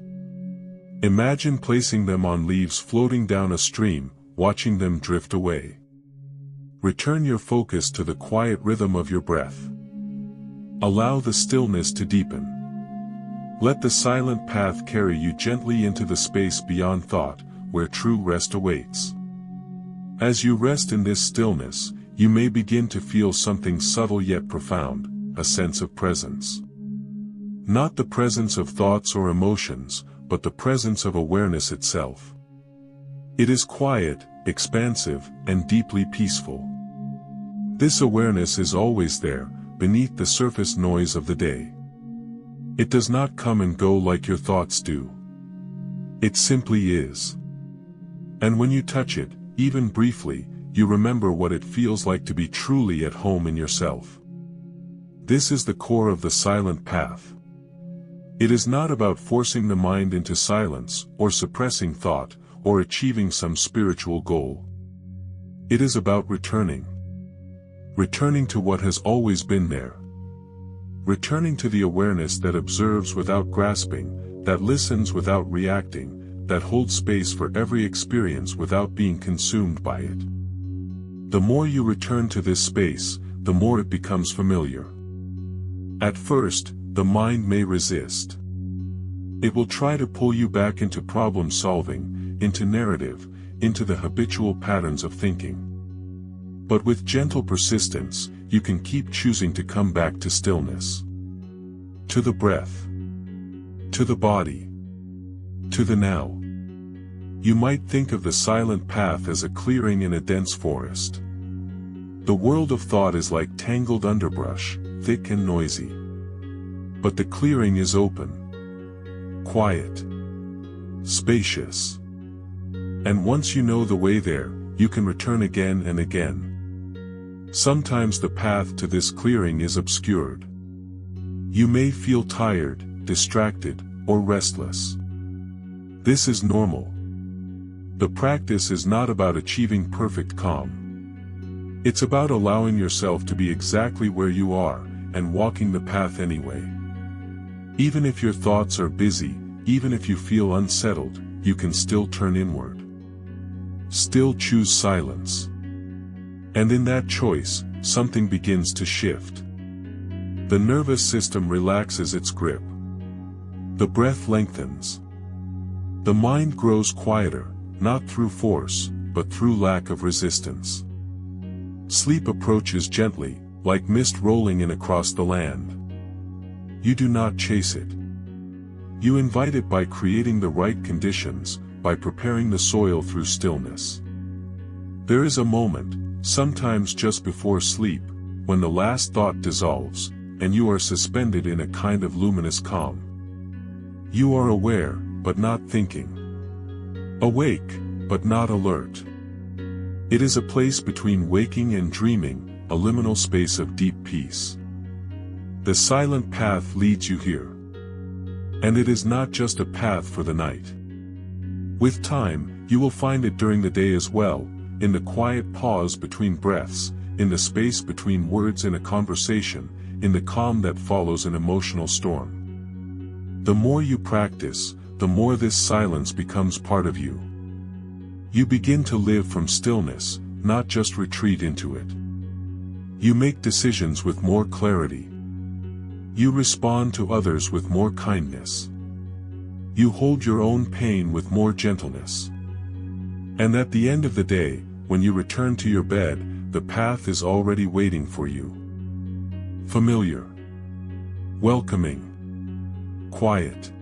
Imagine placing them on leaves floating down a stream, watching them drift away. Return your focus to the quiet rhythm of your breath. Allow the stillness to deepen. Let the silent path carry you gently into the space beyond thought, where true rest awaits. As you rest in this stillness, you may begin to feel something subtle yet profound, a sense of presence. Not the presence of thoughts or emotions, but the presence of awareness itself. It is quiet, expansive, and deeply peaceful. This awareness is always there, beneath the surface noise of the day. It does not come and go like your thoughts do. It simply is. And when you touch it, even briefly, you remember what it feels like to be truly at home in yourself. This is the core of the silent path. It is not about forcing the mind into silence, or suppressing thought, or achieving some spiritual goal. It is about returning. Returning to what has always been there. Returning to the awareness that observes without grasping, that listens without reacting, that holds space for every experience without being consumed by it. The more you return to this space, the more it becomes familiar. At first, the mind may resist. It will try to pull you back into problem solving, into narrative, into the habitual patterns of thinking. But with gentle persistence, you can keep choosing to come back to stillness. To the breath. To the body. To the now. You might think of the silent path as a clearing in a dense forest. The world of thought is like tangled underbrush, thick and noisy. But the clearing is open, quiet, spacious. And once you know the way there, you can return again and again. Sometimes the path to this clearing is obscured. You may feel tired, distracted, or restless. This is normal. The practice is not about achieving perfect calm. It's about allowing yourself to be exactly where you are, and walking the path anyway. Even if your thoughts are busy, even if you feel unsettled, you can still turn inward. Still choose silence. And in that choice, something begins to shift. The nervous system relaxes its grip. The breath lengthens. The mind grows quieter, not through force, but through lack of resistance. Sleep approaches gently, like mist rolling in across the land. You do not chase it. You invite it by creating the right conditions, by preparing the soil through stillness. There is a moment, sometimes just before sleep, when the last thought dissolves, and you are suspended in a kind of luminous calm. You are aware, but not thinking. Awake, but not alert. It is a place between waking and dreaming, a liminal space of deep peace. The silent path leads you here. And it is not just a path for the night. With time, you will find it during the day as well, in the quiet pause between breaths, in the space between words in a conversation, in the calm that follows an emotional storm. The more you practice, the more this silence becomes part of you. You begin to live from stillness, not just retreat into it. You make decisions with more clarity. You respond to others with more kindness. You hold your own pain with more gentleness. And at the end of the day, when you return to your bed, the path is already waiting for you. Familiar. Welcoming. Quiet.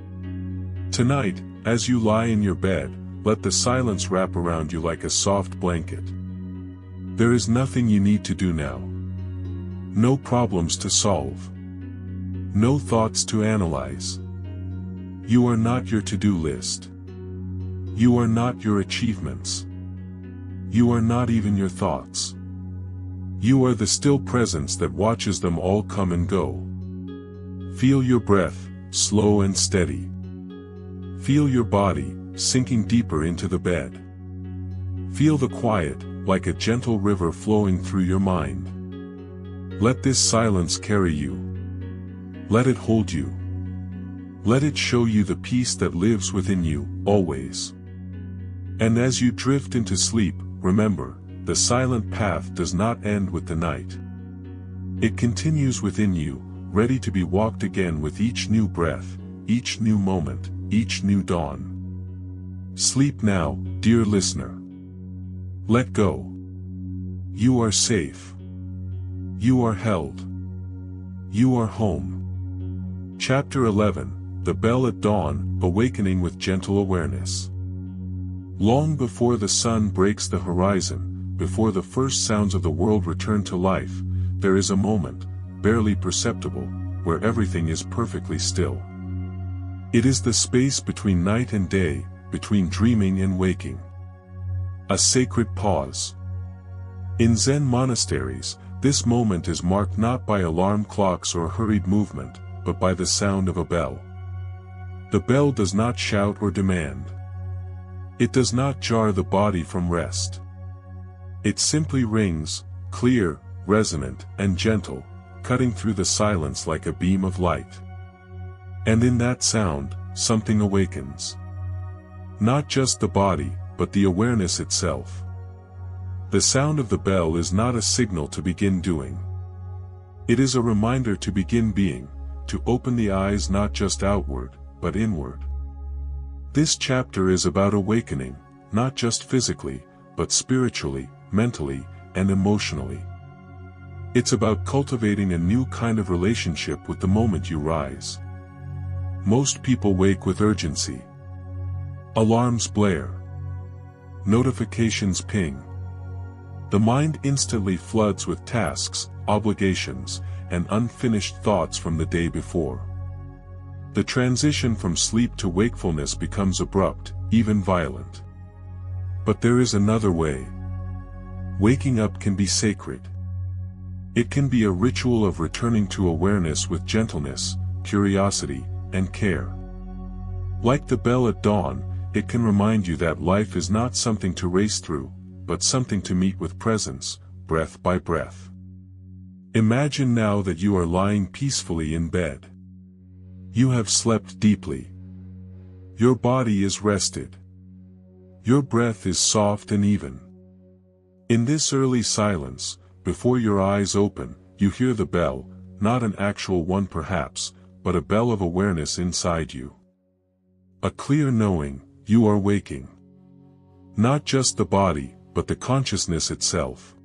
Tonight, as you lie in your bed, let the silence wrap around you like a soft blanket. There is nothing you need to do now. No problems to solve. No thoughts to analyze. You are not your to-do list. You are not your achievements. You are not even your thoughts. You are the still presence that watches them all come and go. Feel your breath, slow and steady. Feel your body, sinking deeper into the bed. Feel the quiet, like a gentle river flowing through your mind. Let this silence carry you. Let it hold you. Let it show you the peace that lives within you, always. And as you drift into sleep, remember, the silent path does not end with the night. It continues within you, ready to be walked again with each new breath, each new moment, each new dawn. Sleep now, dear listener. Let go. You are safe. You are held. You are home. Chapter 11, The Bell at Dawn, Awakening with Gentle Awareness. Long before the sun breaks the horizon, before the first sounds of the world return to life, there is a moment, barely perceptible, where everything is perfectly still. It is the space between night and day, between dreaming and waking. A sacred pause. In Zen monasteries, this moment is marked not by alarm clocks or hurried movement, but by the sound of a bell. The bell does not shout or demand. It does not jar the body from rest. It simply rings, clear, resonant, and gentle, cutting through the silence like a beam of light. And in that sound, something awakens. Not just the body, but the awareness itself. The sound of the bell is not a signal to begin doing. It is a reminder to begin being, to open the eyes not just outward, but inward. This chapter is about awakening, not just physically, but spiritually, mentally, and emotionally. It's about cultivating a new kind of relationship with the moment you rise. Most people wake with urgency. Alarms blare. Notifications ping. The mind instantly floods with tasks, obligations, and unfinished thoughts from the day before. The transition from sleep to wakefulness becomes abrupt, even violent. But there is another way. Waking up can be sacred. It can be a ritual of returning to awareness with gentleness, curiosity, and care. Like the bell at dawn, it can remind you that life is not something to race through, but something to meet with presence, breath by breath. Imagine now that you are lying peacefully in bed. You have slept deeply. Your body is rested. Your breath is soft and even. In this early silence, before your eyes open, you hear the bell, not an actual one perhaps, but a bell of awareness inside you. A clear knowing, you are waking. Not just the body, but the consciousness itself.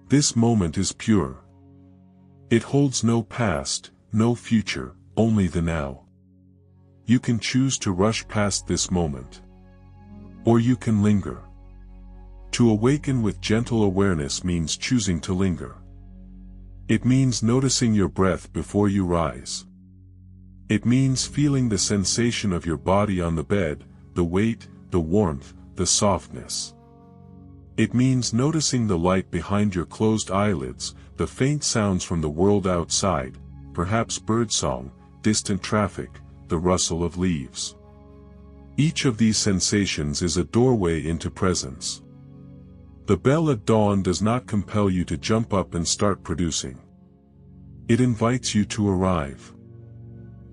This moment is pure. It holds no past, no future, only the now. You can choose to rush past this moment. Or you can linger. To awaken with gentle awareness means choosing to linger. It means noticing your breath before you rise. It means feeling the sensation of your body on the bed, the weight, the warmth, the softness. It means noticing the light behind your closed eyelids, the faint sounds from the world outside, perhaps birdsong, distant traffic, the rustle of leaves. Each of these sensations is a doorway into presence. The bell at dawn does not compel you to jump up and start producing. It invites you to arrive.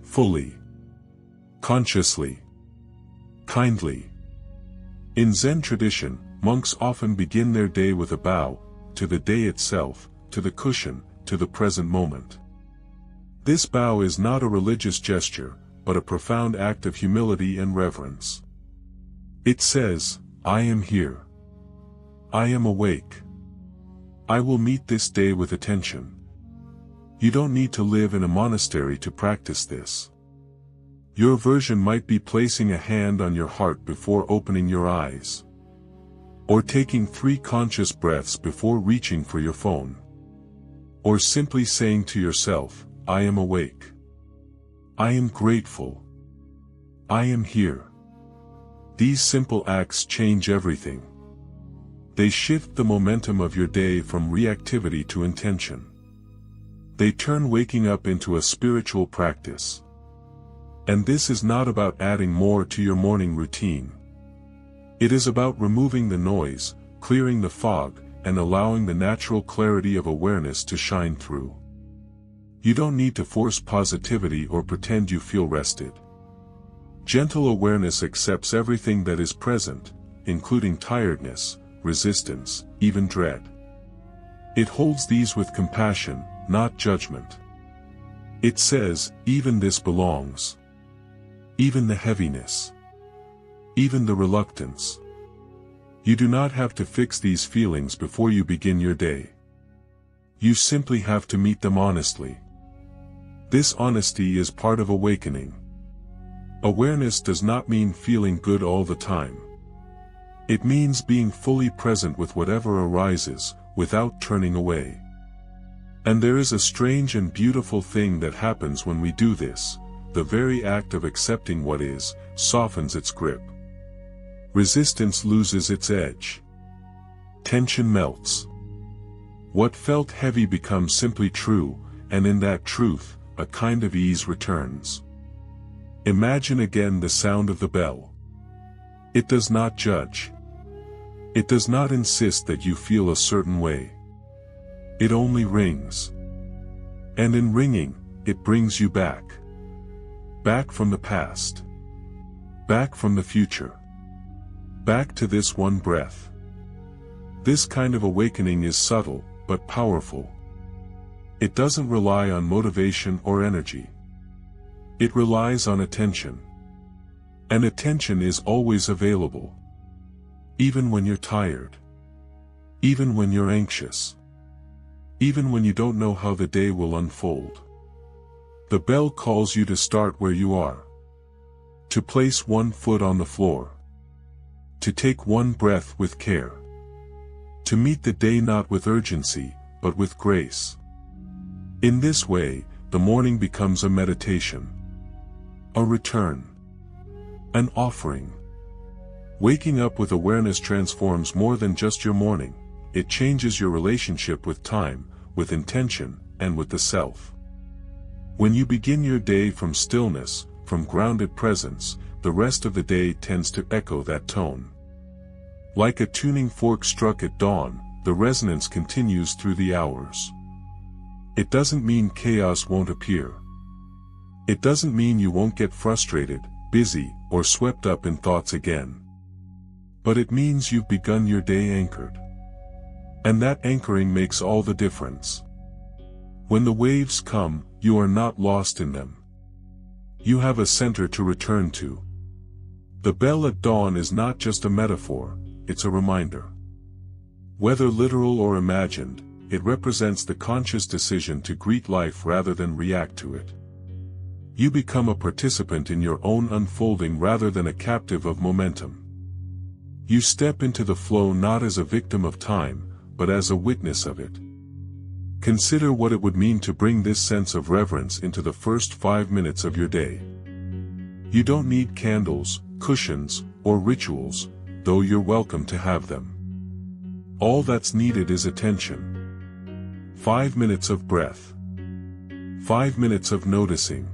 Fully. Consciously. Kindly. In Zen tradition, monks often begin their day with a bow, to the day itself, to the cushion, to the present moment. This bow is not a religious gesture, but a profound act of humility and reverence. It says, I am here. I am awake. I will meet this day with attention. You don't need to live in a monastery to practice this. Your version might be placing a hand on your heart before opening your eyes. Or taking 3 conscious breaths before reaching for your phone. Or simply saying to yourself, I am awake. I am grateful. I am here. These simple acts change everything. They shift the momentum of your day from reactivity to intention. They turn waking up into a spiritual practice. And this is not about adding more to your morning routine. It is about removing the noise, clearing the fog, and allowing the natural clarity of awareness to shine through. You don't need to force positivity or pretend you feel rested. Gentle awareness accepts everything that is present, including tiredness, resistance, even dread. It holds these with compassion, not judgment. It says, even this belongs. Even the heaviness. Even the reluctance. You do not have to fix these feelings before you begin your day. You simply have to meet them honestly. This honesty is part of awakening. Awareness does not mean feeling good all the time. It means being fully present with whatever arises, without turning away. And there is a strange and beautiful thing that happens when we do this. The very act of accepting what is, softens its grip. Resistance loses its edge. Tension melts. What felt heavy becomes simply true, and in that truth, a kind of ease returns. Imagine again the sound of the bell. It does not judge. It does not insist that you feel a certain way. It only rings. And in ringing, it brings you back. Back from the past. Back from the future. Back to this one breath. This kind of awakening is subtle, but powerful. It doesn't rely on motivation or energy. It relies on attention. And attention is always available. Even when you're tired. Even when you're anxious. Even when you don't know how the day will unfold. The bell calls you to start where you are. To place one foot on the floor. To take one breath with care. To meet the day not with urgency, but with grace. In this way, the morning becomes a meditation. A return. An offering. Waking up with awareness transforms more than just your morning. It changes your relationship with time, with intention, and with the self. When you begin your day from stillness, from grounded presence, the rest of the day tends to echo that tone. Like a tuning fork struck at dawn, the resonance continues through the hours. It doesn't mean chaos won't appear. It doesn't mean you won't get frustrated, busy, or swept up in thoughts again. But it means you've begun your day anchored. And that anchoring makes all the difference. When the waves come, you are not lost in them. You have a center to return to. The bell at dawn is not just a metaphor, it's a reminder. Whether literal or imagined, it represents the conscious decision to greet life rather than react to it. You become a participant in your own unfolding rather than a captive of momentum. You step into the flow not as a victim of time, but as a witness of it. Consider what it would mean to bring this sense of reverence into the first 5 minutes of your day. You don't need candles, cushions, or rituals, though you're welcome to have them. All that's needed is attention. 5 minutes of breath. 5 minutes of noticing.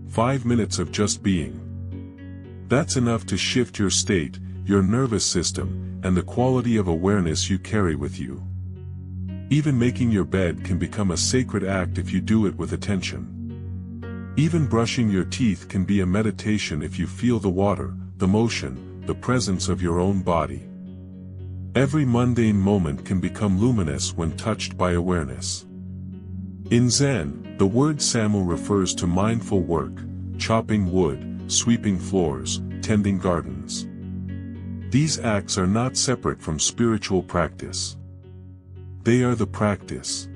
5 minutes of just being. That's enough to shift your state, your nervous system, and the quality of awareness you carry with you. Even making your bed can become a sacred act if you do it with attention. Even brushing your teeth can be a meditation if you feel the water, the motion, the presence of your own body. Every mundane moment can become luminous when touched by awareness. In Zen, the word samu refers to mindful work, chopping wood, sweeping floors, tending gardens. These acts are not separate from spiritual practice. They are the practice.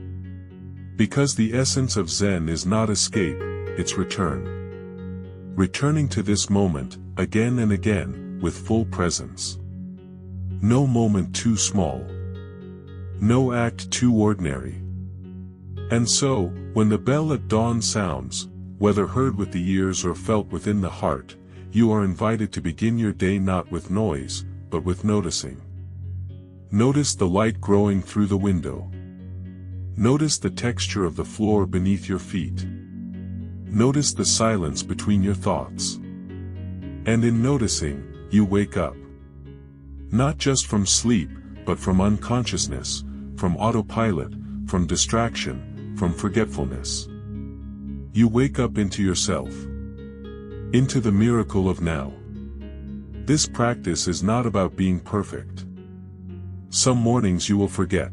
Because the essence of Zen is not escape, it's return. Returning to this moment, again and again, with full presence. No moment too small. No act too ordinary. And so, when the bell at dawn sounds, whether heard with the ears or felt within the heart, you are invited to begin your day not with noise, but with noticing. Notice the light growing through the window. Notice the texture of the floor beneath your feet. Notice the silence between your thoughts. And in noticing, you wake up. Not just from sleep, but from unconsciousness, from autopilot, from distraction, from forgetfulness. You wake up into yourself, into the miracle of now. This practice is not about being perfect. Some mornings you will forget.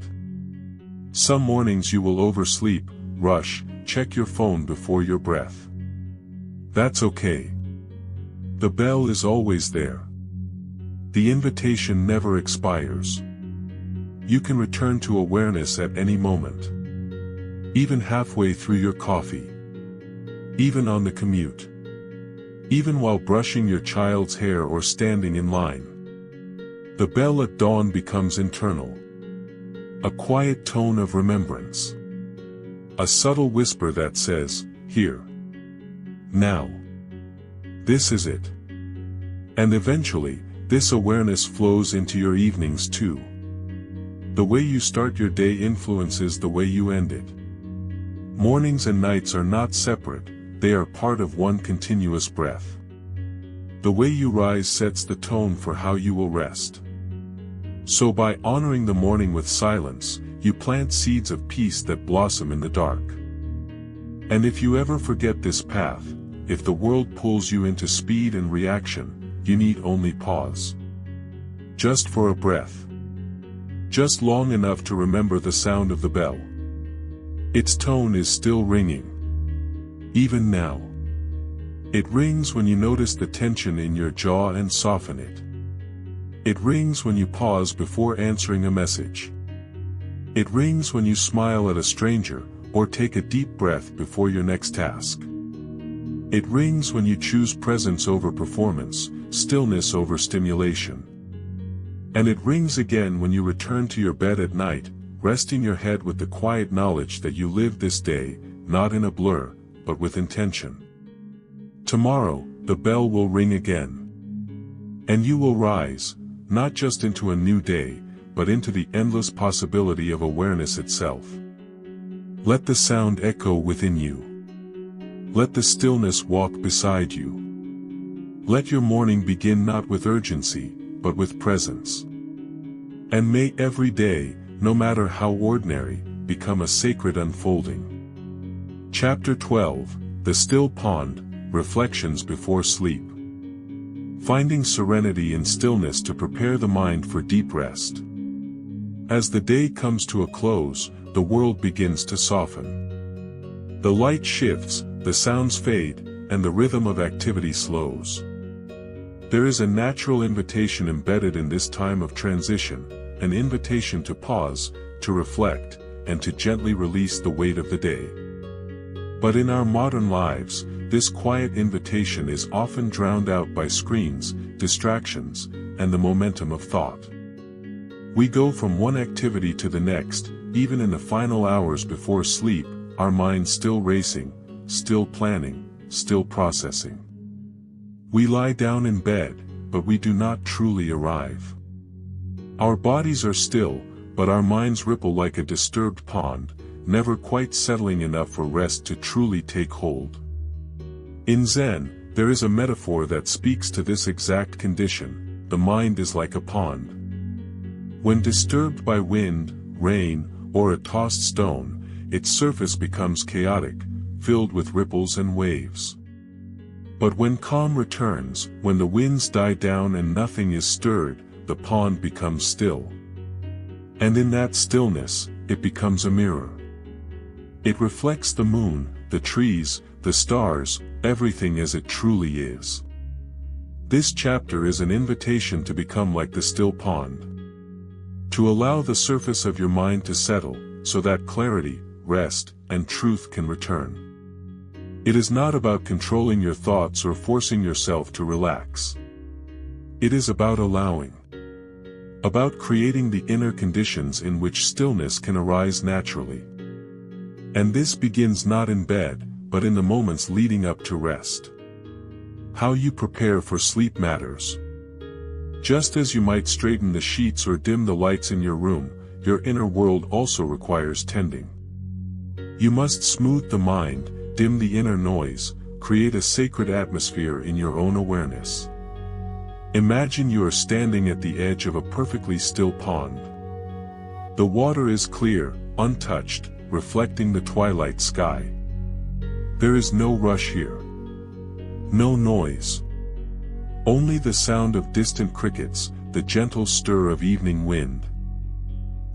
Some mornings you will oversleep, rush, check your phone before your breath. That's okay. The bell is always there. The invitation never expires. You can return to awareness at any moment. Even halfway through your coffee. Even on the commute. Even while brushing your child's hair or standing in line. The bell at dawn becomes internal. A quiet tone of remembrance. A subtle whisper that says, here. Now. This is it. And eventually, this awareness flows into your evenings too. The way you start your day influences the way you end it. Mornings and nights are not separate, they are part of one continuous breath. The way you rise sets the tone for how you will rest. So by honoring the morning with silence, you plant seeds of peace that blossom in the dark. And if you ever forget this path, if the world pulls you into speed and reaction, you need only pause. Just for a breath. Just long enough to remember the sound of the bell. Its tone is still ringing. Even now. It rings when you notice the tension in your jaw and soften it. It rings when you pause before answering a message. It rings when you smile at a stranger, or take a deep breath before your next task. It rings when you choose presence over performance, stillness over stimulation. And it rings again when you return to your bed at night, resting your head with the quiet knowledge that you lived this day, not in a blur, but with intention. Tomorrow, the bell will ring again. And you will rise, not just into a new day, but into the endless possibility of awareness itself. Let the sound echo within you. Let the stillness walk beside you. Let your morning begin not with urgency, but with presence. And may every day, no matter how ordinary, become a sacred unfolding. Chapter 12, The Still Pond, Reflections Before Sleep. Finding serenity in stillness to prepare the mind for deep rest. As the day comes to a close, the world begins to soften. The light shifts, the sounds fade, and the rhythm of activity slows. There is a natural invitation embedded in this time of transition, an invitation to pause, to reflect, and to gently release the weight of the day. But in our modern lives, this quiet invitation is often drowned out by screens, distractions, and the momentum of thought. We go from one activity to the next, even in the final hours before sleep, our minds still racing, still planning, still processing. We lie down in bed, but we do not truly arrive. Our bodies are still, but our minds ripple like a disturbed pond, never quite settling enough for rest to truly take hold. In Zen, there is a metaphor that speaks to this exact condition: the mind is like a pond. When disturbed by wind, rain, or a tossed stone, its surface becomes chaotic, filled with ripples and waves. But when calm returns, when the winds die down and nothing is stirred, the pond becomes still. And in that stillness, it becomes a mirror. It reflects the moon, the trees, the stars, everything as it truly is. This chapter is an invitation to become like the still pond. To allow the surface of your mind to settle, so that clarity, rest, and truth can return. It is not about controlling your thoughts or forcing yourself to relax. It is about allowing. About creating the inner conditions in which stillness can arise naturally. And this begins not in bed, but in the moments leading up to rest. How you prepare for sleep matters. Just as you might straighten the sheets or dim the lights in your room, your inner world also requires tending. You must smooth the mind, dim the inner noise, create a sacred atmosphere in your own awareness. Imagine you are standing at the edge of a perfectly still pond. The water is clear, untouched, reflecting the twilight sky. There is no rush here. No noise. Only the sound of distant crickets, the gentle stir of evening wind.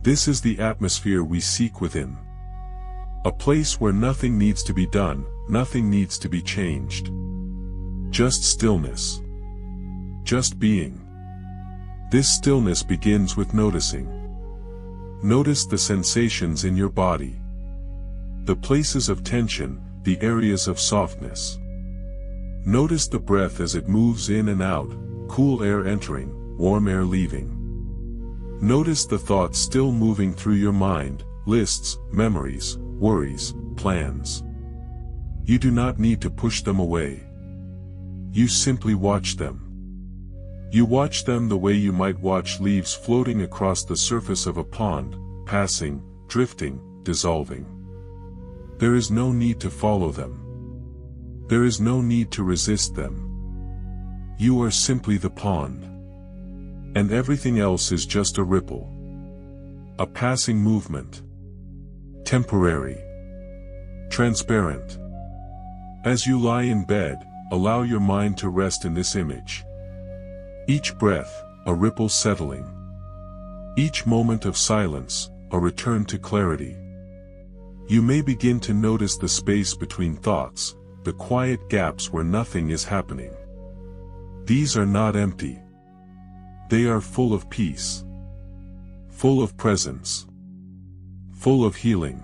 This is the atmosphere we seek within. A place where nothing needs to be done, nothing needs to be changed. Just stillness. Just being. This stillness begins with noticing. Notice the sensations in your body. The places of tension, the areas of softness. Notice the breath as it moves in and out, cool air entering, warm air leaving. Notice the thoughts still moving through your mind, lists, memories, worries, plans. You do not need to push them away. You simply watch them. You watch them the way you might watch leaves floating across the surface of a pond, passing, drifting, dissolving. There is no need to follow them. There is no need to resist them. You are simply the pond. And everything else is just a ripple. A passing movement. Temporary. Transparent. As you lie in bed, allow your mind to rest in this image. Each breath, a ripple settling. Each moment of silence, a return to clarity. You may begin to notice the space between thoughts, the quiet gaps where nothing is happening. These are not empty. They are full of peace. Full of presence. Full of healing.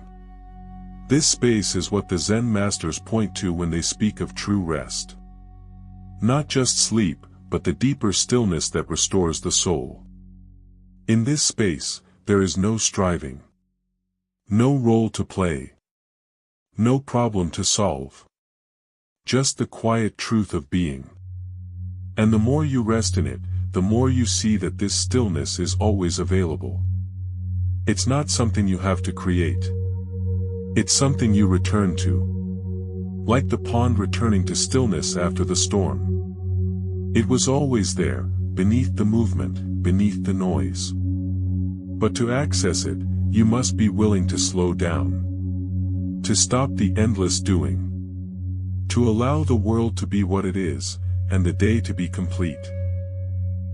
This space is what the Zen masters point to when they speak of true rest. Not just sleep, but the deeper stillness that restores the soul. In this space, there is no striving. No role to play. No problem to solve. Just the quiet truth of being. And the more you rest in it, the more you see that this stillness is always available. It's not something you have to create. It's something you return to. Like the pond returning to stillness after the storm. It was always there, beneath the movement, beneath the noise. But to access it, you must be willing to slow down. To stop the endless doing. To allow the world to be what it is, and the day to be complete.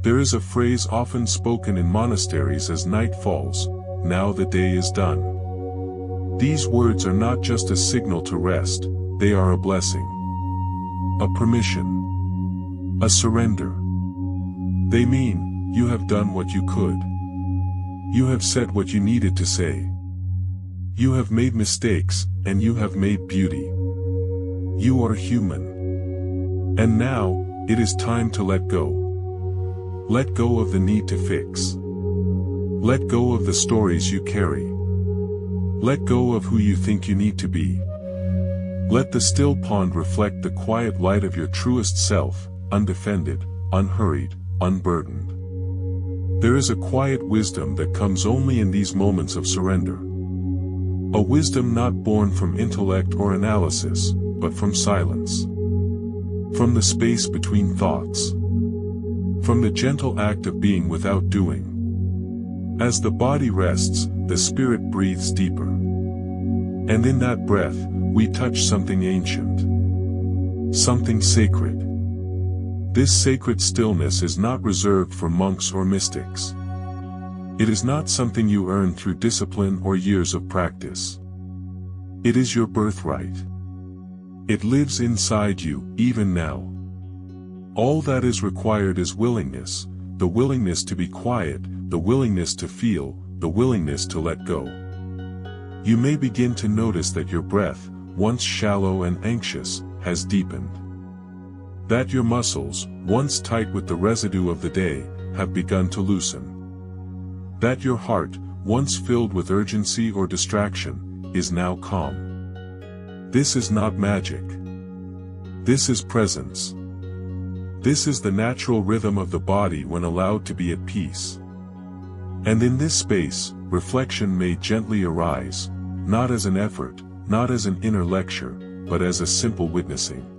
There is a phrase often spoken in monasteries as night falls, now the day is done. These words are not just a signal to rest, they are a blessing. A permission. A surrender. They mean, you have done what you could. You have said what you needed to say. You have made mistakes, and you have made beauty. You are human. And now, it is time to let go. Let go of the need to fix. Let go of the stories you carry. Let go of who you think you need to be. Let the still pond reflect the quiet light of your truest self, undefended, unhurried, unburdened. There is a quiet wisdom that comes only in these moments of surrender. A wisdom not born from intellect or analysis, but from silence. From the space between thoughts. From the gentle act of being without doing. As the body rests, the spirit breathes deeper. And in that breath, we touch something ancient. Something sacred. This sacred stillness is not reserved for monks or mystics. It is not something you earn through discipline or years of practice. It is your birthright. It lives inside you, even now. All that is required is willingness, the willingness to be quiet, the willingness to feel, the willingness to let go. You may begin to notice that your breath, once shallow and anxious, has deepened. That your muscles, once tight with the residue of the day, have begun to loosen. That your heart, once filled with urgency or distraction, is now calm. This is not magic. This is presence. This is the natural rhythm of the body when allowed to be at peace. And in this space, reflection may gently arise, not as an effort, not as an inner lecture, but as a simple witnessing.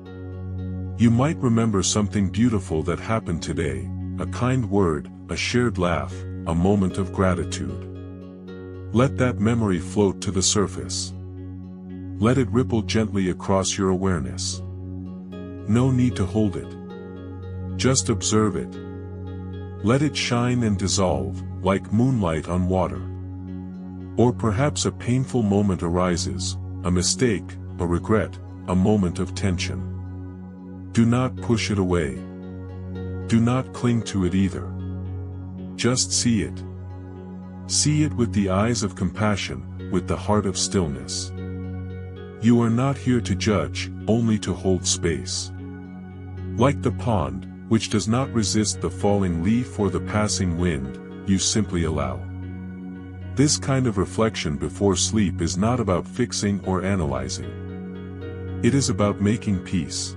You might remember something beautiful that happened today, a kind word, a shared laugh, a moment of gratitude. Let that memory float to the surface. Let it ripple gently across your awareness. No need to hold it. Just observe it. Let it shine and dissolve, like moonlight on water. Or perhaps a painful moment arises, a mistake, a regret, a moment of tension. Do not push it away. Do not cling to it either. Just see it. See it with the eyes of compassion, with the heart of stillness. You are not here to judge, only to hold space. Like the pond, which does not resist the falling leaf or the passing wind, you simply allow. This kind of reflection before sleep is not about fixing or analyzing. It is about making peace.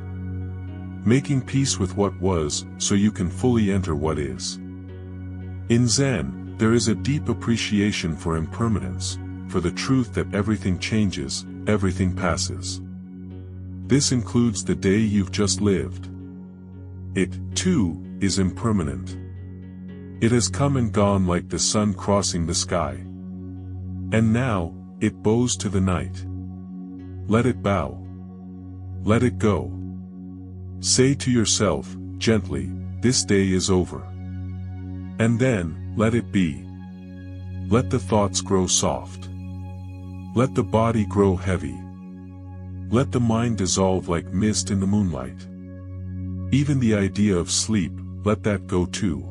Making peace with what was, so you can fully enter what is. In Zen, there is a deep appreciation for impermanence, for the truth that everything changes, everything passes. This includes the day you've just lived. It, too, is impermanent. It has come and gone like the sun crossing the sky. And now, it bows to the night. Let it bow. Let it go. Say to yourself, gently, this day is over. And then, let it be. Let the thoughts grow soft. Let the body grow heavy. Let the mind dissolve like mist in the moonlight. Even the idea of sleep, let that go too.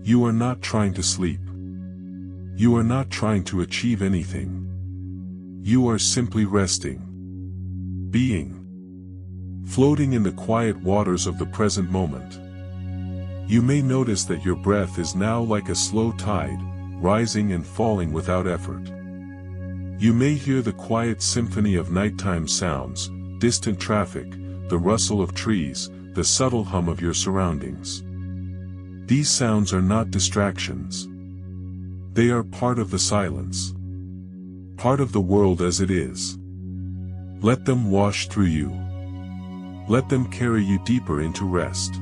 You are not trying to sleep. You are not trying to achieve anything. You are simply resting. Being. Floating in the quiet waters of the present moment. You may notice that your breath is now like a slow tide, rising and falling without effort. You may hear the quiet symphony of nighttime sounds, distant traffic, the rustle of trees, the subtle hum of your surroundings. These sounds are not distractions. They are part of the silence. Part of the world as it is. Let them wash through you. Let them carry you deeper into rest.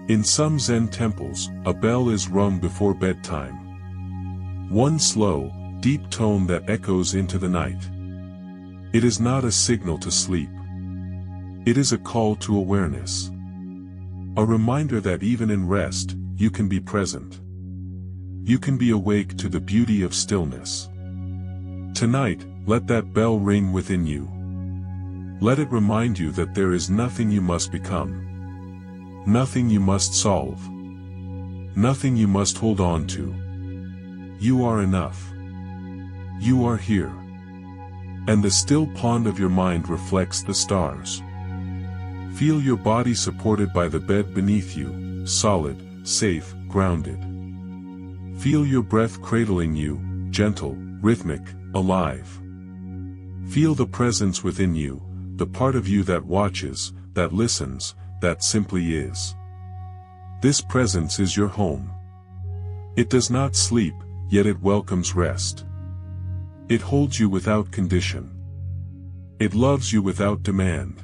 In some Zen temples, a bell is rung before bedtime. One slow, deep tone that echoes into the night. It is not a signal to sleep. It is a call to awareness. A reminder that even in rest, you can be present. You can be awake to the beauty of stillness. Tonight, let that bell ring within you. Let it remind you that there is nothing you must become. Nothing you must solve. Nothing you must hold on to. You are enough. You are here. And the still pond of your mind reflects the stars. Feel your body supported by the bed beneath you, solid, safe, grounded. Feel your breath cradling you, gentle, rhythmic, alive. Feel the presence within you, the part of you that watches, that listens, that simply is. This presence is your home. It does not sleep, yet it welcomes rest. It holds you without condition. It loves you without demand.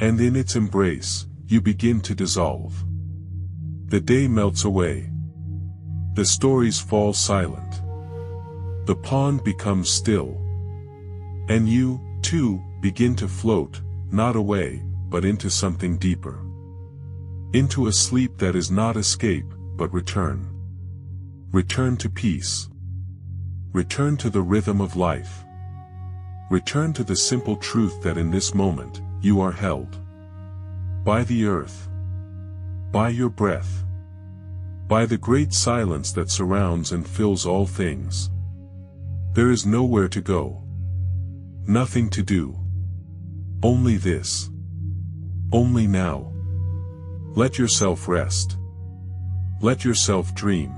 And in its embrace, you begin to dissolve. The day melts away. The stories fall silent. The pond becomes still. And you, too, begin to float, not away, but into something deeper. Into a sleep that is not escape, but return. Return to peace. Return to the rhythm of life. Return to the simple truth that in this moment, you are held. By the earth. By your breath. By the great silence that surrounds and fills all things. There is nowhere to go. Nothing to do. Only this. Only now. Let yourself rest. Let yourself dream.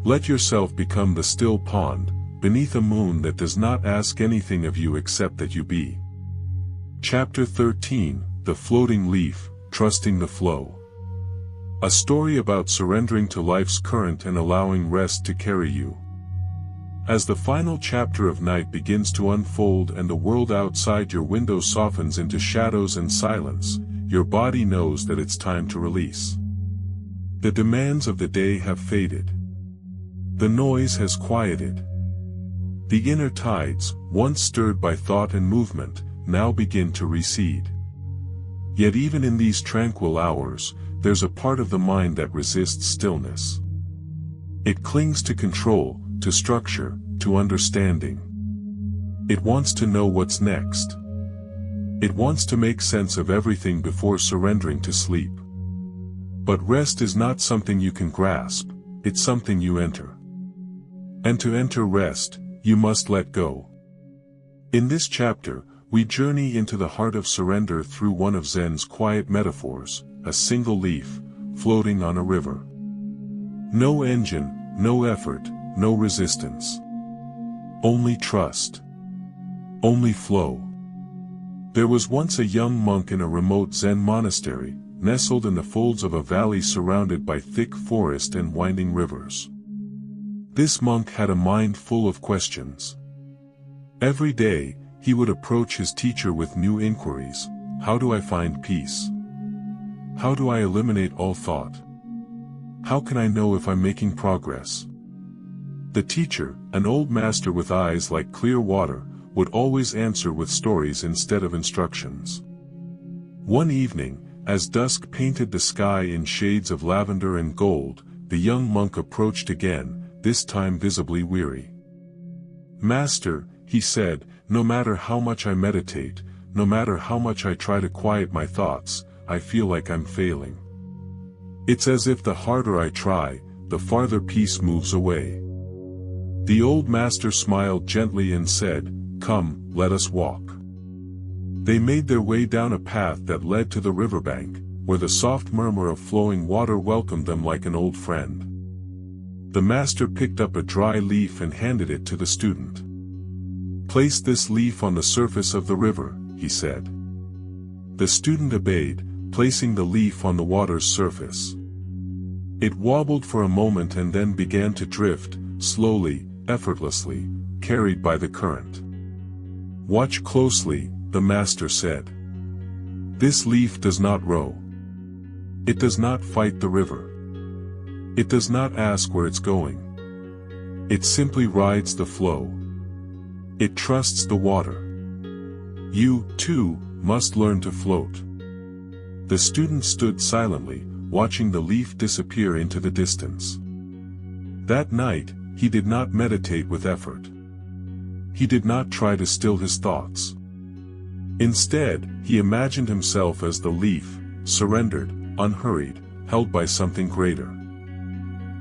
Let yourself become the still pond, beneath a moon that does not ask anything of you except that you be. Chapter 13, The Floating Leaf, Trusting the Flow. A story about surrendering to life's current and allowing rest to carry you. As the final chapter of night begins to unfold and the world outside your window softens into shadows and silence, your body knows that it's time to release. The demands of the day have faded. The noise has quieted. The inner tides, once stirred by thought and movement, now begin to recede. Yet even in these tranquil hours, there's a part of the mind that resists stillness. It clings to control, to structure, to understanding. It wants to know what's next. It wants to make sense of everything before surrendering to sleep. But rest is not something you can grasp, it's something you enter. And to enter rest, you must let go. In this chapter, we journey into the heart of surrender through one of Zen's quiet metaphors, a single leaf, floating on a river. No engine, no effort, no resistance. Only trust. Only flow. There was once a young monk in a remote Zen monastery, nestled in the folds of a valley surrounded by thick forest and winding rivers. This monk had a mind full of questions. Every day, he would approach his teacher with new inquiries. How do I find peace? How do I eliminate all thought? How can I know if I'm making progress? The teacher, an old master with eyes like clear water, would always answer with stories instead of instructions. One evening, as dusk painted the sky in shades of lavender and gold, the young monk approached again, this time visibly weary. "Master," he said, "no matter how much I meditate, no matter how much I try to quiet my thoughts, I feel like I'm failing. It's as if the harder I try, the farther peace moves away." The old master smiled gently and said, "Come, let us walk." They made their way down a path that led to the riverbank, where the soft murmur of flowing water welcomed them like an old friend. The master picked up a dry leaf and handed it to the student. "Place this leaf on the surface of the river," he said. The student obeyed, placing the leaf on the water's surface. It wobbled for a moment and then began to drift, slowly, effortlessly, carried by the current. "Watch closely," the master said. "This leaf does not row. It does not fight the river. It does not ask where it's going. It simply rides the flow. It trusts the water. You, too, must learn to float." The student stood silently, watching the leaf disappear into the distance. That night, he did not meditate with effort. He did not try to still his thoughts. Instead, he imagined himself as the leaf, surrendered, unhurried, held by something greater.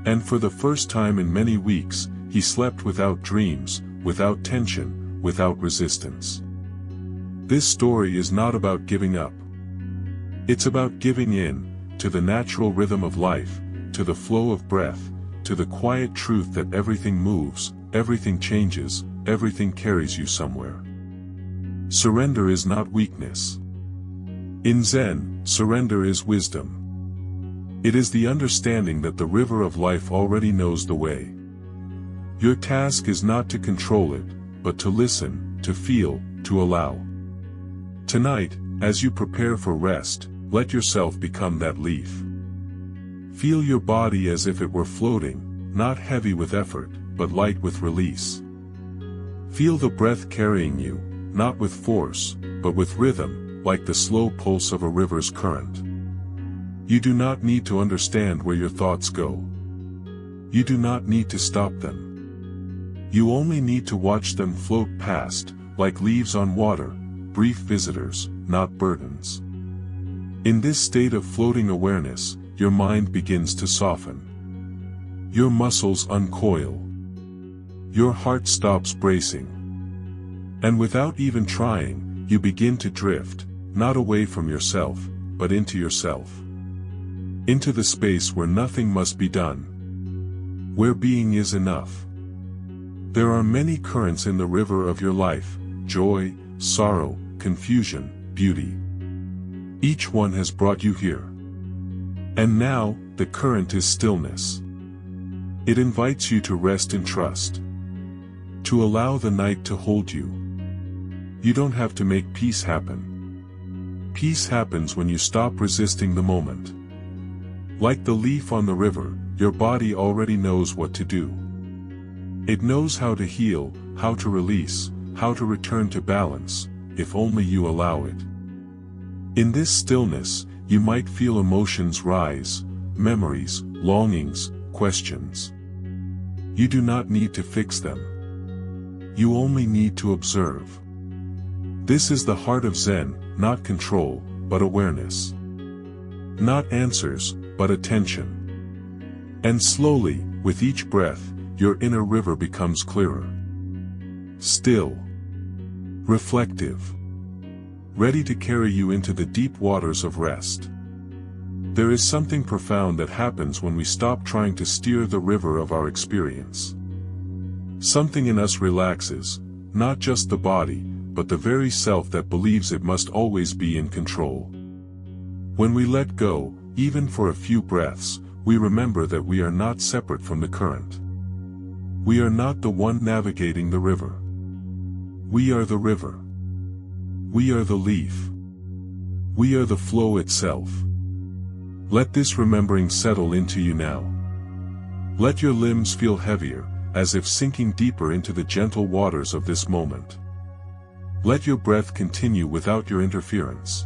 And for the first time in many weeks, he slept without dreams, without tension, without resistance. This story is not about giving up. It's about giving in, to the natural rhythm of life, to the flow of breath, to the quiet truth that everything moves, everything changes, everything carries you somewhere. Surrender is not weakness. In Zen, surrender is wisdom. It is the understanding that the river of life already knows the way. Your task is not to control it, but to listen, to feel, to allow. Tonight, as you prepare for rest, let yourself become that leaf. Feel your body as if it were floating, not heavy with effort, but light with release. Feel the breath carrying you, not with force, but with rhythm, like the slow pulse of a river's current. You do not need to understand where your thoughts go. You do not need to stop them. You only need to watch them float past, like leaves on water, brief visitors, not burdens. In this state of floating awareness, your mind begins to soften. Your muscles uncoil. Your heart stops bracing. And without even trying, you begin to drift, not away from yourself, but into yourself. Into the space where nothing must be done. Where being is enough. There are many currents in the river of your life: joy, sorrow, confusion, beauty. Each one has brought you here. And now, the current is stillness. It invites you to rest in trust. To allow the night to hold you. You don't have to make peace happen. Peace happens when you stop resisting the moment. Like the leaf on the river, your body already knows what to do. It knows how to heal, how to release, how to return to balance, if only you allow it. In this stillness, you might feel emotions rise, memories, longings, questions. You do not need to fix them. You only need to observe. This is the heart of Zen, not control, but awareness. Not answers, but attention. And slowly, with each breath, your inner river becomes clearer. Still. Reflective. Ready to carry you into the deep waters of rest. There is something profound that happens when we stop trying to steer the river of our experience. Something in us relaxes, not just the body, but the very self that believes it must always be in control. When we let go, even for a few breaths, we remember that we are not separate from the current. We are not the one navigating the river. We are the river. We are the leaf. We are the flow itself. Let this remembering settle into you now. Let your limbs feel heavier, as if sinking deeper into the gentle waters of this moment. Let your breath continue without your interference.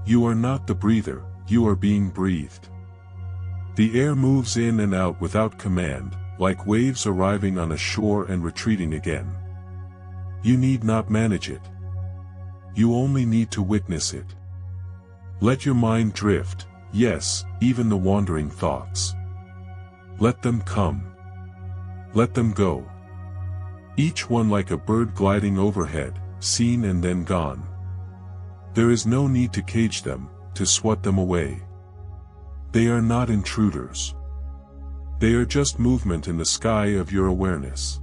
You are not the breather, you are being breathed. The air moves in and out without command, like waves arriving on a shore and retreating again. You need not manage it. You only need to witness it. Let your mind drift, yes, even the wandering thoughts. Let them come. Let them go. Each one like a bird gliding overhead, seen and then gone. There is no need to cage them, to swat them away. They are not intruders. They are just movement in the sky of your awareness.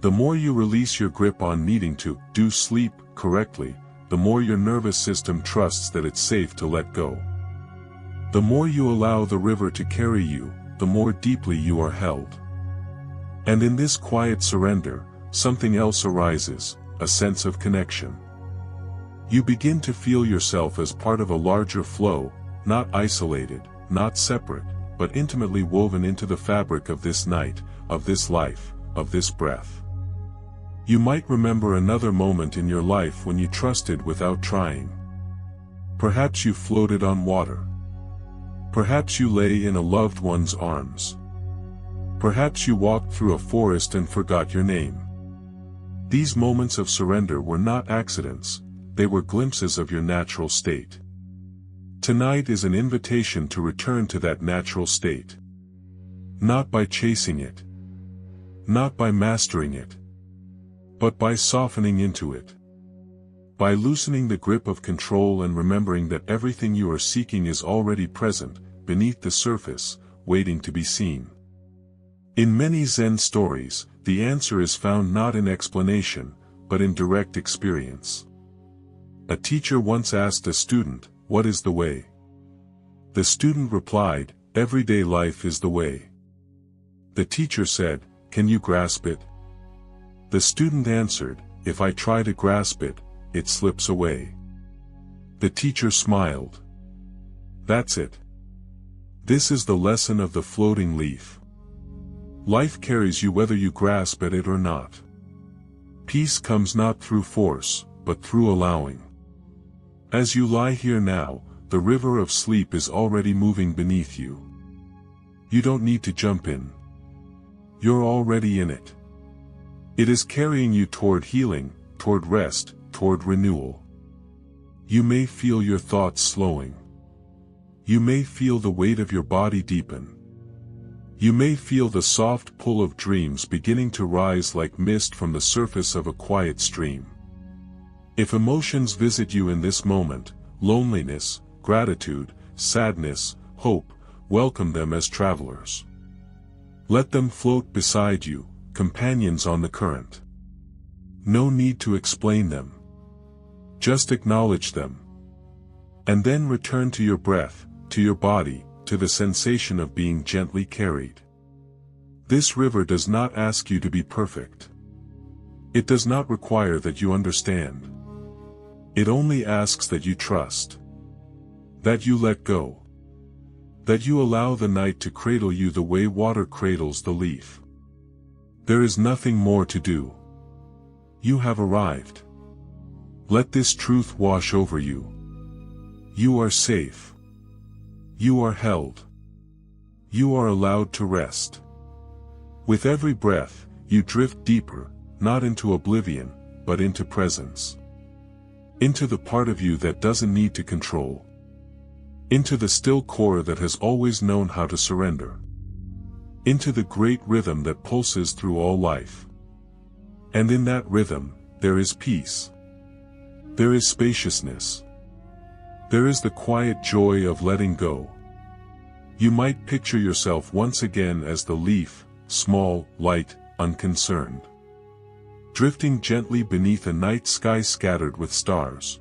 The more you release your grip on needing to do sleep correctly, the more your nervous system trusts that it's safe to let go. The more you allow the river to carry you, the more deeply you are held. And in this quiet surrender, something else arises, a sense of connection. You begin to feel yourself as part of a larger flow, not isolated, not separate, but intimately woven into the fabric of this night, of this life, of this breath. You might remember another moment in your life when you trusted without trying. Perhaps you floated on water. Perhaps you lay in a loved one's arms. Perhaps you walked through a forest and forgot your name. These moments of surrender were not accidents, they were glimpses of your natural state. Tonight is an invitation to return to that natural state. Not by chasing it. Not by mastering it. But by softening into it. By loosening the grip of control and remembering that everything you are seeking is already present, beneath the surface, waiting to be seen. In many Zen stories, the answer is found not in explanation, but in direct experience. A teacher once asked a student, "What is the way?" The student replied, "Everyday life is the way." The teacher said, "Can you grasp it?" The student answered, "If I try to grasp it, it slips away." The teacher smiled. That's it. This is the lesson of the floating leaf. Life carries you whether you grasp at it or not. Peace comes not through force, but through allowing. As you lie here now, the river of sleep is already moving beneath you. You don't need to jump in. You're already in it. It is carrying you toward healing, toward rest, toward renewal. You may feel your thoughts slowing. You may feel the weight of your body deepen. You may feel the soft pull of dreams beginning to rise like mist from the surface of a quiet stream. If emotions visit you in this moment, loneliness, gratitude, sadness, hope, welcome them as travelers. Let them float beside you, companions on the current. No need to explain them. Just acknowledge them. And then return to your breath, to your body, to the sensation of being gently carried. This river does not ask you to be perfect. It does not require that you understand. It only asks that you trust. That you let go. That you allow the night to cradle you the way water cradles the leaf. There is nothing more to do. You have arrived. Let this truth wash over you. You are safe. You are held. You are allowed to rest. With every breath, you drift deeper, not into oblivion, but into presence. Into the part of you that doesn't need to control. Into the still core that has always known how to surrender. Into the great rhythm that pulses through all life. And in that rhythm, there is peace. There is spaciousness. There is the quiet joy of letting go. You might picture yourself once again as the leaf, small, light, unconcerned. Drifting gently beneath a night sky scattered with stars.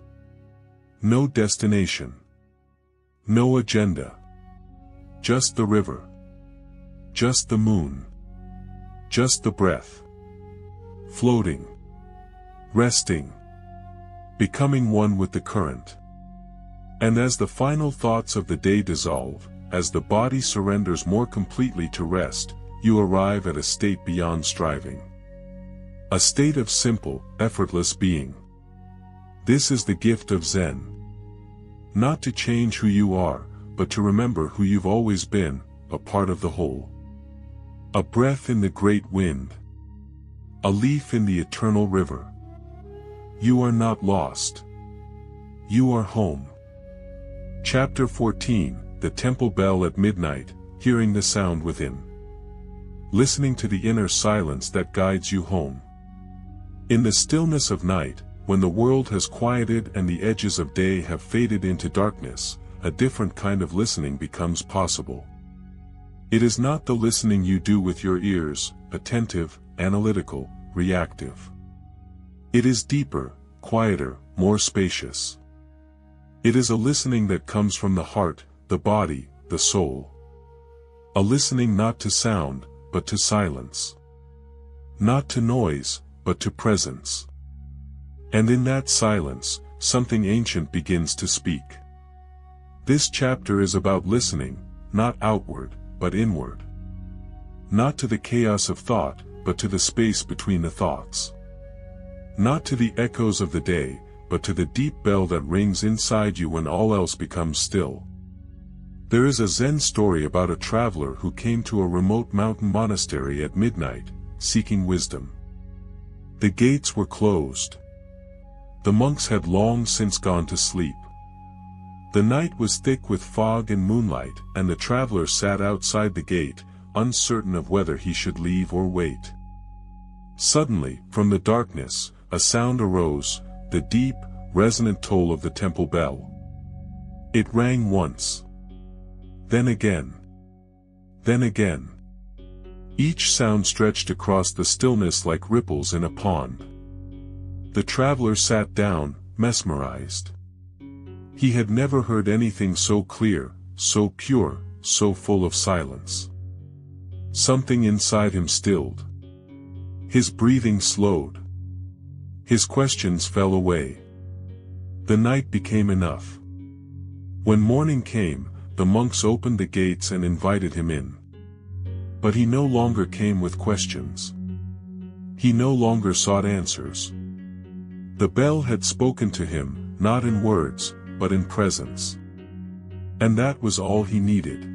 No destination. No agenda. Just the river. Just the moon. Just the breath. Floating. Resting. Becoming one with the current. And as the final thoughts of the day dissolve, as the body surrenders more completely to rest, you arrive at a state beyond striving. A state of simple, effortless being. This is the gift of Zen. Not to change who you are, but to remember who you've always been, a part of the whole. A breath in the great wind. A leaf in the eternal river. You are not lost. You are home. Chapter 14, The Temple Bell at Midnight, Hearing the Sound Within. Listening to the inner silence that guides you home. In the stillness of night, when the world has quieted and the edges of day have faded into darkness, a different kind of listening becomes possible. It is not the listening you do with your ears, attentive, analytical, reactive. It is deeper, quieter, more spacious. It is a listening that comes from the heart, the body, the soul. A listening not to sound, but to silence. Not to noise, but to presence. And in that silence, something ancient begins to speak. This chapter is about listening, not outward, but inward. Not to the chaos of thought, but to the space between the thoughts. Not to the echoes of the day, but to the deep bell that rings inside you when all else becomes still. There is a Zen story about a traveler who came to a remote mountain monastery at midnight, seeking wisdom. The gates were closed. The monks had long since gone to sleep. The night was thick with fog and moonlight, and the traveler sat outside the gate, uncertain of whether he should leave or wait. Suddenly, from the darkness, a sound arose, the deep, resonant toll of the temple bell. It rang once. Then again. Then again. Each sound stretched across the stillness like ripples in a pond. The traveler sat down, mesmerized. He had never heard anything so clear, so pure, so full of silence. Something inside him stilled. His breathing slowed. His questions fell away. The night became enough. When morning came, the monks opened the gates and invited him in. But he no longer came with questions. He no longer sought answers. The bell had spoken to him, not in words, but in presence. And that was all he needed.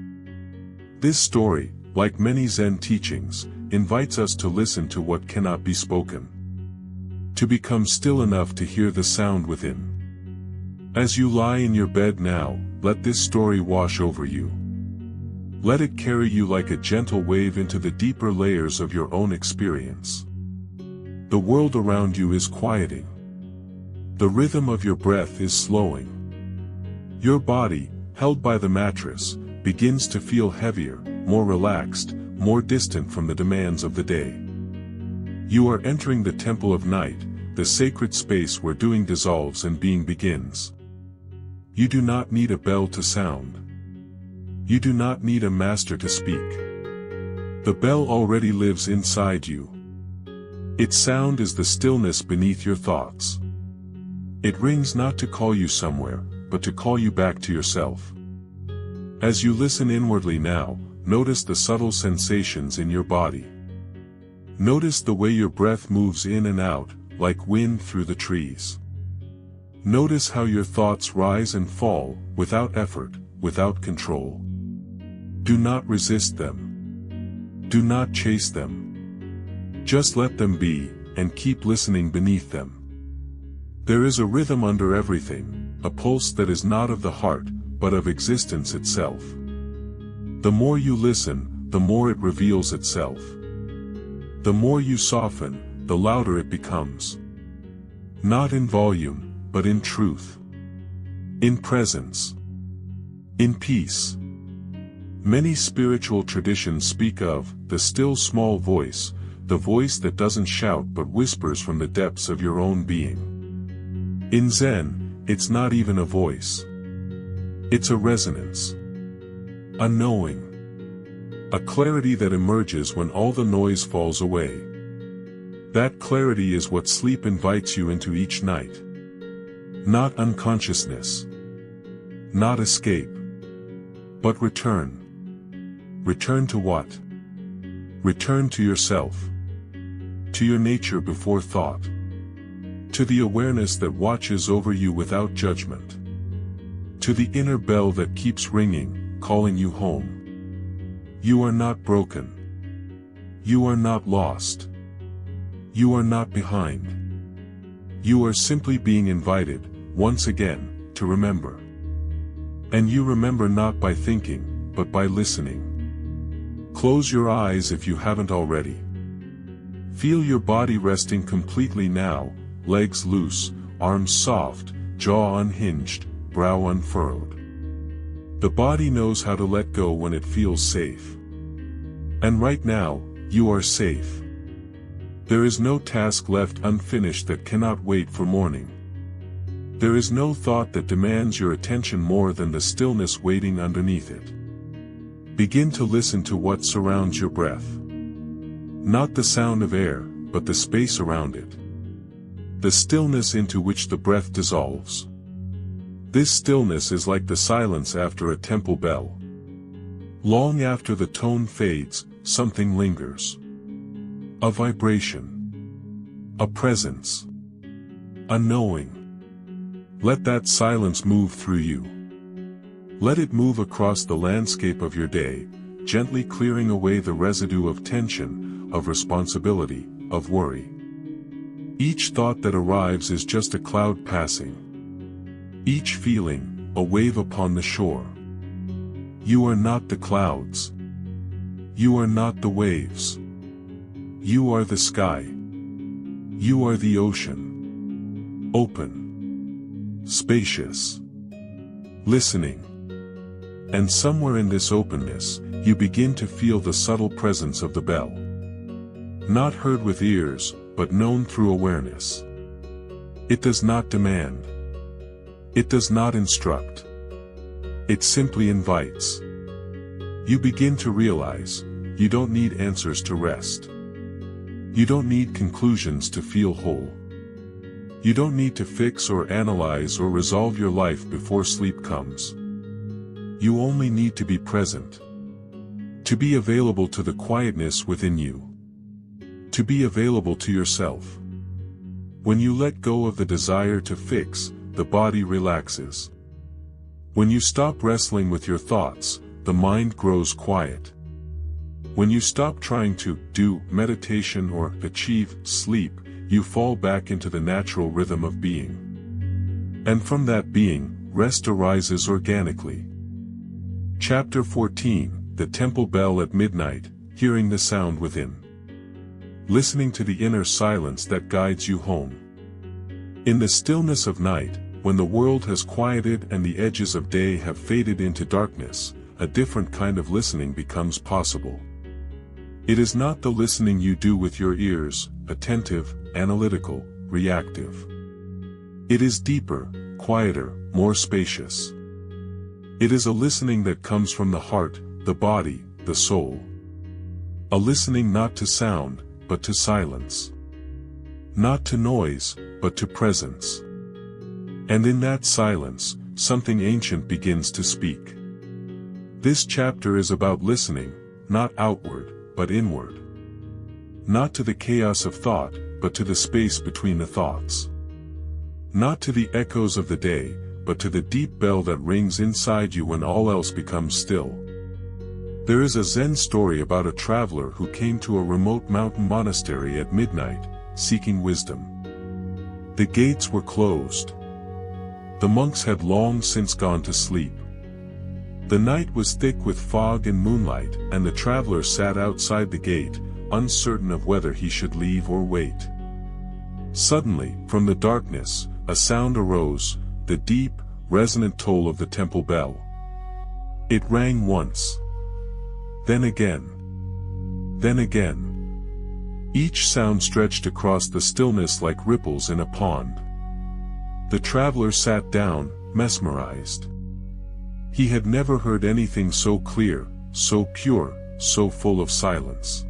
This story, like many Zen teachings, invites us to listen to what cannot be spoken. To become still enough to hear the sound within. As you lie in your bed now, let this story wash over you. Let it carry you like a gentle wave into the deeper layers of your own experience. The world around you is quieting. The rhythm of your breath is slowing. Your body, held by the mattress, begins to feel heavier, more relaxed, more distant from the demands of the day. You are entering the temple of night, the sacred space where doing dissolves and being begins. You do not need a bell to sound. You do not need a master to speak. The bell already lives inside you. Its sound is the stillness beneath your thoughts. It rings not to call you somewhere, but to call you back to yourself. As you listen inwardly now, notice the subtle sensations in your body. Notice the way your breath moves in and out, like wind through the trees. Notice how your thoughts rise and fall, without effort, without control. Do not resist them. Do not chase them. Just let them be, and keep listening beneath them. There is a rhythm under everything, a pulse that is not of the heart, but of existence itself. The more you listen, the more it reveals itself. The more you soften, the louder it becomes. Not in volume, but in truth. In presence. In peace. Many spiritual traditions speak of the still small voice, the voice that doesn't shout but whispers from the depths of your own being. In Zen, it's not even a voice. It's a resonance. A knowing. A clarity that emerges when all the noise falls away. That clarity is what sleep invites you into each night. Not unconsciousness. Not escape. But return. Return to what? Return to yourself. To your nature before thought. To the awareness that watches over you without judgment. To the inner bell that keeps ringing, calling you home. You are not broken. You are not lost. You are not behind. You are simply being invited, once again, to remember. And you remember not by thinking, but by listening. Close your eyes if you haven't already. Feel your body resting completely now, legs loose, arms soft, jaw unhinged, brow unfurrowed. The body knows how to let go when it feels safe. And right now, you are safe. There is no task left unfinished that cannot wait for morning. There is no thought that demands your attention more than the stillness waiting underneath it. Begin to listen to what surrounds your breath. Not the sound of air, but the space around it. The stillness into which the breath dissolves. This stillness is like the silence after a temple bell. Long after the tone fades, something lingers. A vibration. A presence. A knowing. Let that silence move through you. Let it move across the landscape of your day, gently clearing away the residue of tension, of responsibility, of worry. Each thought that arrives is just a cloud passing. Each feeling, a wave upon the shore. You are not the clouds. You are not the waves. You are the sky. You are the ocean. Open. Spacious. Listening. And somewhere in this openness, you begin to feel the subtle presence of the bell. Not heard with ears, but known through awareness. It does not demand. It does not instruct. It simply invites. You begin to realize, you don't need answers to rest. You don't need conclusions to feel whole. You don't need to fix or analyze or resolve your life before sleep comes. You only need to be present. To be available to the quietness within you. To be available to yourself. When you let go of the desire to fix, the body relaxes. When you stop wrestling with your thoughts, the mind grows quiet. When you stop trying to do meditation or achieve sleep, you fall back into the natural rhythm of being. And from that being, rest arises organically. Chapter 14, The Temple Bell at Midnight, Hearing the Sound Within. Listening to the inner silence that guides you home. In the stillness of night, when the world has quieted and the edges of day have faded into darkness, a different kind of listening becomes possible. It is not the listening you do with your ears, attentive, analytical, reactive. It is deeper, quieter, more spacious. It is a listening that comes from the heart, the body, the soul. A listening not to sound, but to silence. Not to noise, but to presence. And in that silence, something ancient begins to speak. This chapter is about listening, not outward, but inward. Not to the chaos of thought, but to the space between the thoughts. Not to the echoes of the day, but to the deep bell that rings inside you when all else becomes still. There is a Zen story about a traveler who came to a remote mountain monastery at midnight, seeking wisdom. The gates were closed. The monks had long since gone to sleep. The night was thick with fog and moonlight, and the traveler sat outside the gate, uncertain of whether he should leave or wait. Suddenly, from the darkness, a sound arose, the deep, resonant toll of the temple bell. It rang once. Then again. Then again. Each sound stretched across the stillness like ripples in a pond. The traveler sat down, mesmerized. He had never heard anything so clear, so pure, so full of silence.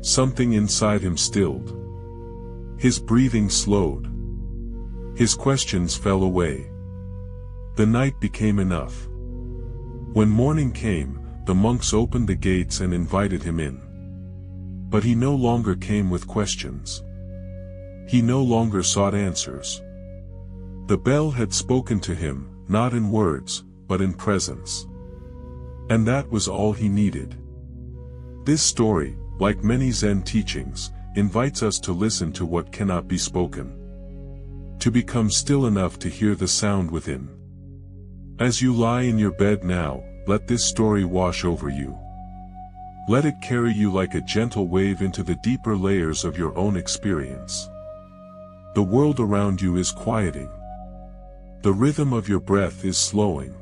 Something inside him stilled. His breathing slowed. His questions fell away. The night became enough. When morning came, the monks opened the gates and invited him in. But he no longer came with questions. He no longer sought answers. The bell had spoken to him, not in words, but in presence. And that was all he needed. This story, like many Zen teachings, invites us to listen to what cannot be spoken. To become still enough to hear the sound within. As you lie in your bed now, let this story wash over you. Let it carry you like a gentle wave into the deeper layers of your own experience. The world around you is quieting. The rhythm of your breath is slowing.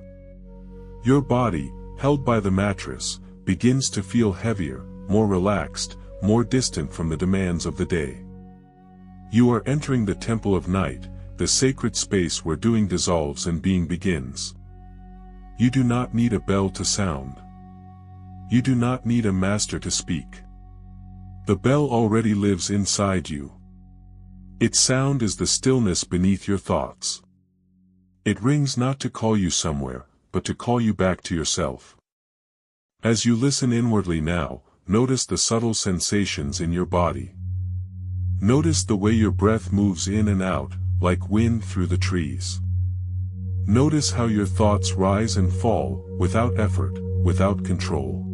Your body, held by the mattress, begins to feel heavier, more relaxed, more distant from the demands of the day. You are entering the temple of night, the sacred space where doing dissolves and being begins. You do not need a bell to sound. You do not need a master to speak. The bell already lives inside you. Its sound is the stillness beneath your thoughts. It rings not to call you somewhere, but to call you back to yourself. As you listen inwardly now, notice the subtle sensations in your body. Notice the way your breath moves in and out, like wind through the trees. Notice how your thoughts rise and fall, without effort, without control.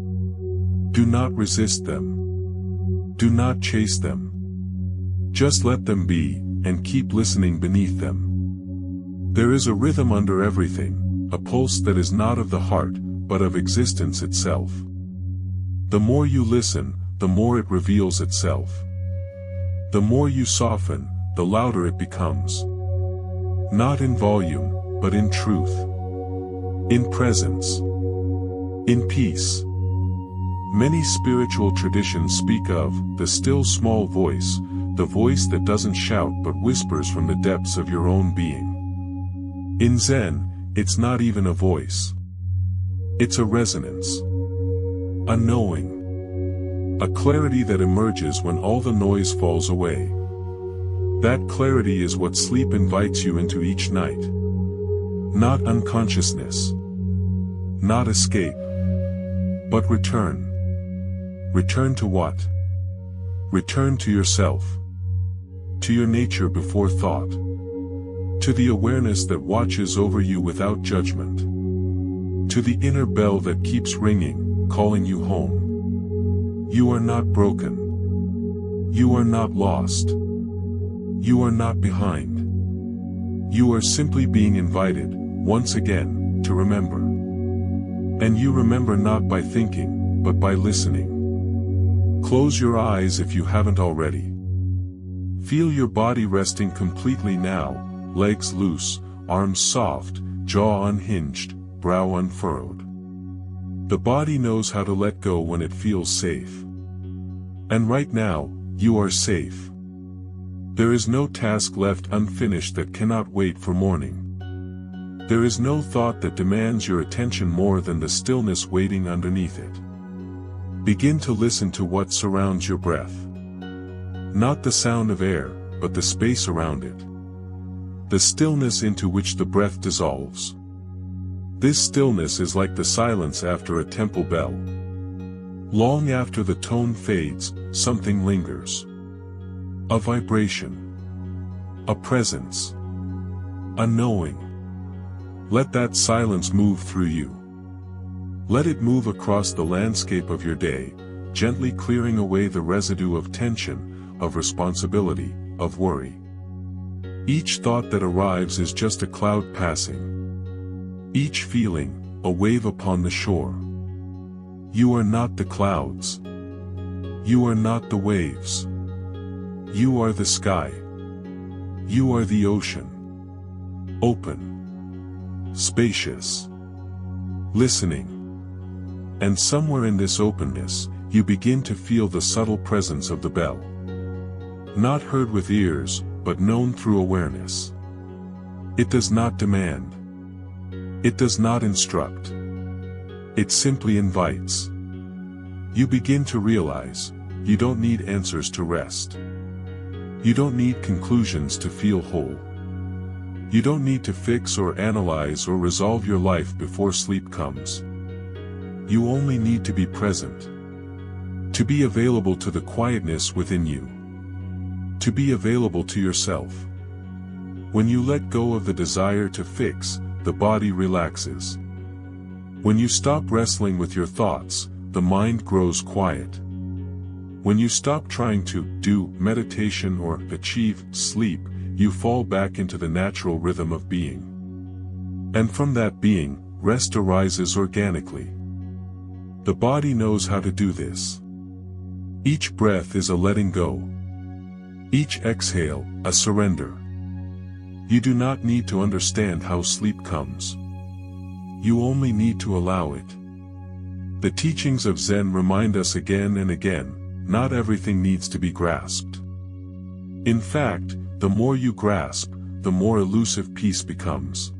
Do not resist them. Do not chase them. Just let them be, and keep listening beneath them. There is a rhythm under everything, a pulse that is not of the heart, but of existence itself. The more you listen, the more it reveals itself. The more you soften, the louder it becomes. Not in volume, but in truth. In presence. In peace. Many spiritual traditions speak of the still small voice, the voice that doesn't shout but whispers from the depths of your own being. In Zen, it's not even a voice. It's a resonance. A knowing. A clarity that emerges when all the noise falls away. That clarity is what sleep invites you into each night. Not unconsciousness. Not escape. But return. Return to what? Return to yourself. To your nature before thought. To the awareness that watches over you without judgment. To the inner bell that keeps ringing, calling you home. You are not broken. You are not lost. You are not behind. You are simply being invited, once again, to remember. And you remember not by thinking, but by listening. Close your eyes if you haven't already. Feel your body resting completely now, legs loose, arms soft, jaw unhinged, brow unfurrowed. The body knows how to let go when it feels safe. And right now, you are safe. There is no task left unfinished that cannot wait for morning. There is no thought that demands your attention more than the stillness waiting underneath it. Begin to listen to what surrounds your breath. Not the sound of air, but the space around it. The stillness into which the breath dissolves. This stillness is like the silence after a temple bell. Long after the tone fades, something lingers. A vibration. A presence. A knowing. Let that silence move through you. Let it move across the landscape of your day, gently clearing away the residue of tension, of responsibility, of worry. Each thought that arrives is just a cloud passing. Each feeling, a wave upon the shore. You are not the clouds. You are not the waves. You are the sky. You are the ocean. Open. Spacious. Listening. And somewhere in this openness, you begin to feel the subtle presence of the bell. Not heard with ears, but known through awareness. It does not demand. It does not instruct. It simply invites. You begin to realize, you don't need answers to rest. You don't need conclusions to feel whole. You don't need to fix or analyze or resolve your life before sleep comes. You only need to be present. To be available to the quietness within you. To be available to yourself. When you let go of the desire to fix, the body relaxes. When you stop wrestling with your thoughts, the mind grows quiet. When you stop trying to do meditation or achieve sleep, you fall back into the natural rhythm of being. And from that being, rest arises organically. The body knows how to do this. Each breath is a letting go. Each exhale, a surrender. You do not need to understand how sleep comes. You only need to allow it. The teachings of Zen remind us again and again, not everything needs to be grasped. In fact, the more you grasp, the more elusive peace becomes.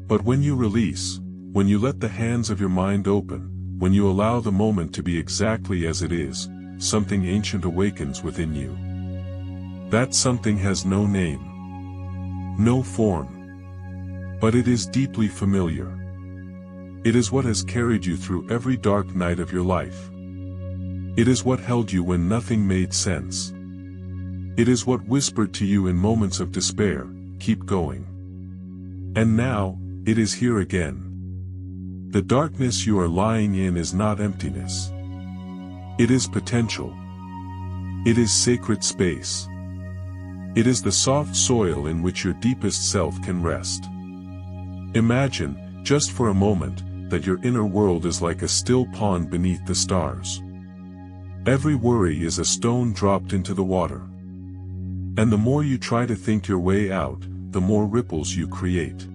But when you release, when you let the hands of your mind open, when you allow the moment to be exactly as it is, something ancient awakens within you. That something has no name, no form, but it is deeply familiar. It is what has carried you through every dark night of your life. It is what held you when nothing made sense. It is what whispered to you in moments of despair, keep going. And now, it is here again. The darkness you are lying in is not emptiness. It is potential. It is sacred space. It is the soft soil in which your deepest self can rest. Imagine, just for a moment, that your inner world is like a still pond beneath the stars. Every worry is a stone dropped into the water. And the more you try to think your way out, the more ripples you create.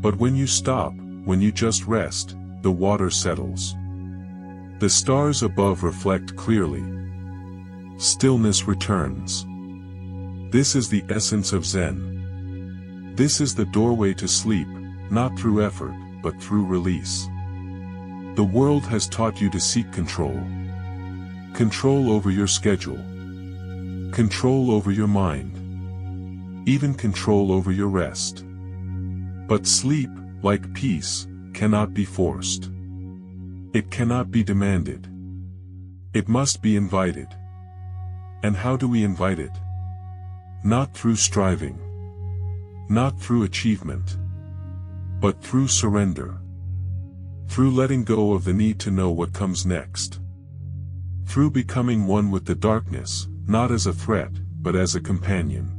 But when you stop, when you just rest, the water settles. The stars above reflect clearly. Stillness returns. This is the essence of Zen. This is the doorway to sleep, not through effort, but through release. The world has taught you to seek control. Control over your schedule. Control over your mind. Even control over your rest. But sleep, like peace, cannot be forced. It cannot be demanded. It must be invited. And how do we invite it? Not through striving. Not through achievement. But through surrender. Through letting go of the need to know what comes next. Through becoming one with the darkness, not as a threat, but as a companion.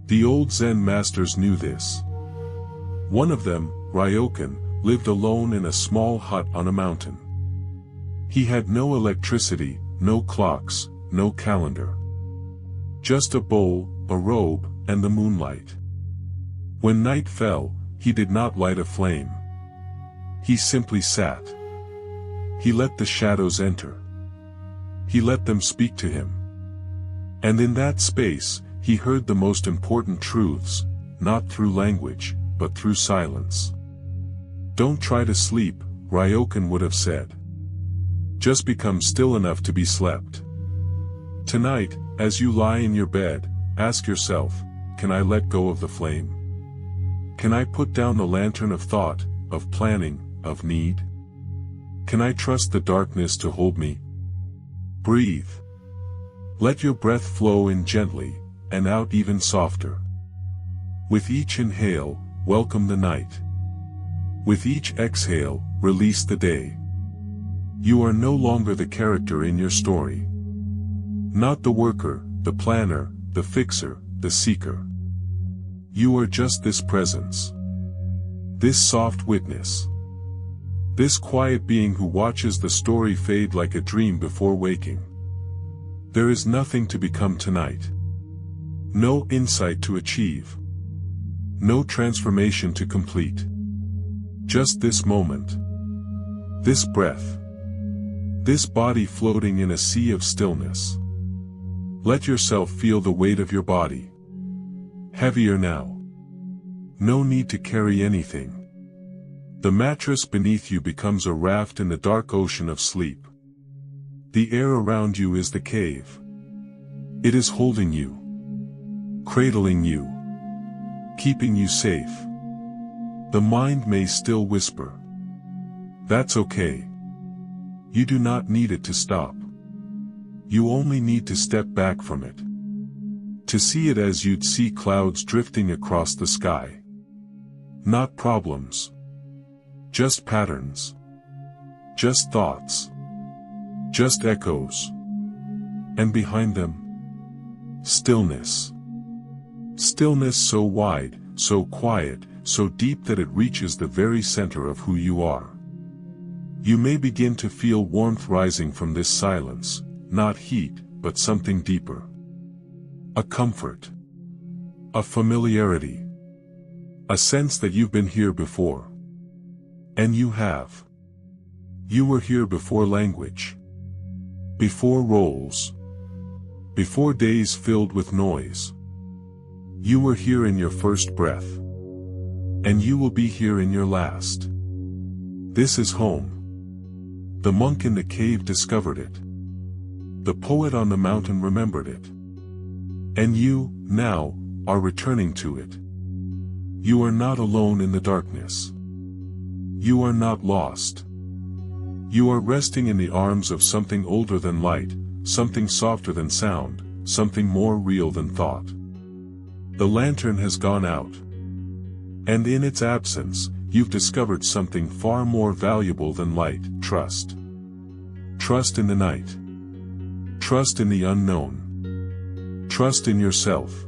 The old Zen masters knew this. One of them, Ryokan, lived alone in a small hut on a mountain. He had no electricity, no clocks, no calendar. Just a bowl, a robe, and the moonlight. When night fell, he did not light a flame. He simply sat. He let the shadows enter. He let them speak to him. And in that space, he heard the most important truths, not through language, but through silence. Don't try to sleep, Ryokan would have said. Just become still enough to be slept. Tonight, as you lie in your bed, ask yourself, can I let go of the flame? Can I put down the lantern of thought, of planning, of need? Can I trust the darkness to hold me? Breathe. Let your breath flow in gently, and out even softer. With each inhale, welcome the night. With each exhale, release the day. You are no longer the character in your story. Not the worker, the planner, the fixer, the seeker. You are just this presence. This soft witness. This quiet being who watches the story fade like a dream before waking. There is nothing to become tonight. No insight to achieve. No transformation to complete. Just this moment. This breath. This body floating in a sea of stillness. Let yourself feel the weight of your body. Heavier now. No need to carry anything. The mattress beneath you becomes a raft in the dark ocean of sleep. The air around you is the cave. It is holding you. Cradling you. Keeping you safe. The mind may still whisper. That's okay. You do not need it to stop. You only need to step back from it. To see it as you'd see clouds drifting across the sky. Not problems. Just patterns. Just thoughts. Just echoes. And behind them, stillness. Stillness so wide, so quiet, so deep that it reaches the very center of who you are. You may begin to feel warmth rising from this silence, not heat, but something deeper. A comfort. A familiarity. A sense that you've been here before. And you have. You were here before language. Before roles. Before days filled with noise. You were here in your first breath. And you will be here in your last. This is home. The monk in the cave discovered it. The poet on the mountain remembered it. And you, now, are returning to it. You are not alone in the darkness. You are not lost. You are resting in the arms of something older than light, something softer than sound, something more real than thought. The lantern has gone out. And in its absence, you've discovered something far more valuable than light: trust. Trust in the night. Trust in the unknown. Trust in yourself.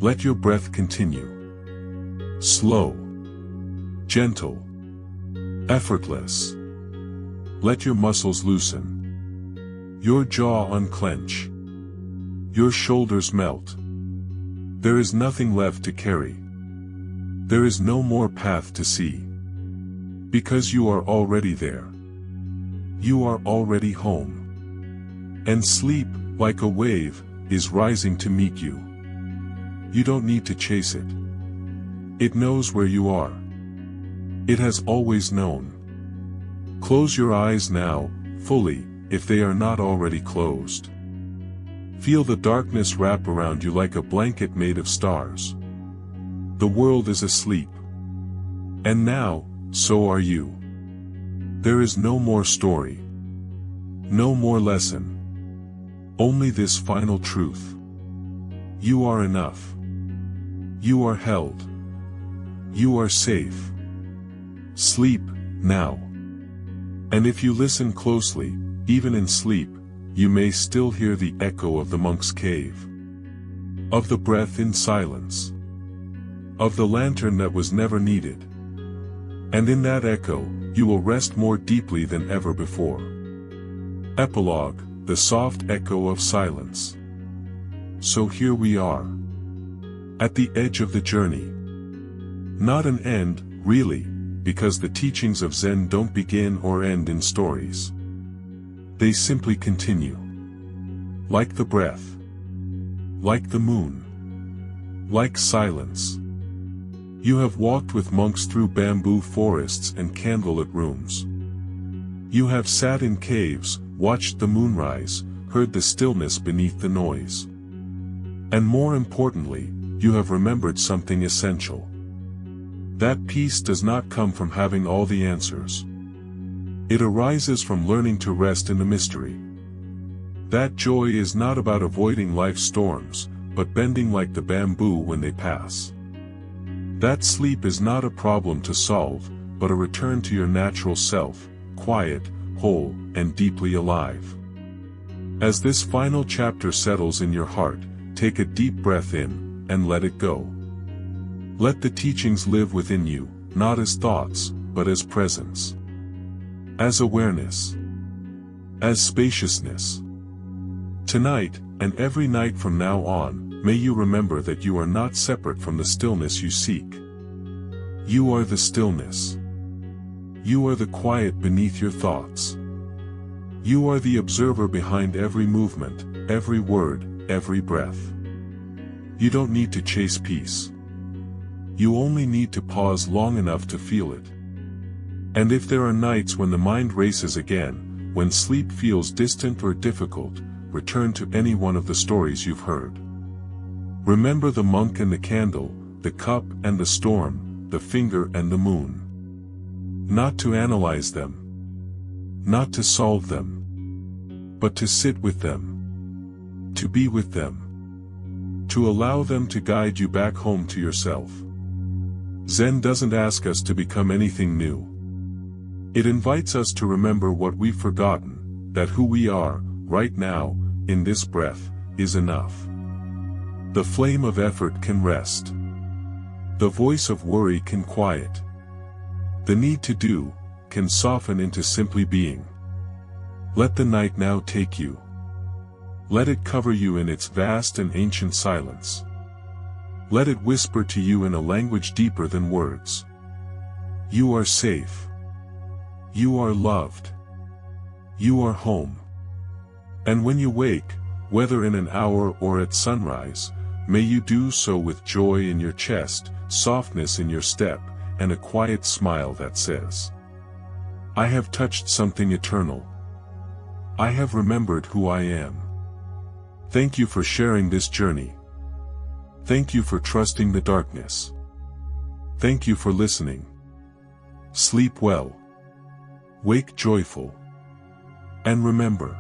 Let your breath continue. Slow. Gentle. Effortless. Let your muscles loosen. Your jaw unclench. Your shoulders melt. There is nothing left to carry. There is no more path to see. Because you are already there. You are already home. And sleep, like a wave, is rising to meet you. You don't need to chase it. It knows where you are. It has always known. Close your eyes now, fully, if they are not already closed. Feel the darkness wrap around you like a blanket made of stars. The world is asleep. And now, so are you. There is no more story. No more lesson. Only this final truth. You are enough. You are held. You are safe. Sleep, now. And if you listen closely, even in sleep, you may still hear the echo of the monk's cave. Of the breath in silence. Of the lantern that was never needed. And in that echo, you will rest more deeply than ever before. Epilogue, the soft echo of silence. So here we are. At the edge of the journey. Not an end, really, because the teachings of Zen don't begin or end in stories. They simply continue. Like the breath. Like the moon. Like silence. You have walked with monks through bamboo forests and candlelit rooms. You have sat in caves, watched the moonrise, heard the stillness beneath the noise. And more importantly, you have remembered something essential. That peace does not come from having all the answers. It arises from learning to rest in the mystery. That joy is not about avoiding life's storms, but bending like the bamboo when they pass. That sleep is not a problem to solve, but a return to your natural self, quiet, whole, and deeply alive. As this final chapter settles in your heart, take a deep breath in, and let it go. Let the teachings live within you, not as thoughts, but as presence. As awareness. As spaciousness. Tonight, and every night from now on, may you remember that you are not separate from the stillness you seek. You are the stillness. You are the quiet beneath your thoughts. You are the observer behind every movement, every word, every breath. You don't need to chase peace. You only need to pause long enough to feel it. And if there are nights when the mind races again, when sleep feels distant or difficult, return to any one of the stories you've heard. Remember the monk and the candle, the cup and the storm, the finger and the moon. Not to analyze them. Not to solve them. But to sit with them. To be with them. To allow them to guide you back home to yourself. Zen doesn't ask us to become anything new. It invites us to remember what we've forgotten, that who we are, right now, in this breath, is enough. The flame of effort can rest. The voice of worry can quiet. The need to do, can soften into simply being. Let the night now take you. Let it cover you in its vast and ancient silence. Let it whisper to you in a language deeper than words. You are safe. You are loved. You are home. And when you wake, whether in an hour or at sunrise, may you do so with joy in your chest, softness in your step, and a quiet smile that says, I have touched something eternal. I have remembered who I am. Thank you for sharing this journey. Thank you for trusting the darkness. Thank you for listening. Sleep well. Wake joyful. And remember,